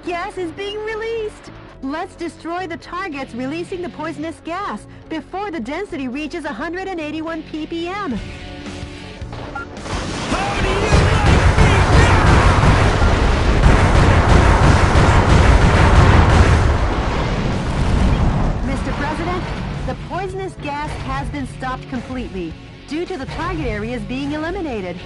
Gas is being released! Let's destroy the targets releasing the poisonous gas before the density reaches 181 ppm. Mr. President, the poisonous gas has been stopped completely due to the target areas being eliminated.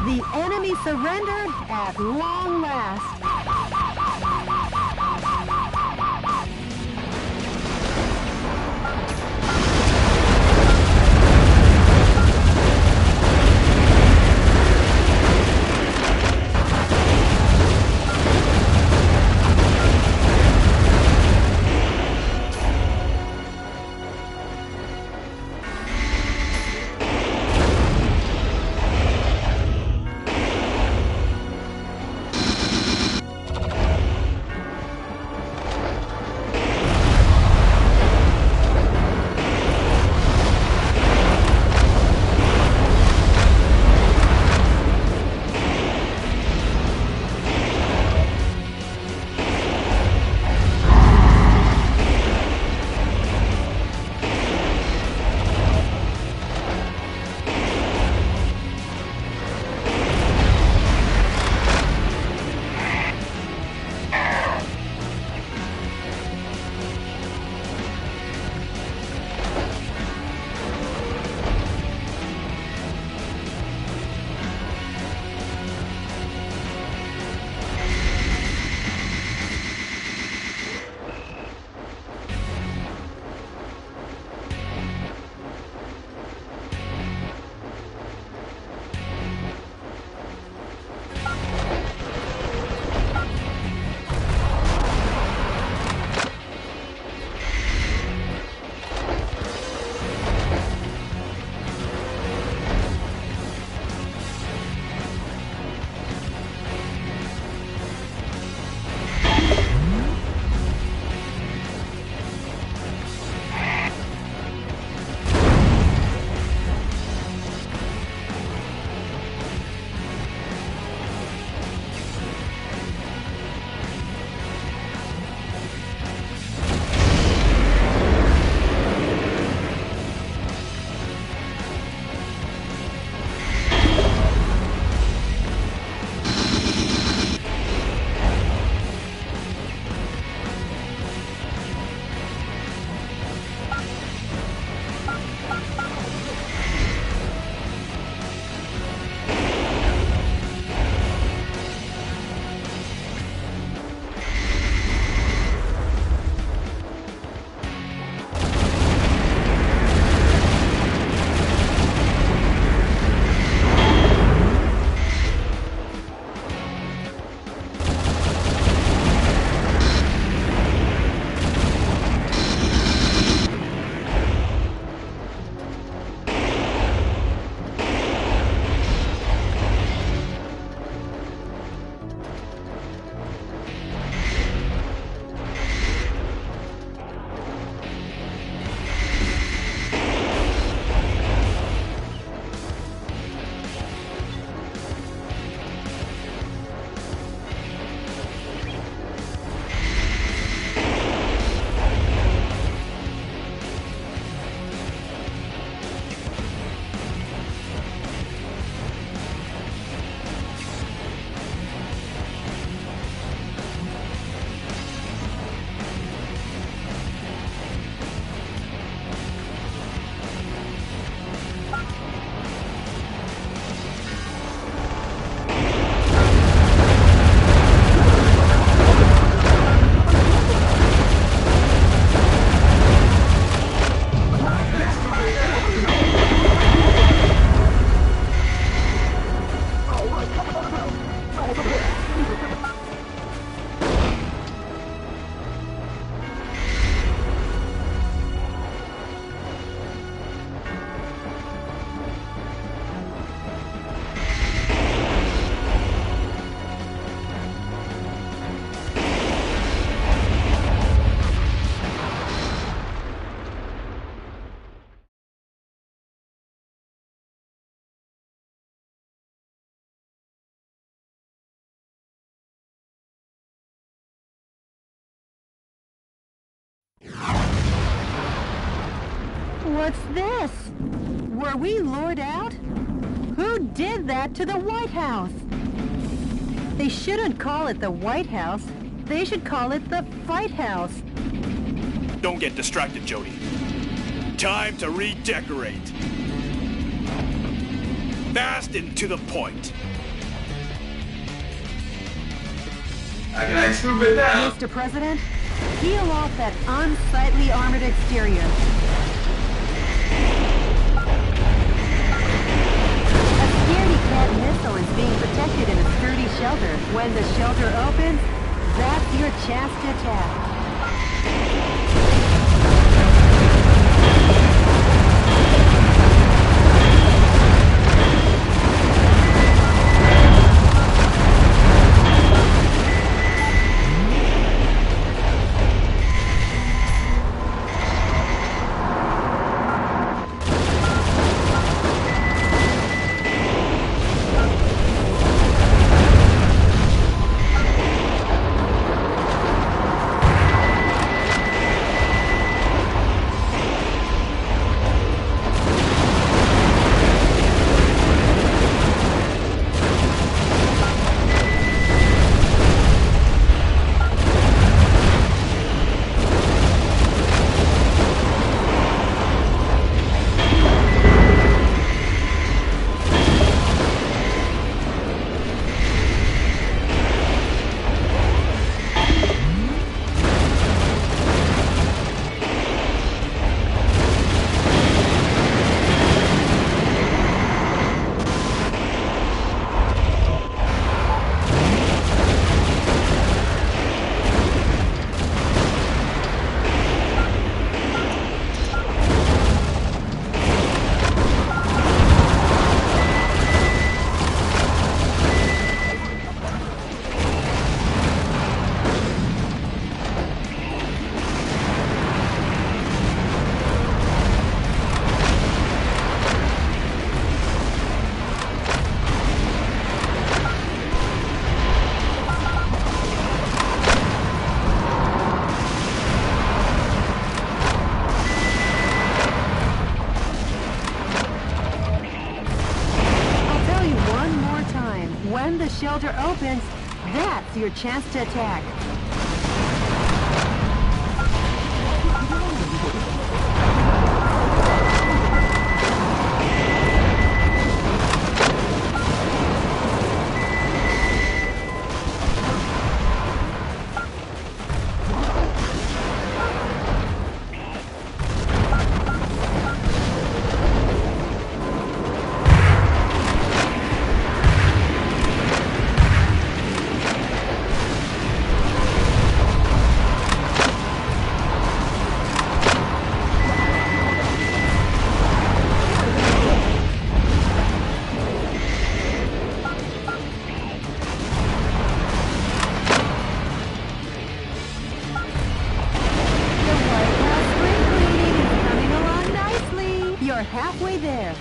The enemy surrendered at long last. What's this? Were we lured out? Who did that to the White House? They shouldn't call it the White House. They should call it the Fight House. Don't get distracted, Jody. Time to redecorate. Fast and to the point. I can act stupid now. Mr. President, peel off that unsightly armored exterior. A scaredy-cat missile is being protected in a sturdy shelter. When the shelter opens, that's your chance to attack. When the shelter opens, that's your chance to attack. You're halfway there.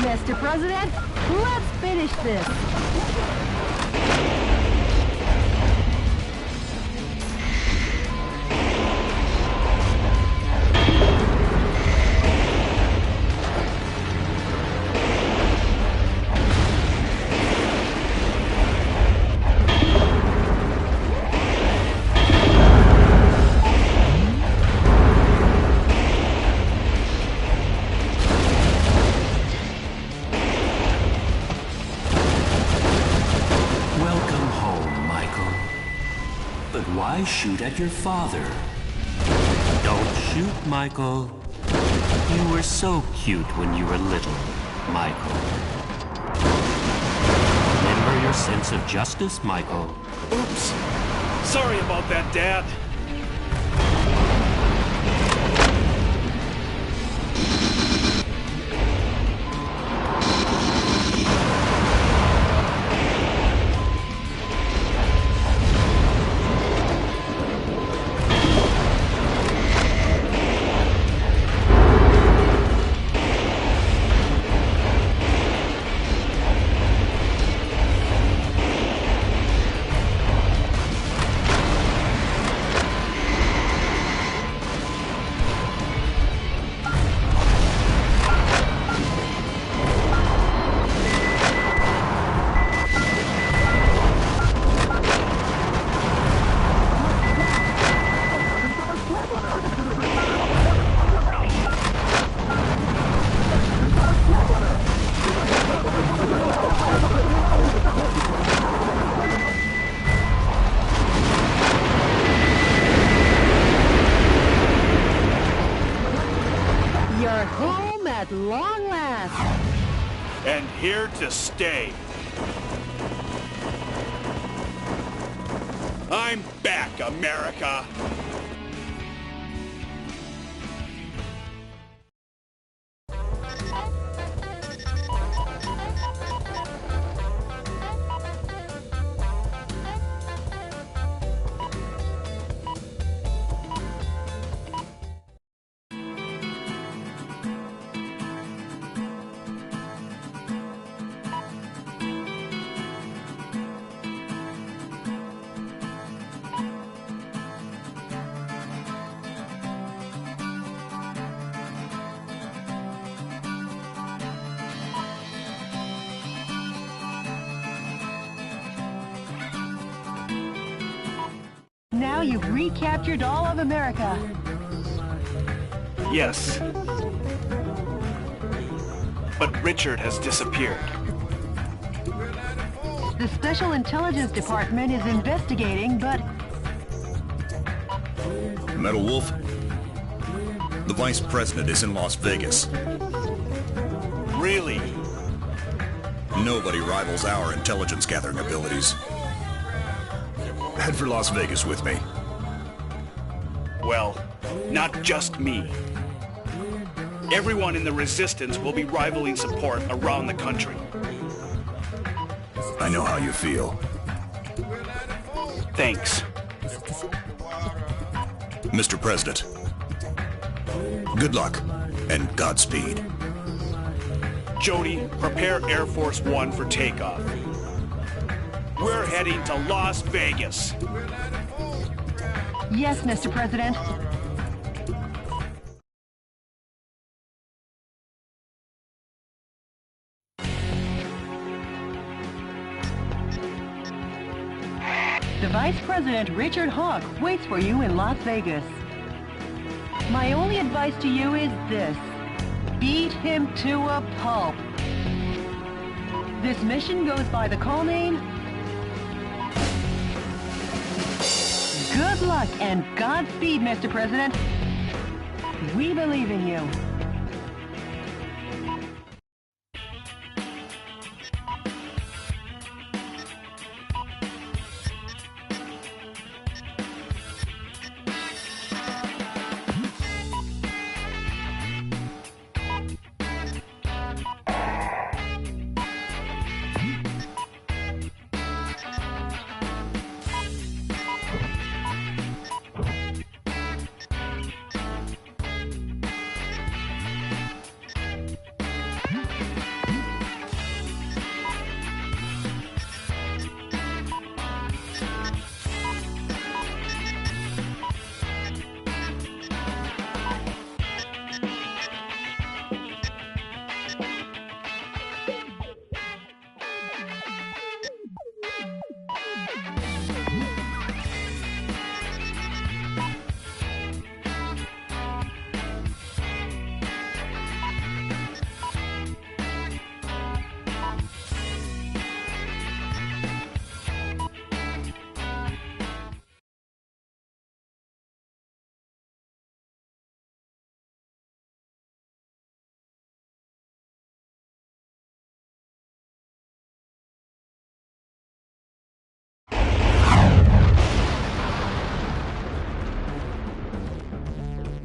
Mr. President, let's finish this. But why shoot at your father? Don't shoot, Michael. You were so cute when you were little, Michael. Remember your sense of justice, Michael. Oops. Sorry about that, Dad. here to stay. I'm back, America! Now you've recaptured all of America. Yes. But Richard has disappeared. The Special Intelligence Department is investigating, but... Metal Wolf, the Vice President is in Las Vegas. Really? Nobody rivals our intelligence gathering abilities. Head for Las Vegas with me. Well, not just me. Everyone in the Resistance will be rivaling support around the country. I know how you feel. Thanks. Mr. President, good luck and Godspeed. Jody, prepare Air Force One for takeoff. We're heading to Las Vegas. Yes, Mr. President. The Vice President, Richard Hawk, waits for you in Las Vegas. My only advice to you is this. Beat him to a pulp. This mission goes by the call name... Good luck and Godspeed, Mr. President. We believe in you.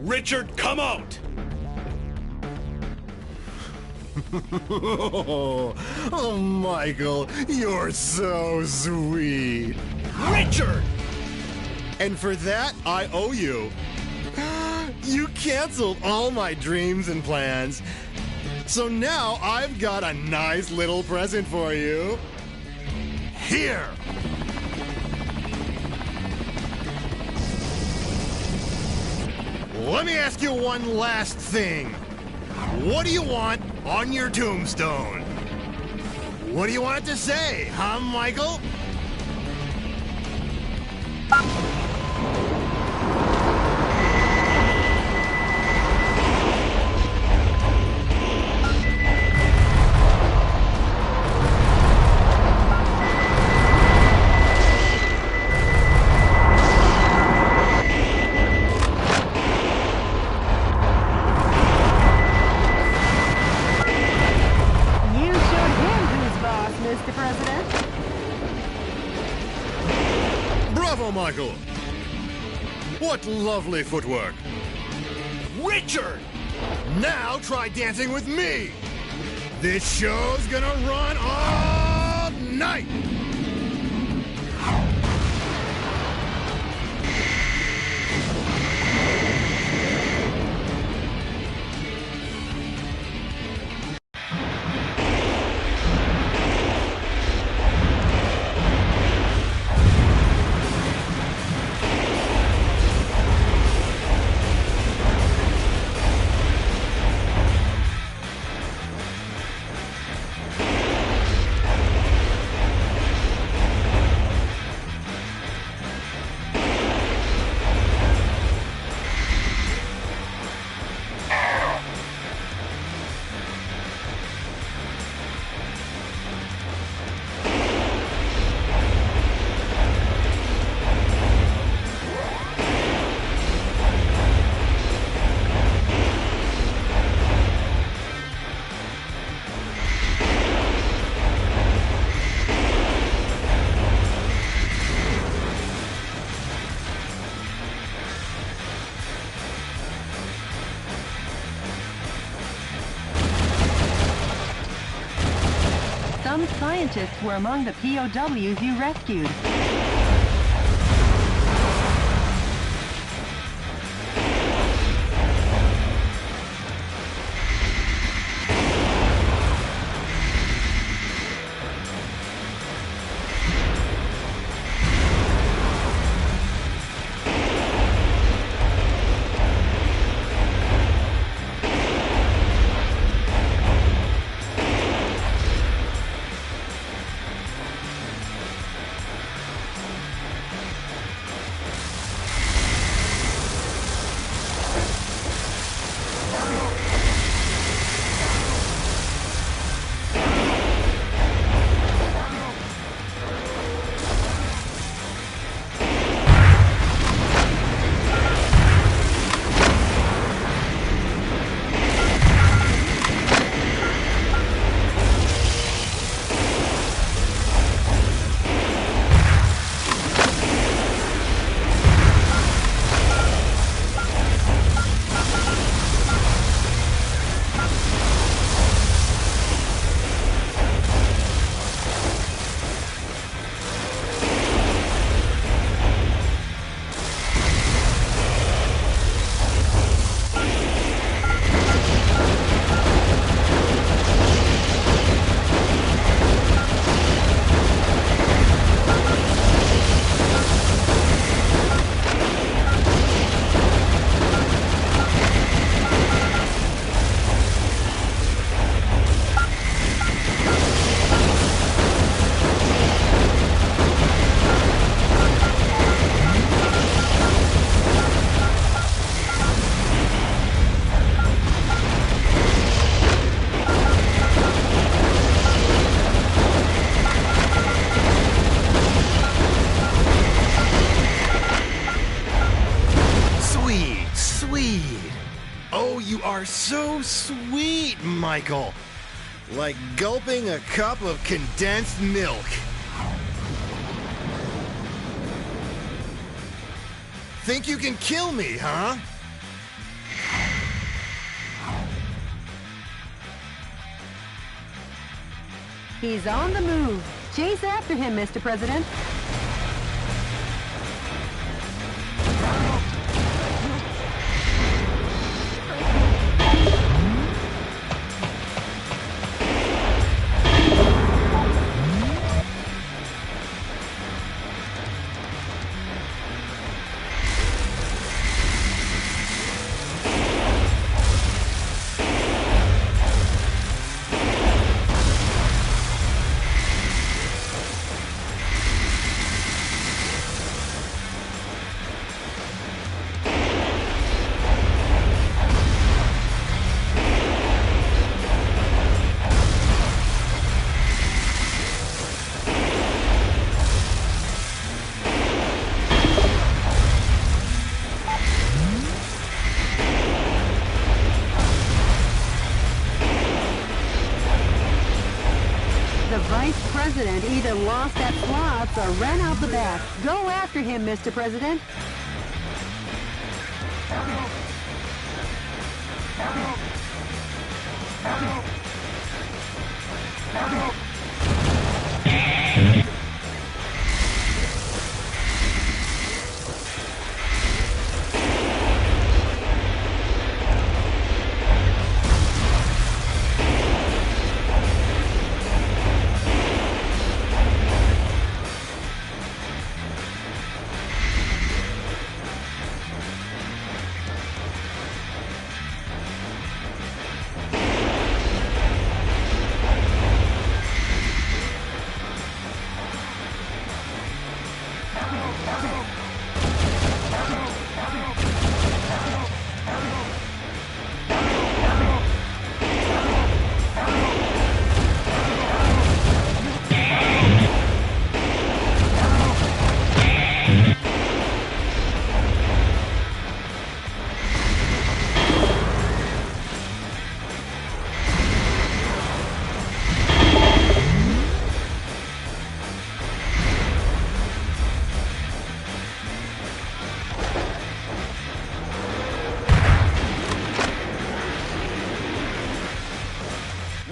Richard, come out! Oh, Michael, you're so sweet. Richard! And for that, I owe you. You canceled all my dreams and plans. So now I've got a nice little present for you. Here! Let me ask you one last thing. What do you want on your tombstone? What do you want it to say, huh, Michael? You should hit What lovely footwork. Richard! Now try dancing with me. This show's gonna run all night. Some scientists were among the POWs you rescued. So sweet, Michael. Like gulping a cup of condensed milk. Think you can kill me, huh? He's on the move. Chase after him, Mr. President. Vice President either lost at slots or ran out the back. Go after him, Mr. President.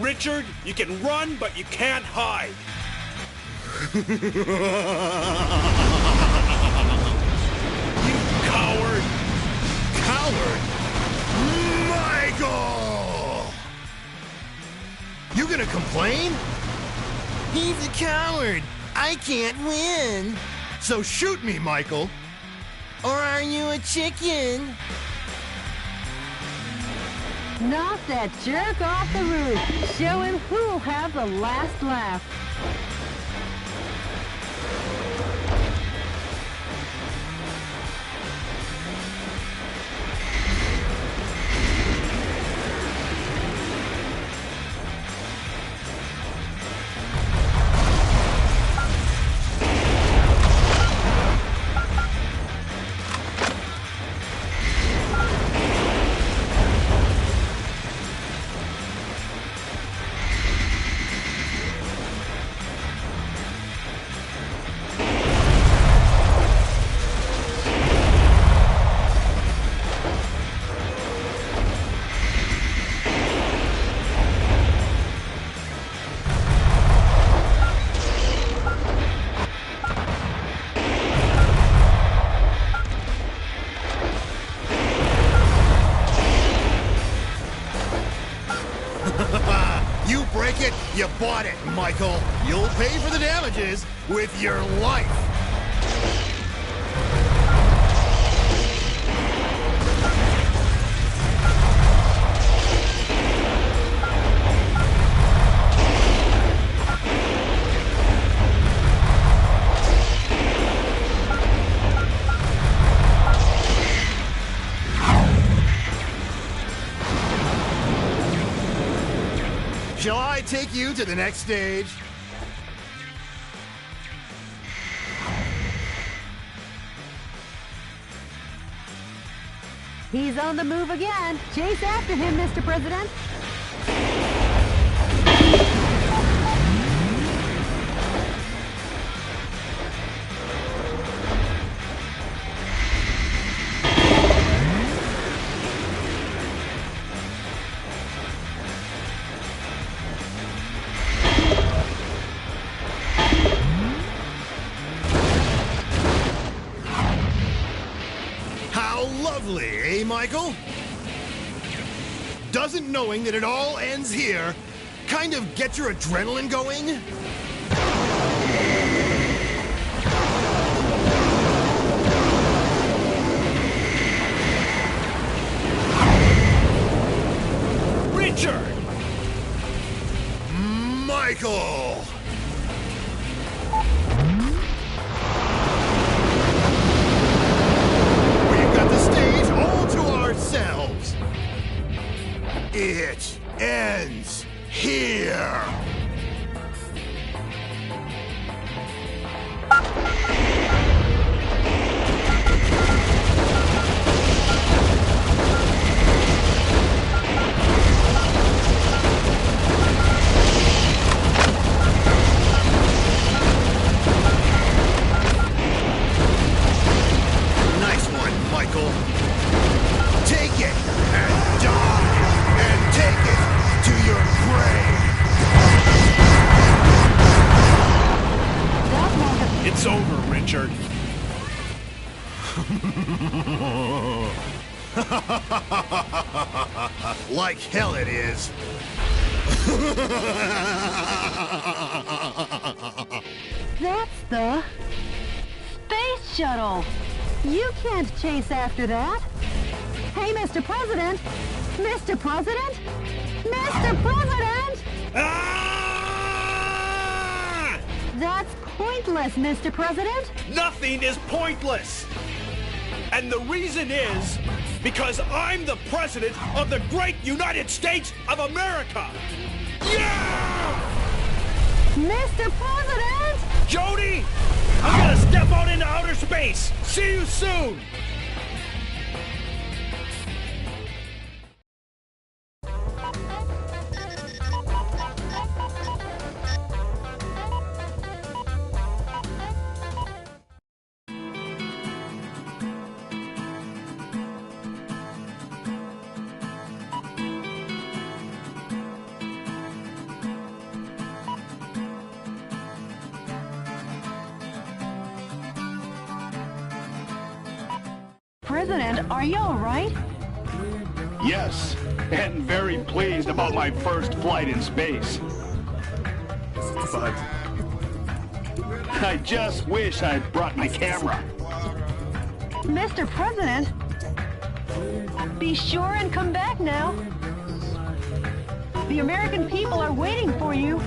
Richard, you can run, but you can't hide. You coward! Coward? Michael! You gonna complain? He's a coward. I can't win. So shoot me, Michael. Or are you a chicken? Knock that jerk off the roof. Show him who'll have the last laugh. You break it, you bought it, Michael. You'll pay for the damages with your life. Shall I take you to the next stage? He's on the move again. Chase after him, Mr. President. Lovely, eh, Michael? Doesn't knowing that it all ends here kind of get your adrenaline going? Richard! Michael! It ends here. Nice one, Michael. Like hell it is. That's the space shuttle. You can't chase after that. Hey, Mr. President! Mr. President? Mr. President! Ah! That's pointless, Mr. President. Nothing is pointless. And the reason is because I'm the President of the great United States of America. Yeah! Mr. President! Jody, I'm gonna step out into outer space. See you soon. President, are you all right? Yes, and very pleased about my first flight in space. But I just wish I'd brought my camera. Mr. President, be sure and come back now. The American people are waiting for you.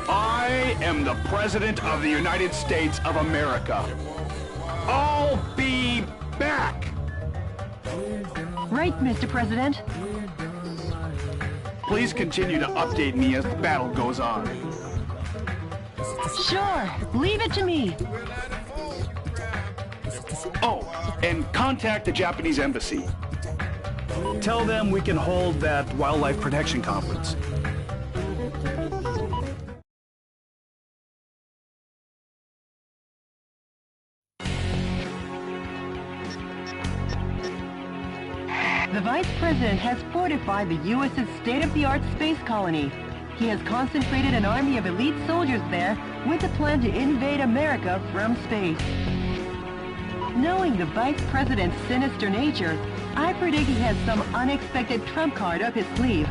I am the President of the United States of America. I'll be back! Right, Mr. President. Please continue to update me as the battle goes on. Sure, leave it to me. Oh, and contact the Japanese embassy. Tell them we can hold that wildlife protection conference. The Vice President has fortified the U.S.'s state-of-the-art space colony. He has concentrated an army of elite soldiers there with a plan to invade America from space. Knowing the Vice President's sinister nature, I predict he has some unexpected trump card up his sleeve.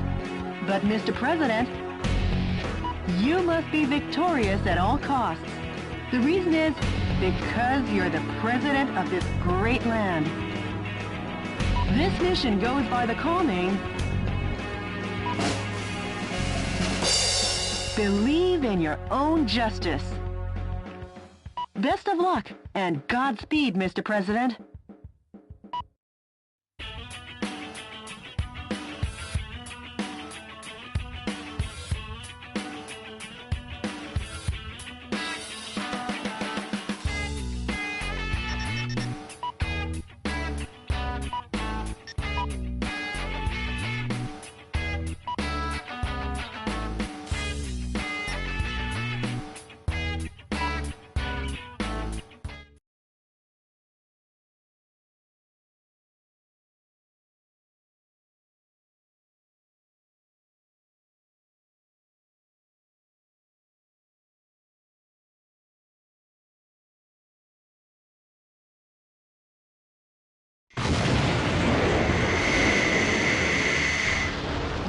But Mr. President, you must be victorious at all costs. The reason is because you're the President of this great land. This mission goes by the call name Believe in Your Own Justice. Best of luck and Godspeed, Mr. President.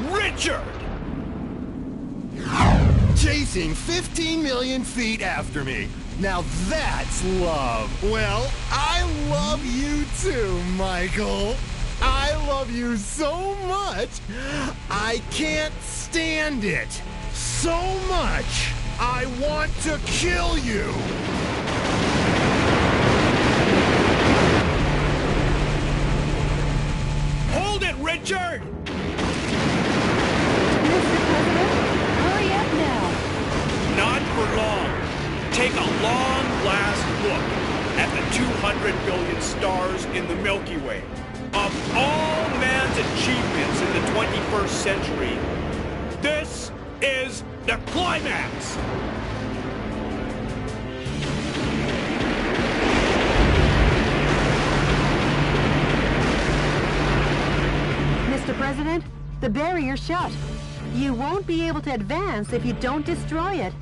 Richard! Chasing 15 million feet after me. Now that's love. Well, I love you too, Michael. I love you so much, I can't stand it. So much, I want to kill you. Hold it, Richard! Mr. President, hurry up now. Not for long. Take a long last look at the 200 billion stars in the Milky Way. Of all man's achievements in the 21st century, this is the climax! Mr. President, the barrier's shut. You won't be able to advance if you don't destroy it.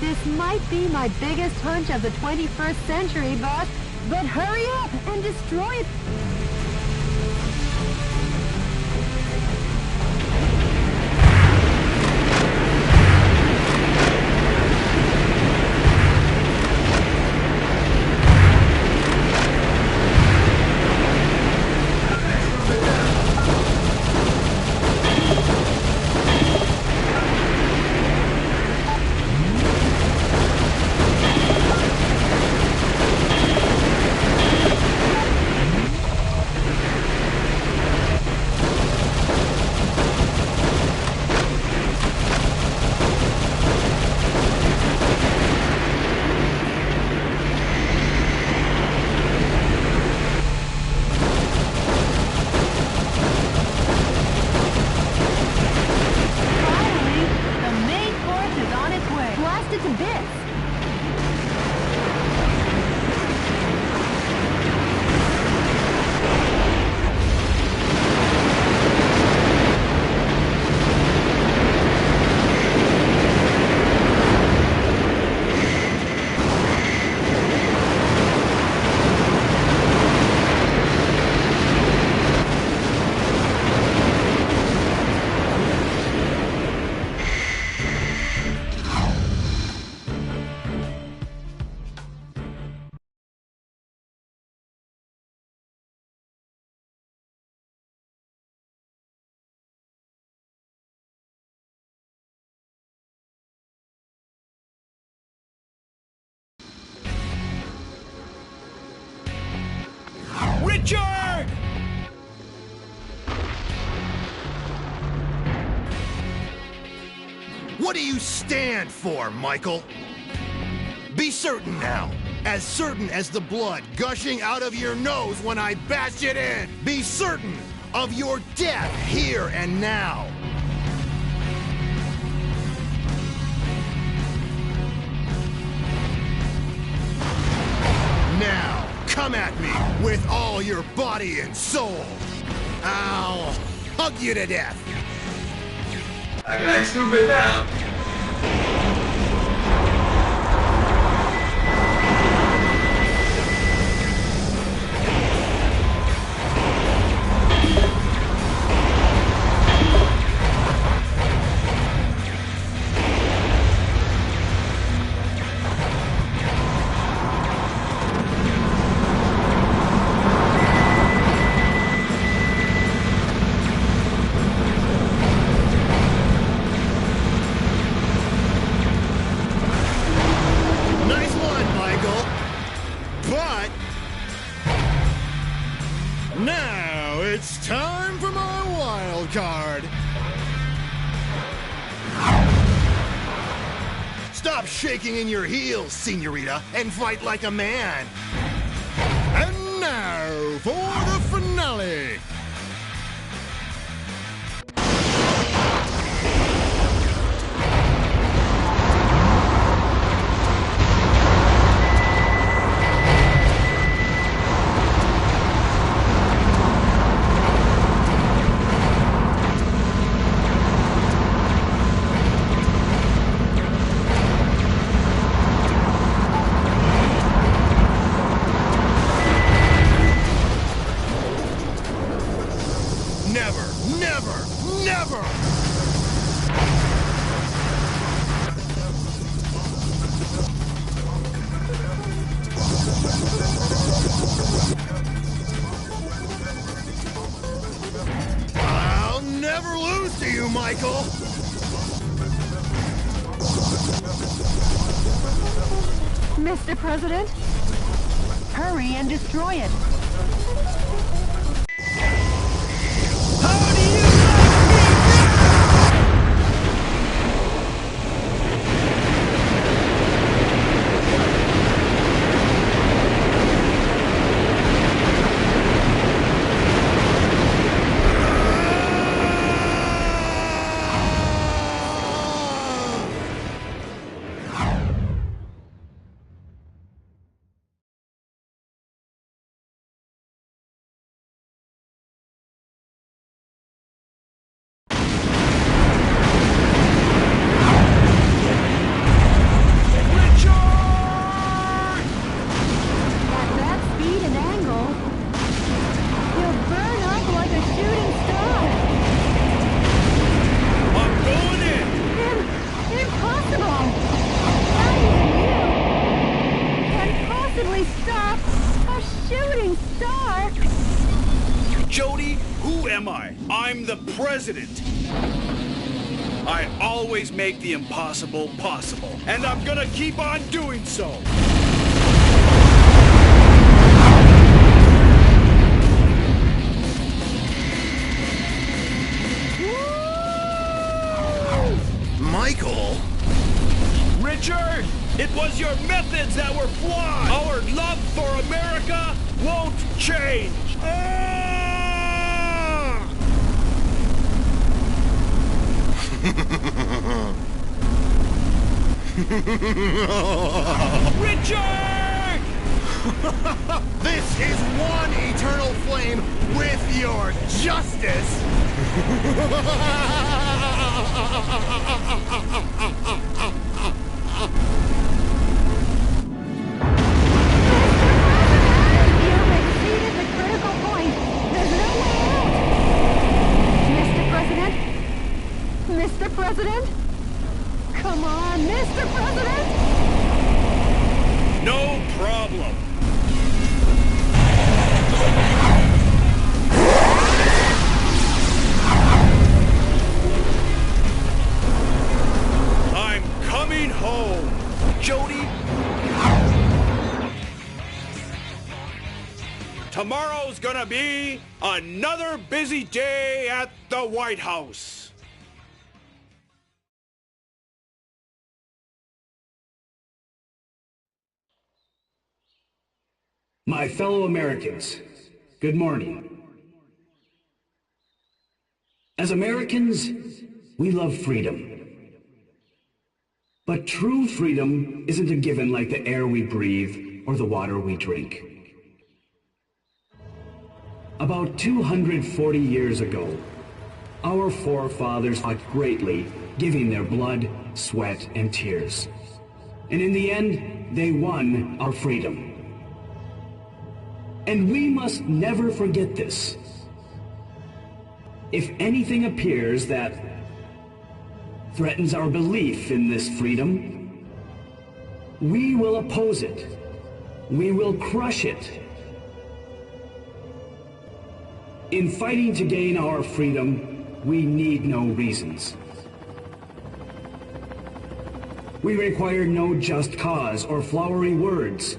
This might be my biggest hunch of the 21st century, boss, but hurry up and destroy it! Richard! What do you stand for, Michael? Be certain now. As certain as the blood gushing out of your nose when I bash it in. Be certain of your death here and now. Now, come at me with all your body and soul. I'll hug you to death. I got stupid now. Now it's time for my wild card. Stop shaking in your heels, senorita, and fight like a man. And now for the finale. Never, never, never! I'll never lose to you, Michael! Mr. President? Hurry and destroy it. Jody, who am I? I'm the president. I always make the impossible possible, and I'm gonna keep on doing so. Michael? Richard, it was your methods that were flawed. Our love for America won't change. Richard! This is one eternal flame with your justice! Mr. President? Come on, Mr. President! No problem. I'm coming home, Jody. Tomorrow's gonna be another busy day at the White House. My fellow Americans, good morning. As Americans, we love freedom. But true freedom isn't a given like the air we breathe or the water we drink. About 240 years ago, our forefathers fought greatly, giving their blood, sweat, and tears. And in the end, they won our freedom. And we must never forget this. If anything appears that threatens our belief in this freedom, we will oppose it. We will crush it. In fighting to gain our freedom, we need no reasons. We require no just cause or flowery words.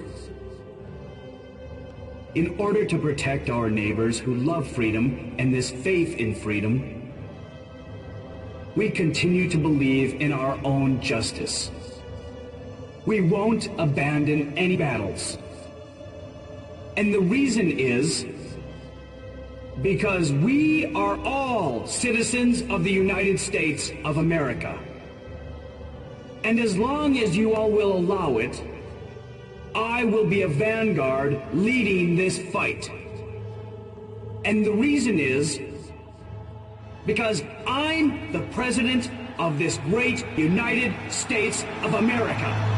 In order to protect our neighbors who love freedom and this faith in freedom, we continue to believe in our own justice. We won't abandon any battles. And the reason is because we are all citizens of the United States of America. And as long as you all will allow it, I will be a vanguard leading this fight. And the reason is because I'm the President of this great United States of America.